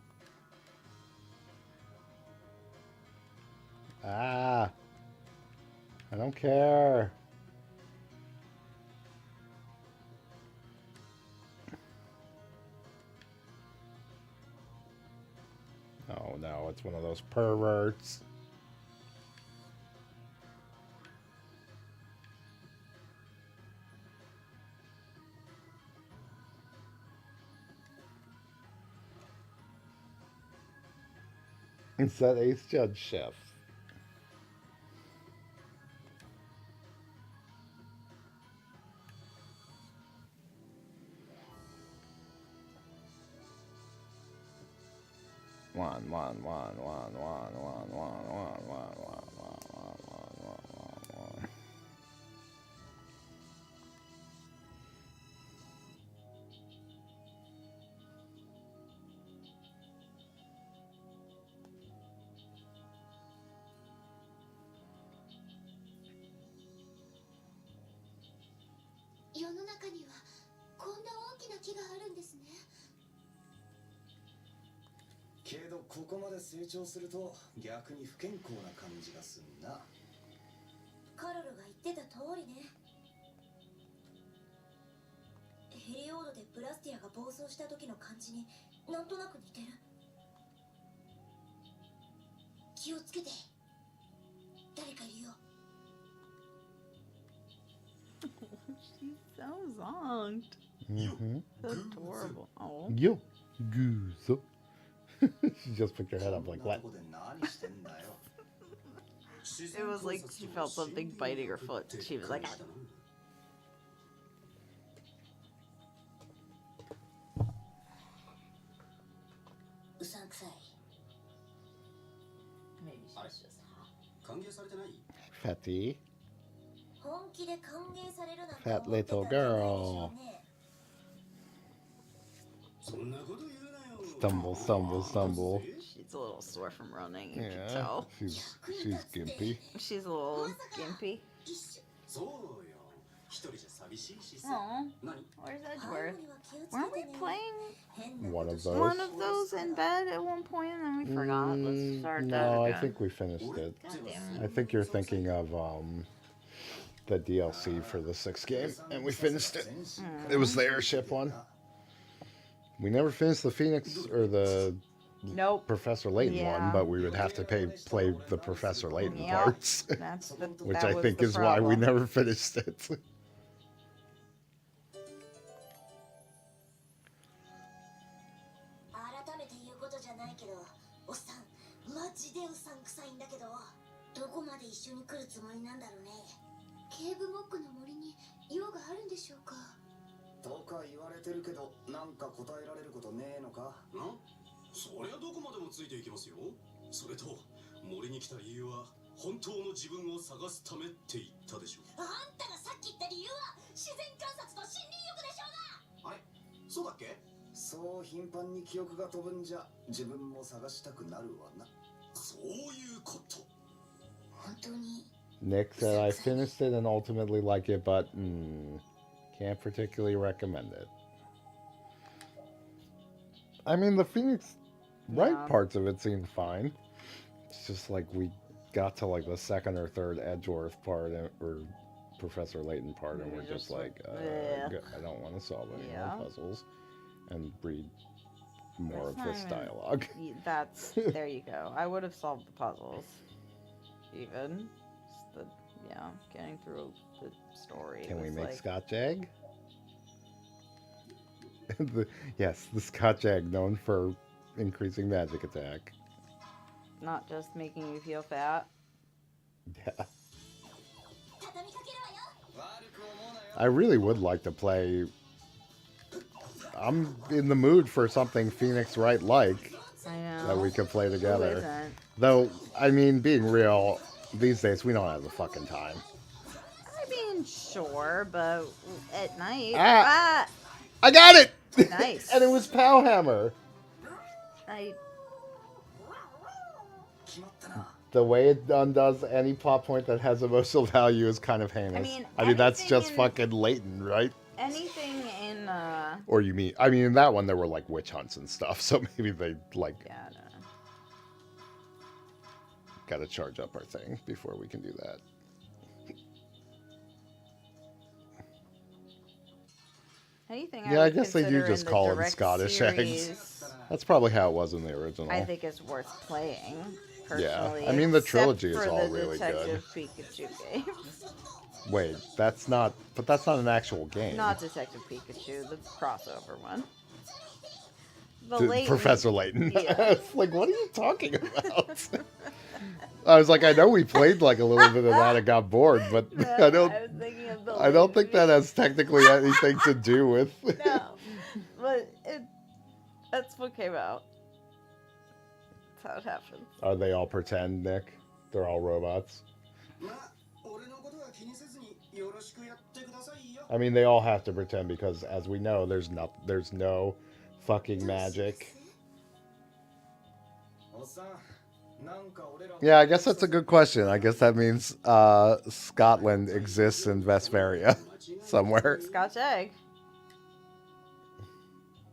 Ah! I don't care. Oh no, it's one of those perverts. It's that Ace Judge chef. One. 世の中にはこんな大きな木があるんですね。けどここまで成長すると逆に不健康な感じがすんな。カロルが言ってた通りね。ヘリオードでブラスティアが暴走した時の感じになんとなく似てる。気をつけて。誰かいるよ。She's so zonked. Mm-hmm. So adorable. Oh. Yo, goose. She just picked her head up like, what? It was like she felt something biting her foot. She was like, "Ah." うさんくさい。 Maybe she's just hot. 歓迎されてない？ Fatty. 本気で歓迎されるなんて Fat 思ってたん little じゃないでし girl. ょうね。そんなこと言うなよ。 Stumble, stumble, stumble. She's a little sore from running. You can Yeah, tell. she's gimpy. She's a little gimpy. そうよ。一人じゃ寂しいしさ。 Aw. 何？ Where's 背後 Edgeworth? には気をつ Weren't け we てね。 playing 変な One こと of しない those? one of those in bed at one point and then we forgot? Let's start that No, I again. think we finished it. God damn I it. think you're thinking of the DLC for the 6th game, and we finished it. It was the airship one. We never finished the Phoenix or the Nope. Professor Layton Yeah. one, but we would have to play the Professor Layton Yep. parts, That's the which that I was think the is why we problem. never finished it. 改めて言うことじゃないけど、おっさん、マジでうさんくさいんだけど、どこまで一緒に来るつもりなんだろうね。ケーブモックの森に用があるんでしょうか。とか言われてるけど、なんか答えられることねえのか？ん？そりゃどこまでもついていきますよ。それと森に来た理由は本当の自分を探すためって言ったでしょ。あんたがさっき言った理由は自然観察と森林浴でしょうが。あれ？そうだっけ？そう頻繁に記憶が飛ぶんじゃ自分も探したくなるわな。そういうこと。本当に。 Nick said I finished it and ultimately like it, but can't particularly recommend it. I mean, the Phoenix Wright Yeah. parts of it seemed fine. It's just like we got to like the second or third Edgeworth part, or Professor Layton part, and We we're just just like, yeah. I don't want to solve any Yeah. more puzzles and read more That's of not this even- dialogue. That's there you go. I would have solved the puzzles. Even just the getting through the story. Can we was make like, Scotch egg? Yes, the Scotch egg, known for increasing magic attack. not just making you feel fat? Yeah. 畳みかけるわよ。 悪く思うなよ。 I really would like to play. I'm in the mood for something Phoenix Wright like I know. that we could play Who together. isn't? Though, I mean, being real, these days we don't have the fucking time. I mean, sure, but at night. Ah! I got it! Nice. And it was Powhammer. I 決まったな。 The way it undoes any plot point that has emotional value is kind of heinous. I mean, that's anything just in- fucking Leighton, right? anything in Or you mean, I mean, in that one there were like witch hunts and stuff, so maybe they like yeah, no. gotta charge up our thing before we can do that. Anything Yeah, I would guess they do consider just in the call it direct Scottish eggs. series, That's probably how it was in the original. I think it's worth playing. Yeah, Personally, I mean, the except trilogy is for all the really good. Detective Pikachu game. Wait, that's not an actual game. Not Detective Pikachu, the crossover one. The D- Professor Layton. Yeah. It's like, what are you talking about? I was like, I know we played like a little bit of that and got bored, but I don't. I was thinking of the I don't think Layton that has technically anything to do with. No, but that's what came out. That's how it happened. Are they all pretend, Nick? They're all robots. まあ、俺のことは気にせずによろしくやってくださいよ。 I mean, they all have to pretend because, as we know, there's no fucking magic. おっさん、なんか俺ら Yeah, I guess that's a good question. I guess that means Scotland exists in Vesperia somewhere. Scotch egg.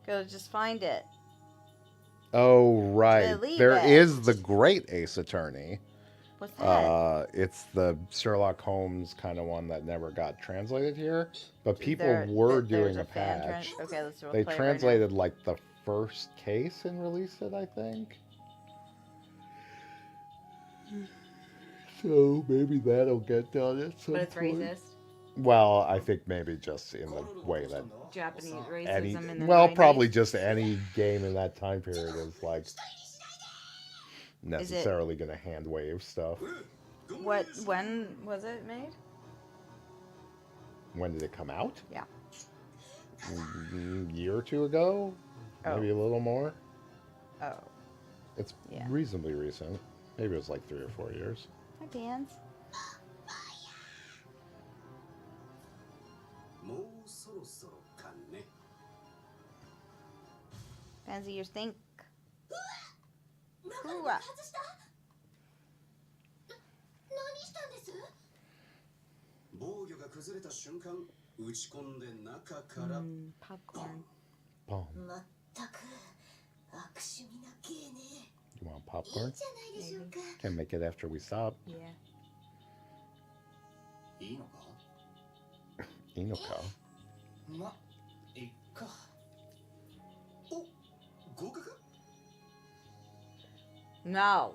Go just find it. Oh, right. Believe There it. is the Great Ace Attorney. What's that? It's the Sherlock Holmes kind of one that never got translated here, but people There- were there's doing a fan patch. okay, let's do a They play translated like the first case and released it, I think. So maybe that'll get done at some Right now. But it's point. racist. Well, I think maybe just in the way that Japanese racism any, in the well, 90s. probably just any game in that time period is like necessarily going to hand wave stuff. When was it made? When did it come out? Yeah. Year or two ago? Oh. Maybe a little more. Oh. It's Yeah. reasonably recent. Maybe it was like 3 or 4 years. Hi, Pans. もうそろそろかね。 Pansy, you stink. 中のうわ外した。何したんです？防御が崩れた瞬間、打ち込んで中から、 Popcorn. Boom. まったく悪趣味な芸ね。 You want いい popcorn? じゃないでしょうか。 Can make it after we stop. Yeah. いいのか Inoka. ま、いっか。お、合格 No.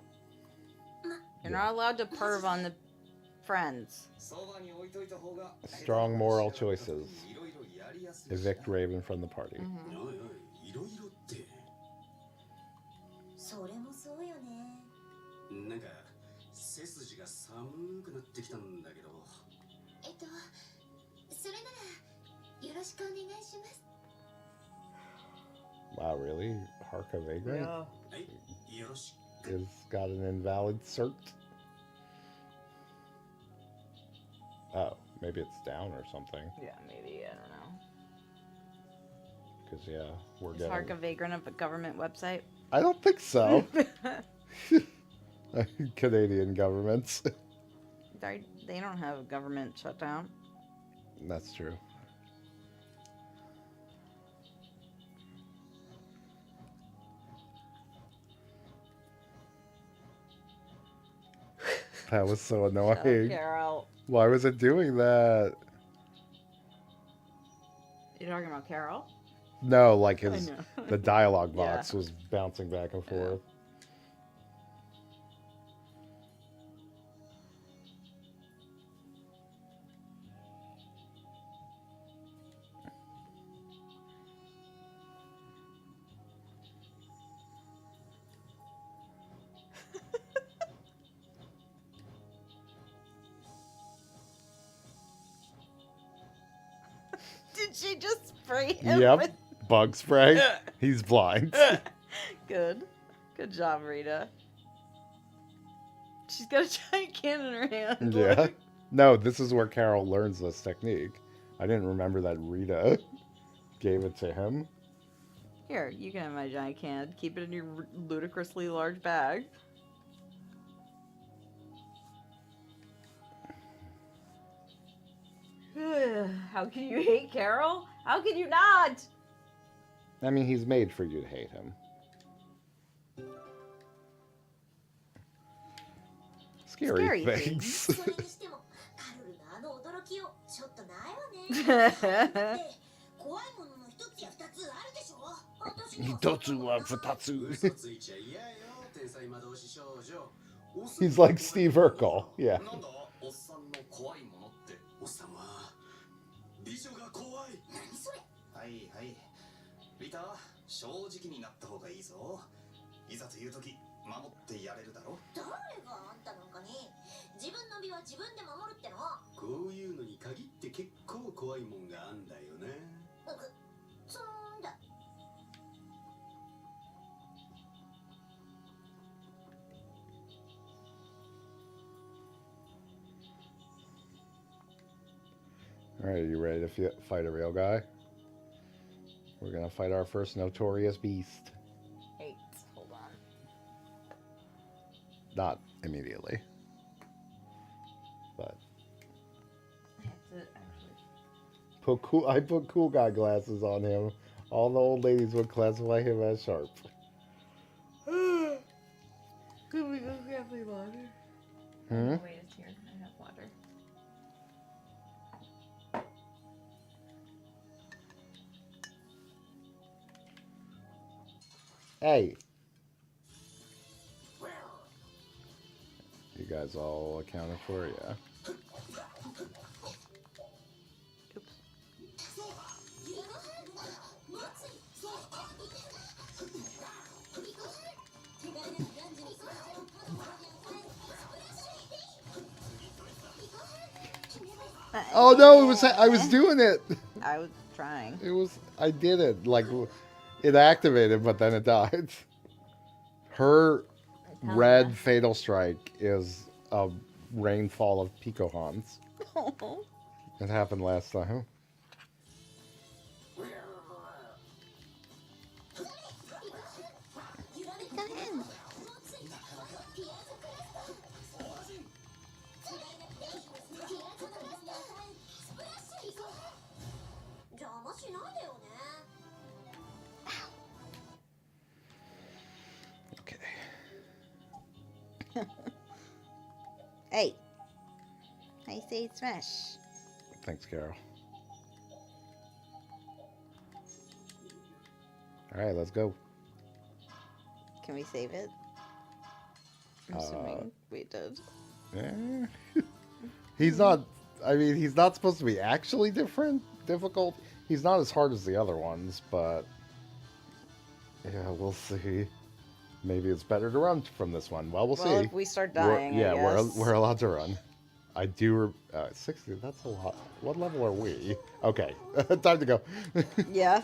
You're not allowed to perv on the friends. そばに置いといた方が Strong moral choices. いろいろやりやすいし Evict Raven from the party. おいおい、いろいろって。それもそうよね。なんか、背筋が寒くなってきたんだけど。それならよろしくお願いします。 Wow, really? Harka Vagrant はい、よろしく。 is got an invalid cert? Oh, maybe it's down or something. Yeah, maybe. I don't know. Because, yeah, we're Is getting... Hark a vagrant of a government website? I don't think so. Canadian governments. They don't have a government shutdown. That's true. That was so Shut up, annoying. Carol. Why was it doing that? You're talking about Carol? No, like I his know. the dialogue Yeah. box was bouncing back and forth. Did she just spray him Yep. with... Bug spray. He's blind. Good. Good job, Rita. She's got a giant can in her hand. Yeah. Look. No, this is where Carol learns this technique. I didn't remember that Rita gave it to him. Here, you can have my giant can. Keep it in your ludicrously large bag. How can you hate Carol? How can you not? I mean, he's made for you to hate him. Scary things. それにしてもカロルのあの驚きよちょっとないわね。で怖いものの一つや二つあるでしょ。私には一つは二つ。嘘ついちゃ嫌よ天才魔導士少女。 He's like Steve Urkel. Yeah. なんだおっさんの怖いものっておっさんは美女が怖い。何それ。はいはいリタ正直になった方がいいぞ。いざという時守ってやれるだろ。誰があんたなんかに自分の身は自分で守るっての。こういうのに限って結構怖いもんがあんだよね。そんだ。 All right, are you ready to fight a real guy? We're gonna fight our first notorious beast. Wait, hold on. Not immediately, but I have to actually... put cool. I put cool guy glasses on him. All the old ladies would classify him as sharp. Can we go grab my water? Hmm? Wait, it's here. I have water. Hey. You guys all accounted for, yeah. Oh no, it was I was doing it. I was trying. It was I did it. Like it activated, but then it died. Her red fatal strike is a rainfall of Picohons. It happened last time. Okay. Hey. I say smash. Thanks, Carol. All right, let's go. Can we save it? I'm assuming we did. Eh. He's not. I mean, he's not supposed to be actually difficult. He's not as hard as the other ones, but yeah, we'll see. Maybe it's better to run from this one. Well, we'll see. If we start dying, yeah, I guess. we're allowed to run. I do. 60. That's a lot. What level are we? Okay, time to go. Yeah.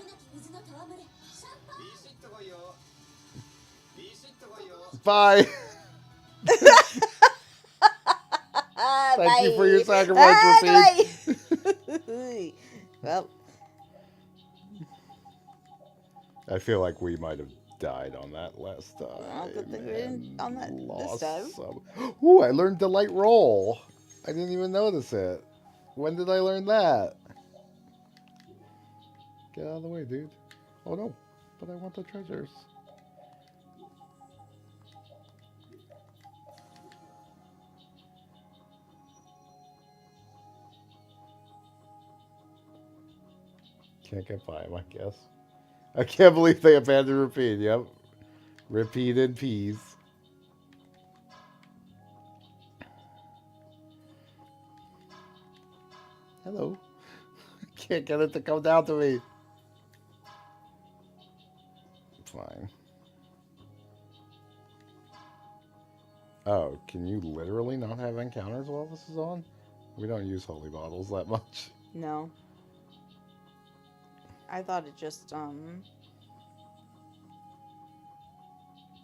Bye. Thank you for your sacrifice, Repeat. Well, I feel like we might have died on that last time. I don't think we didn't on that this time. Ooh, I learned Delight Roll. I didn't even notice it. When did I learn that? Get out of the way, dude. Oh no, but I want the treasures. Can't get by him, I guess. I can't believe they abandoned Repeat. Yep. Repeat in peas. Hello. Can't get it to come down to me. Fine. Oh, can you literally not have encounters while this is on? We don't use holy bottles that much. No. I thought it just, I don't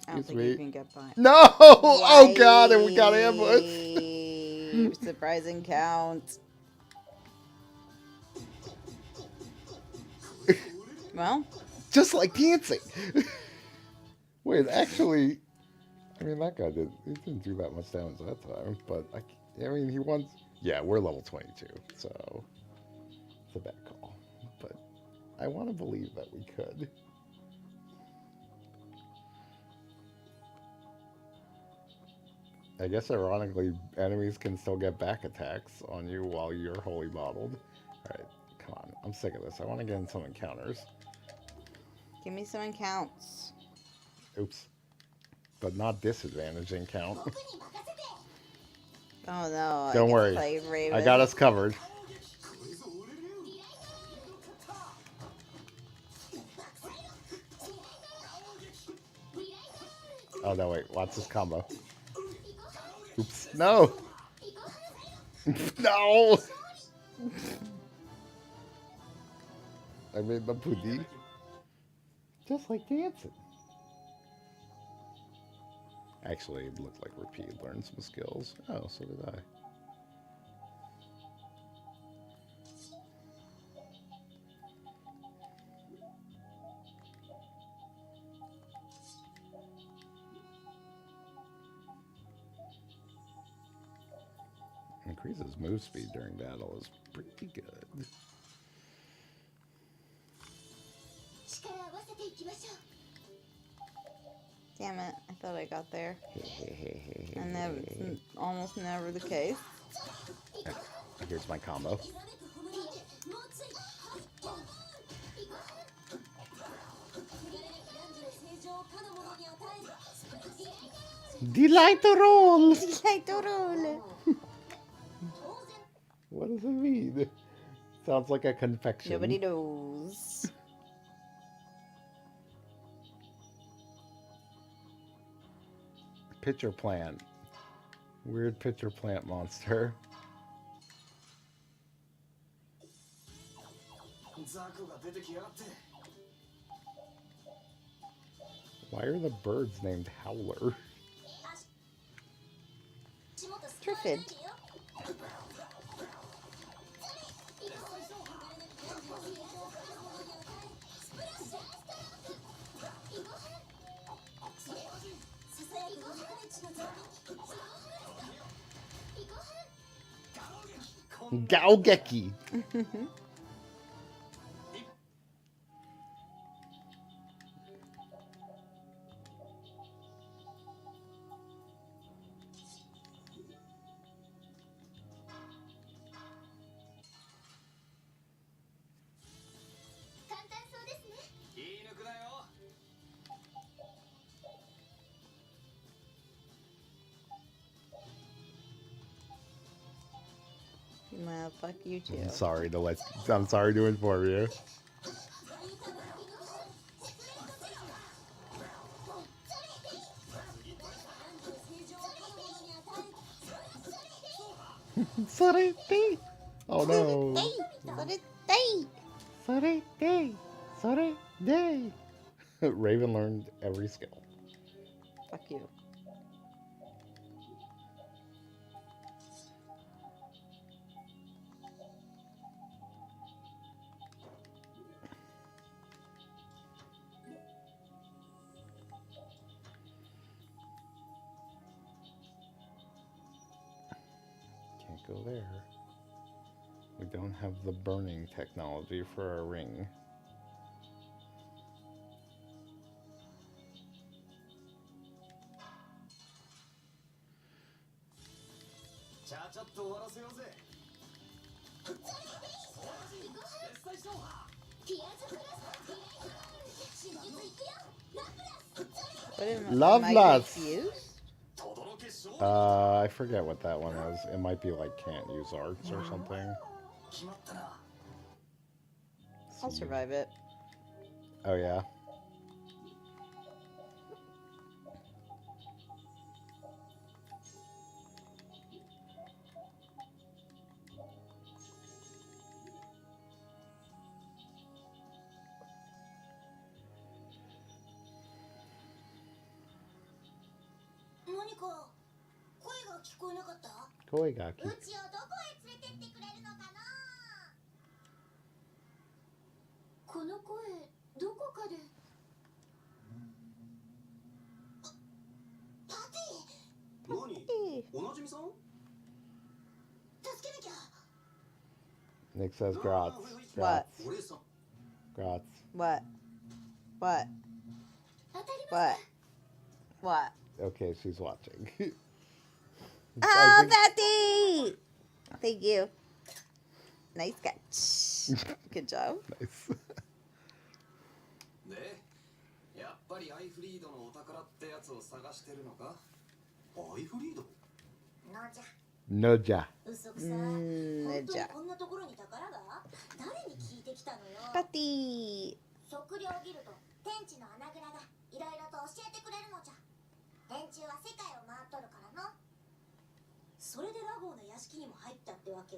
Excuse think me. you can get by. No! Oh god, and we got ambushed. Yay! Surprising count. Well, Just like dancing. Wait, actually, I mean, that guy didn't do that much damage that time, but I mean, he won. Yeah, we're level 22, so it's a bad call. But I want to believe that we could. I guess, ironically, enemies can still get back attacks on you while you're holy bottled. Alright, come on. I'm sick of this. I want to get in some encounters. give me some counts. Oops. But not disadvantage count. Oh no! Don't worry. Play Raven. I got us covered. Oh no, wait. Watch this combo. Oops. No! No! I made the pudding. Just like dancing. Actually, it looked like Repeat learned some skills. Oh, so did I. Increases move speed during battle is pretty good. Damn it! I thought I got there, and that's almost never the case. Here's my combo. Delight to roll. Delight to roll. What does it mean? Sounds like a confection. Nobody knows. Pitcher plant. Weird pitcher plant monster. Why are the birds named Howler? Triffid. Gaogeki. Well, fuck you too. I'm sorry to inform you. Sorry. Oh no. Sorry. Raven learned every skill. Fuck you. Can't go there. We don't have the burning technology for our ring. What am Love I Lots. confused? I forget what that one is. It might be like can't use arts or something. I'll survive it. Oh yeah. Koigaki. うちをどこへ連れてってくれるのかな。この声どこかで。パティ。何？おなじみさん？助けなきゃ。 Nick says Grats. What? 俺さん。 What? Grats. What? 当たりま What? What? Okay, she's watching. Oh, Betty! Thank you. Nice catch. Good job. Nice. で、やっぱりアイフリードのお宝ってやつを探してるのか？アイフリード？のじゃ。 Noja. 嘘くさ。うん本当じゃにこんなところに宝が？誰に聞いてきたのよ。 Betty! 測量ギルド天地の穴蔵がいろいろと教えてくれるのじゃ。連中は世界を回っとるからの。それでラゴーの屋敷にも入ったってわけ？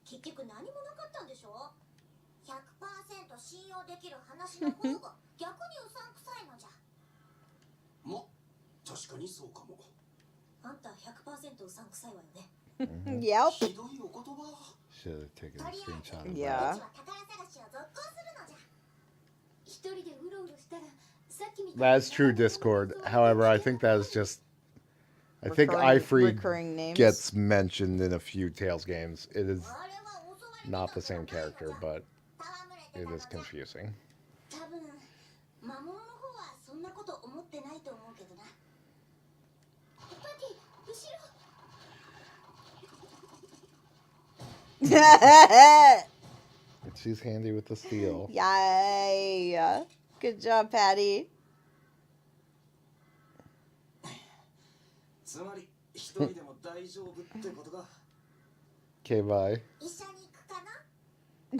結局何もなかったんでしょ？ 100% 信用できる話の方が逆にうさんくさいのじゃ。ま、確かにそうかも。あんた 100% うさんくさいわよね。 Yep. ひどいお言葉。 Should have taken a screenshot of Yeah. that. うちは宝探しを続行するのじゃ。一人でうろうろしたらさっきみたい That is true Discord. However, I think that is just. I think Recurring iFree names. gets mentioned in a few Tales games. It is あれは襲われた not the same ことはないの character, じゃ。 but 戯れて it たの is じゃ。 confusing. 多分魔物の方はそんなこと思ってないと思うけどな。パティ後ろ。 She's handy with the steel. Yay! Good job, Patty. つまり一人でも大丈夫ってことか。 Okay, bye. 一緒に行くかな。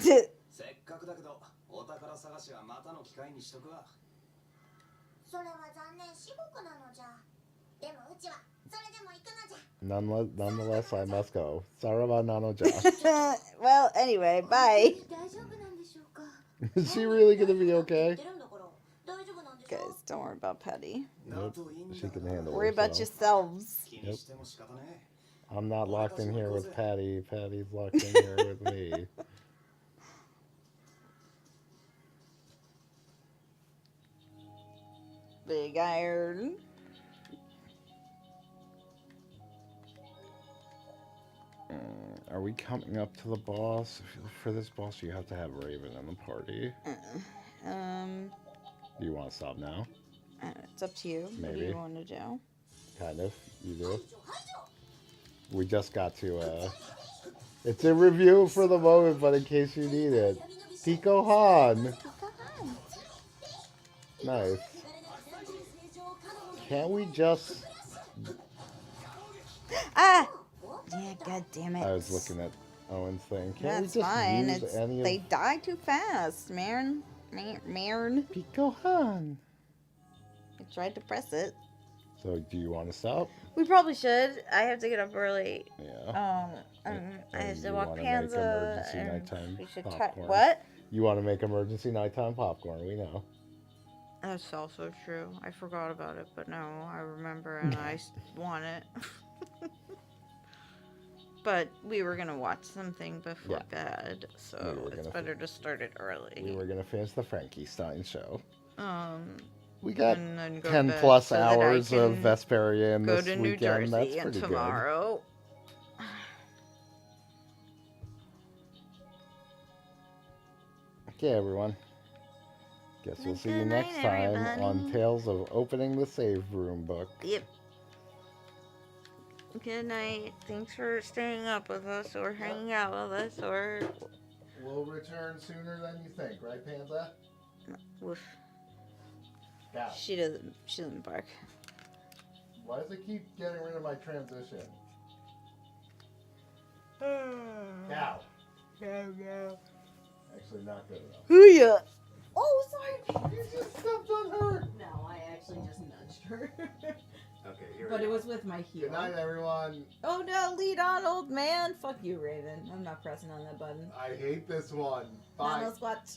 せっかくだけどお宝探しはまたの機会にしとくわ。それは残念至極なのじゃ。でもうちはそれでも行くのじゃ。 Nonetheless, I must go. Saraba Nanoja. Well, anyway, bye. 大丈夫なんでしょうか。 Is she really gonna be 言っ okay? てるんだから大丈夫なんでしょ Guys, don't worry about Patty. Nope, she can handle Worry about herself. yourselves. 気にしても仕方ね I'm not locked in here with Patty. Patty's locked in here with me. Big iron. Are we coming up to the boss? For this boss, you have to have Raven in the party. Um, Do you want to stop now? it's up to you. What do Maybe. you want to do? Kind of. You do. う。排除。 We just got to, it's a review for the moment, but in case you need it. Pico Han! Nice. Can't we just... Ah! Yeah, god damn it. I was looking at Owen's thing. Can't That's we just fine. use It's any they of... die too fast, man. Man. Pico Han! I tried to press it. So, do you want to stop? We probably should. I have to get up early. Yeah. I have you to walk wanna make Panza. emergency And nighttime we should popcorn. what? You want to make emergency nighttime popcorn, we know. That's also true. I forgot about it, but no, I remember and I want it. But we were gonna watch something before bed, so We were it's gonna better to start it early. We were going to finish the Frankenstein show. We And got then go to 10 bed plus so that I hours of can Vesperia in go this to New weekend. Jersey That's and pretty good. tomorrow. Okay, everyone. Guess we'll see you Good next night, time everybody. on Tales of Opening the Save Room book. Yep. Good night. Thanks for staying up with us or hanging out with us or will return sooner than you think, right, Panda? Woof. Cow. She doesn't bark. Why does it keep getting rid of my transition? Cow. No. Actually, not good enough. Hoo-ya! Oh, sorry. You just stepped on her. No, I actually just nudged her. Okay, here But we it go. was with my heel. Good night, everyone. Oh no, lead on, old man. Fuck you, Raven. I'm not pressing on that button. I hate this one. Bye. Nano squat.